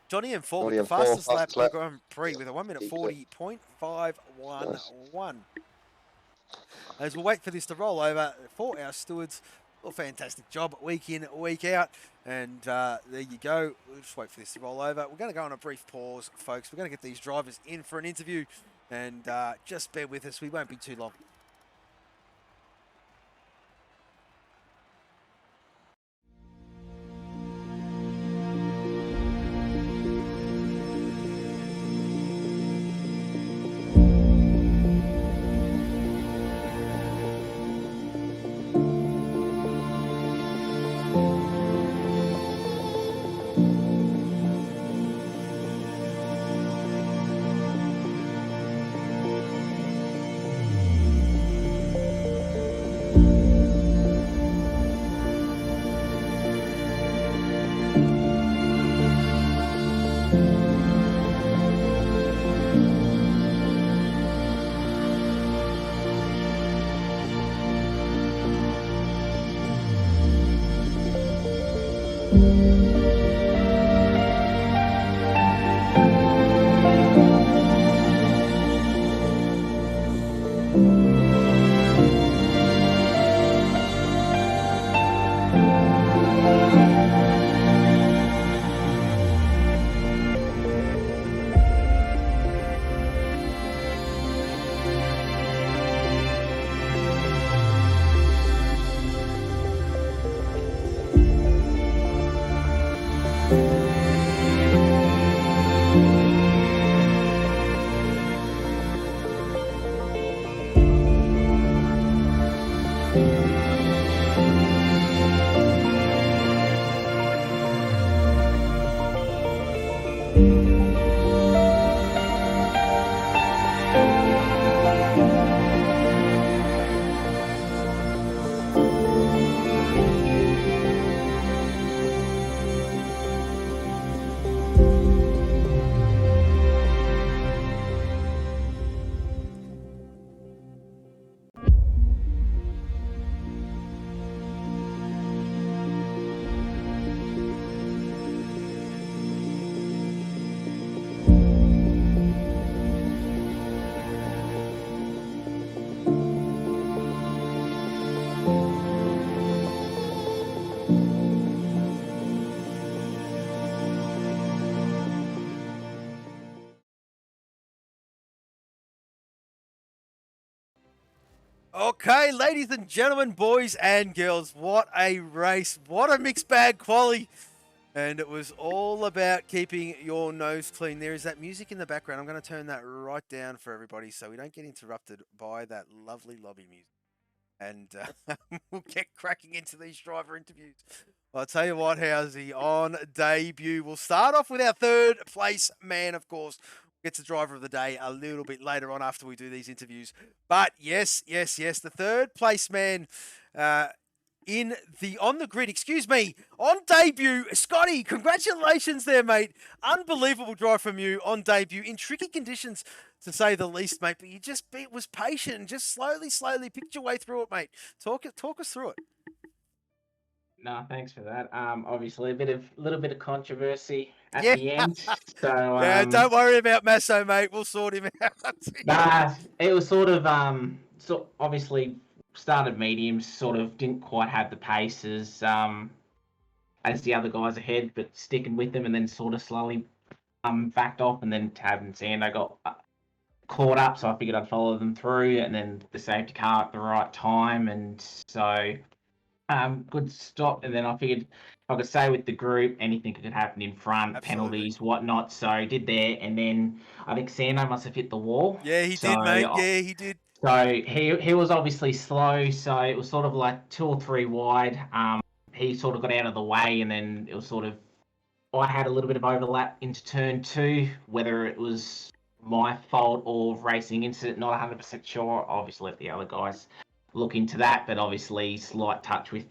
Johnny M4 with Johnny the M4, fastest lap fastest in the lap. Grand Prix with a 1 minute Keeps it. 40.511. As we'll wait for this to roll over for our stewards. Well, fantastic job week in, week out. And there you go. We'll just wait for this to roll over. We're going to go on a brief pause, folks. We're going to get these drivers in for an interview. And just bear with us. We won't be too long. Okay, ladies and gentlemen, boys and girls, what a race. What a mixed bag quali. And it was all about keeping your nose clean. There is that music in the background. I'm going to turn that right down for everybody so we don't get interrupted by that lovely lobby music. And we'll get cracking into these driver interviews. I'll tell you what, Housey, on debut, we'll start off with our third place man, of course. Gets the driver of the day a little bit later on after we do these interviews. But yes, the third place man on the grid, on debut. Scotty, congratulations there, mate. Unbelievable drive from you on debut in tricky conditions, to say the least, mate. But you just was patient and just slowly picked your way through it, mate. Talk us through it. No, thanks for that. Obviously a little bit of controversy at Yeah. the end. So Yeah, don't worry about Masso, mate. We'll sort him out. nah, it was sort of so obviously started mediums, sort of didn't quite have the pace as the other guys ahead, but sticking with them, and then sort of slowly backed off, and then Tab and Sando got caught up, so I figured I'd follow them through, and then the safety car at the right time, and so good stop. And then I figured if I could stay with the group, anything could happen in front, Absolutely. penalties, whatnot. So did there, and then I think Sando must have hit the wall. Yeah, he did, mate. Yeah, he did. So he was obviously slow, so it was sort of like 2 or 3 wide. He sort of got out of the way, and then it was sort of, I had a little bit of overlap into turn 2, whether it was my fault or racing incident, not 100% sure. Obviously let the other guys look into that, but obviously slight touch with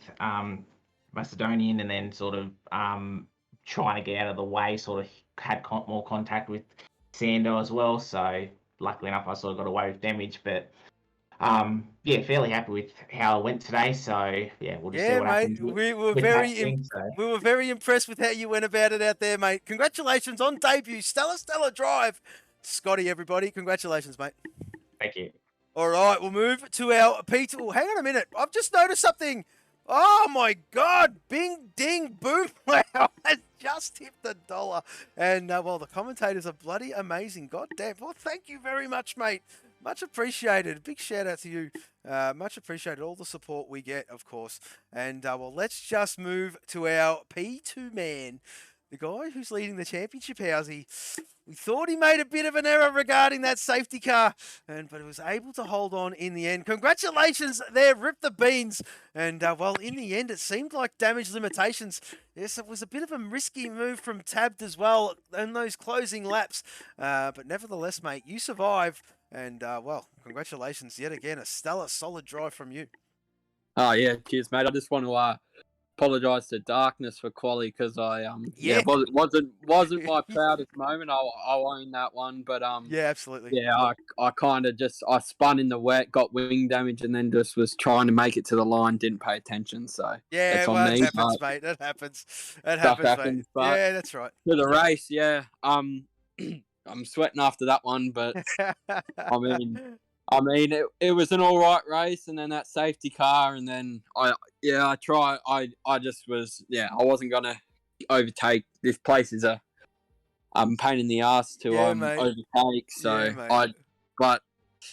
Macedonian, and then sort of trying to get out of the way, sort of had more contact with Sando as well. So luckily enough, I sort of got away with damage, but Yeah, fairly happy with how it went today. So yeah, we'll just see Yeah, what mate. happens with, We were with very so we were very impressed with how you went about it out there, mate. Congratulations on debut. Stellar drive. Scotty, everybody. Congratulations, mate. thank you. All right, we'll move to our Peter. Oh, hang on a minute. I've just noticed something. Oh my God! Bing, ding, boom! Wow, I just hit the dollar. And well, the commentators are bloody amazing. God damn! Well, thank you very much, mate. Much appreciated. Big shout out to you. Much appreciated. All the support we get, of course. And well, let's just move to our P2 man, the guy who's leading the championship, Housey. We thought he made a bit of an error regarding that safety car, but he was able to hold on in the end. Congratulations there, Rip the Beans. And, well, in the end, it seemed like damage limitations. Yes, it was a bit of a risky move from Tabbed as well in those closing laps. But nevertheless, mate, you survive. And, well, congratulations yet again. A stellar, solid drive from you. Oh yeah, cheers, mate. I just want to apologise to Darkness for quali because I wasn't my proudest moment. I'll own that one, but Yeah, absolutely. yeah, I kind of just I spun in the wet, got wing damage, and then just was trying to make it to the line, didn't pay attention. So Yeah, that's on well, me. it happens, mate. That happens. That Stuff happens, happens, mate. but Yeah, that's right. to the race, yeah. I'm sweating after that one, but I mean, it was an all right race, and then that safety car, and then I wasn't gonna overtake. This place is a pain in the ass to Yeah, mate. overtake. So Yeah, mate. but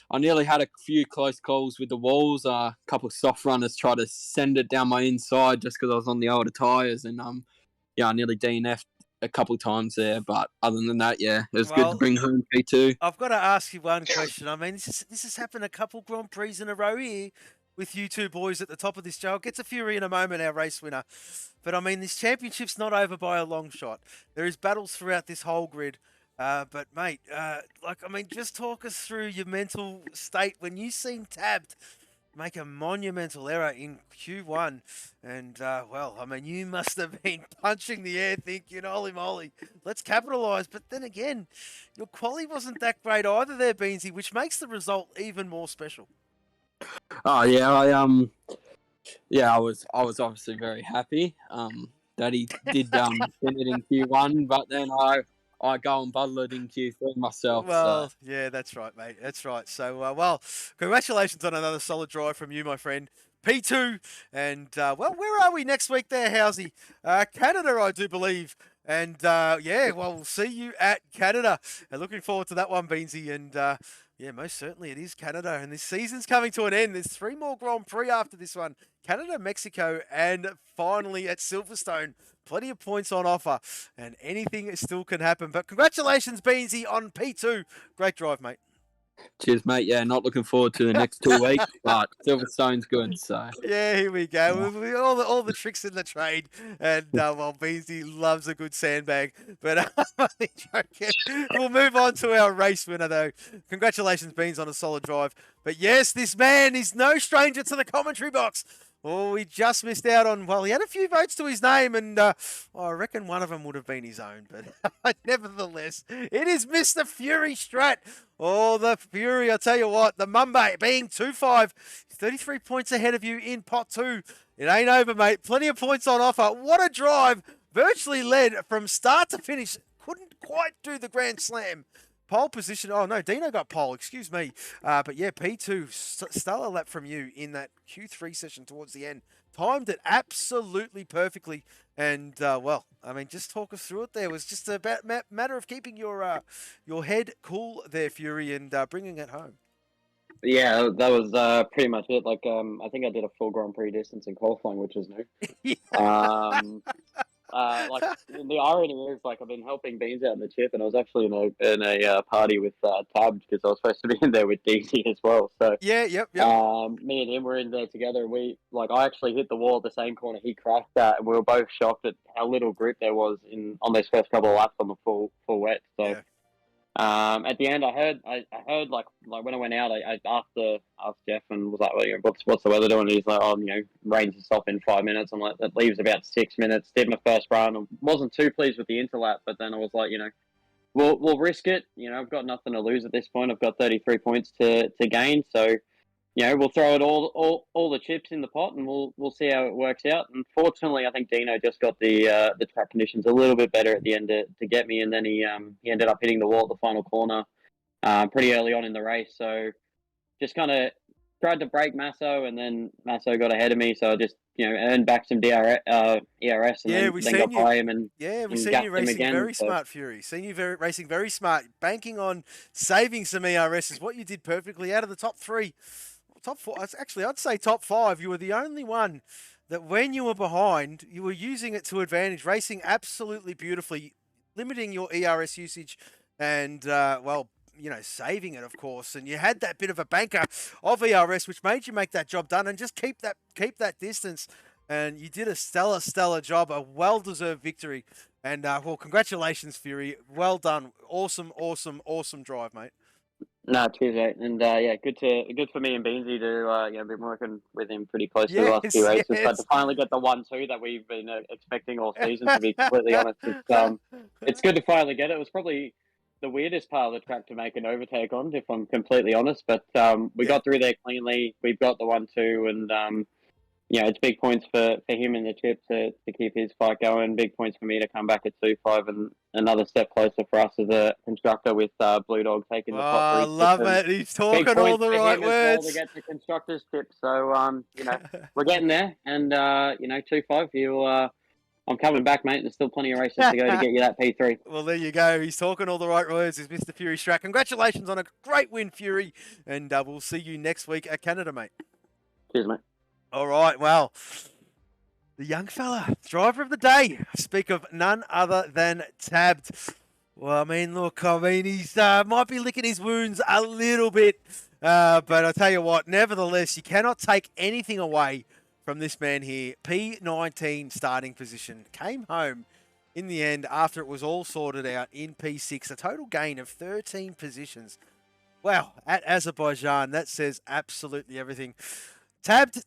I nearly had a few close calls with the walls. A couple of soft runners tried to send it down my inside just because I was on the older tires, and I nearly DNF'd a couple of times there. But other than that, yeah, it was good to bring home P2. I've got to ask you one question. I mean, this has happened a couple Grand Prix in a row here with you two boys at the top of this show. I'll get to Fury in a moment, our race winner. But I mean, this championship's not over by a long shot. There is battles throughout this whole grid. But mate, just talk us through your mental state when you seen Tabbed make a monumental error in Q1. And, well, I mean, you must have been punching the air thinking, holy moly, let's capitalise. But then again, your quali wasn't that great either there, Beansy, which makes the result even more special. Oh, yeah, I was obviously very happy that he did win it in Q1, but then I go and bottle it in Q3 myself. Well, so. yeah, that's right, mate. That's right. So, well, congratulations on another solid drive from you, my friend. P2. And, well, where are we next week there, Housey? Canada, I do believe. And, yeah, well, we'll see you at Canada. And looking forward to that one, Beansy. And, yeah, most certainly it is Canada. And this season's coming to an end. There's 3 more Grand Prix after this one. Canada, Mexico, and finally at Silverstone. Plenty of points on offer, and anything still can happen. But congratulations, Beansy, on P2. Great drive, mate. Cheers, mate. Yeah, not looking forward to the next 2 weeks, but Silverstone's good. So yeah, here we go. All the tricks in the trade, and well, Beansy loves a good sandbag. But I'm only joking. We'll move on to our race winner, though. Congratulations, Beans, on a solid drive. But yes, this man is no stranger to the commentary box. Oh, we just missed out on, well, he had a few votes to his name, and I reckon one of them would have been his own. But nevertheless, it is Mr. Fury Strat. Oh, the Fury, I tell you what, the Mumbai being 2-5, 33 points ahead of you in pot 2. It ain't over, mate. Plenty of points on offer. What a drive. Virtually led from start to finish. Couldn't quite do the Grand Slam. Pole position. Oh, no, Dino got pole. Excuse me. But yeah, P2, stellar lap from you in that Q3 session towards the end. Timed it absolutely perfectly. And, well, I mean, just talk us through it there. It was just a matter of keeping your head cool there, Fury, and bringing it home. Yeah, that was pretty much it. Like, I think I did a full Grand Prix distance in qualifying, which was new. Yeah. Like the irony is, like, I've been helping Beans out in the chip, and I was actually in a party with Tab because I was supposed to be in there with DC as well. So yeah, yep. Me and him were in there together. And I actually hit the wall at the same corner he crashed at, and we were both shocked at how little grip there was on those first couple of laps on the full wet. So. Yeah. At the end, I heard like when I went out, I asked Jeff and was like, well, what's the weather doing? And he's like, rain's to stop in 5 minutes. I'm like, that leaves about 6 minutes. Did my first run. I wasn't too pleased with the interlap, but then I was like, we'll risk it. I've got nothing to lose at this point. I've got 33 points to gain. So we'll throw it all the chips in the pot, and we'll see how it works out. Unfortunately, I think Dino just got the track conditions a little bit better at the end to get me, and then he ended up hitting the wall at the final corner pretty early on in the race. So just kind of tried to break Masso, and then Masso got ahead of me. So I just earned back some ERS, and then got by him. And we seen you racing again, very smart, Fury. Seen you racing very smart, banking on saving some ERS is what you did perfectly. Out of the top 3, top 4, actually I'd say top 5, you were the only one that when you were behind, you were using it to advantage, racing absolutely beautifully, limiting your ERS usage, and saving it, of course. And you had that bit of a banker of ERS, which made you make that job done and just keep that distance. And you did a stellar job, a well-deserved victory. And congratulations, Fury. Well done. Awesome drive, mate. No, cheers, mate. And good for me and Beansy to been working with him pretty closely the last few races, but to finally get the 1-2 that we've been expecting all season. To be completely honest, it's good to finally get it. It was probably the weirdest part of the track to make an overtake on, if I'm completely honest. But we got through there cleanly. We've got the 1-2, and it's big points for him in the chip to keep his fight going. Big points for me to come back at 2-5, and another step closer for us as a constructor with Blue Dog taking the top 3. I love it. He's talking all the right words. To get the constructor's chip. So we're getting there, and 2-5. I'm coming back, mate. There's still plenty of races to go to get you that P3. Well, there you go. He's talking all the right words. Is Mr. Fury Strack. Congratulations on a great win, Fury, and we'll see you next week at Canada, mate. Cheers, mate. All right, well, the young fella, driver of the day. Speak of none other than Tabbed. Well, he's might be licking his wounds a little bit, but I tell you what, nevertheless, you cannot take anything away from this man here. P19 starting position. Came home in the end after it was all sorted out in P6. A total gain of 13 positions. Wow, at Azerbaijan, that says absolutely everything. Tabbed.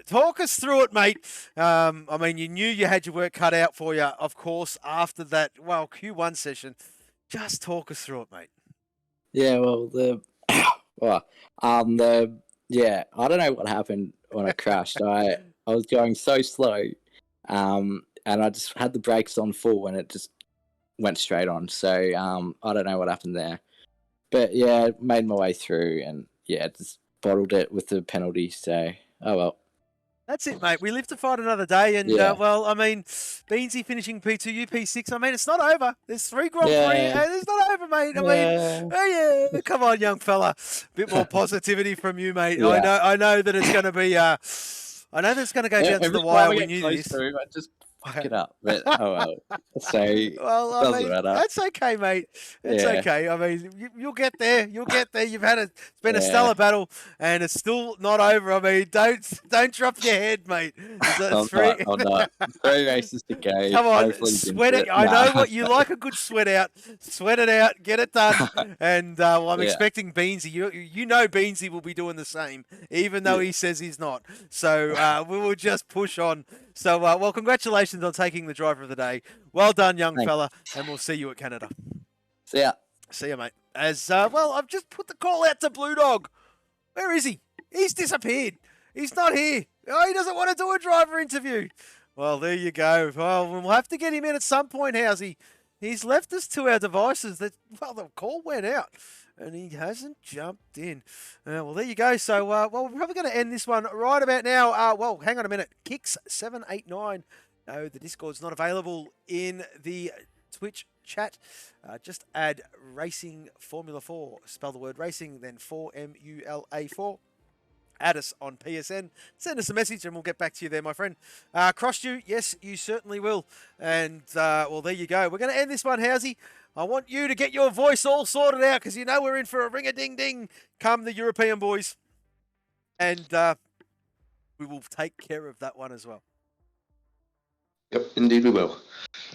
Talk us through it, mate. You knew you had your work cut out for you, of course, after that, Q1 session. Just talk us through it, mate. Yeah, I don't know what happened when I crashed. I was going so slow, and I just had the brakes on full, and it just went straight on. So I don't know what happened there. But, made my way through, and, just bottled it with the penalty, so oh well. That's it, mate. We live to fight another day, and Beansy finishing P2, you P6. It's not over. There's 3 Grand Prix. It's not over, mate. Come on, young fella. Bit more positivity from you, mate. Yeah. I know that it's going to be. I know that it's going to go down to the wire. We knew this. Just fuck it up. But, oh well. So doesn't matter. That's okay, mate. It's okay. You'll get there. It's been a stellar battle, and it's still not over. Don't drop your head, mate. I'm not. 3 races to go. Come on, sweat it. I know what you like, a good sweat out. Sweat it out, get it done. And I'm expecting Beansy. You know Beansy will be doing the same, even though he says he's not. So we will just push on. So, congratulations on taking the driver of the day. Well done, young fella, and we'll see you at Canada. See ya. See ya, mate. I've just put the call out to Blue Dog. Where is he? He's disappeared. He's not here. Oh, he doesn't want to do a driver interview. Well, there you go. Well, we'll have to get him in at some point, Housey. He's left us to our devices. The call went out, and he hasn't jumped in. Well, there you go. So, we're probably going to end this one right about now. Hang on a minute. Kicks789. No, the Discord's not available in the Twitch chat. Just add Racing Formula 4. Spell the word racing, then 4MULA4. Add us on PSN. Send us a message and we'll get back to you there, my friend. Crossed you? Yes, you certainly will. And, there you go. We're going to end this one, Housey. I want you to get your voice all sorted out because you know we're in for a ring-a-ding-ding come the European boys. And we will take care of that one as well. Yep, indeed we will.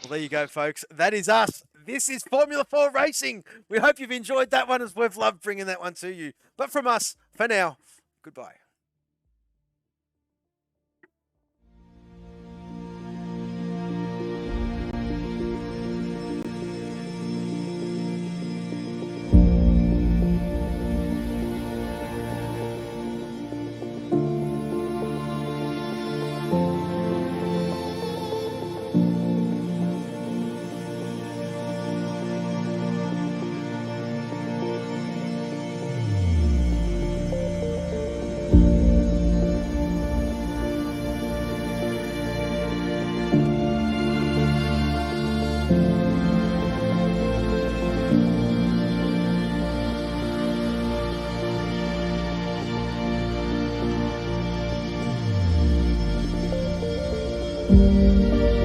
Well, there you go, folks. That is us. This is Formula 4 Racing. We hope you've enjoyed that one as we've loved bringing that one to you. But from us, for now, goodbye. you.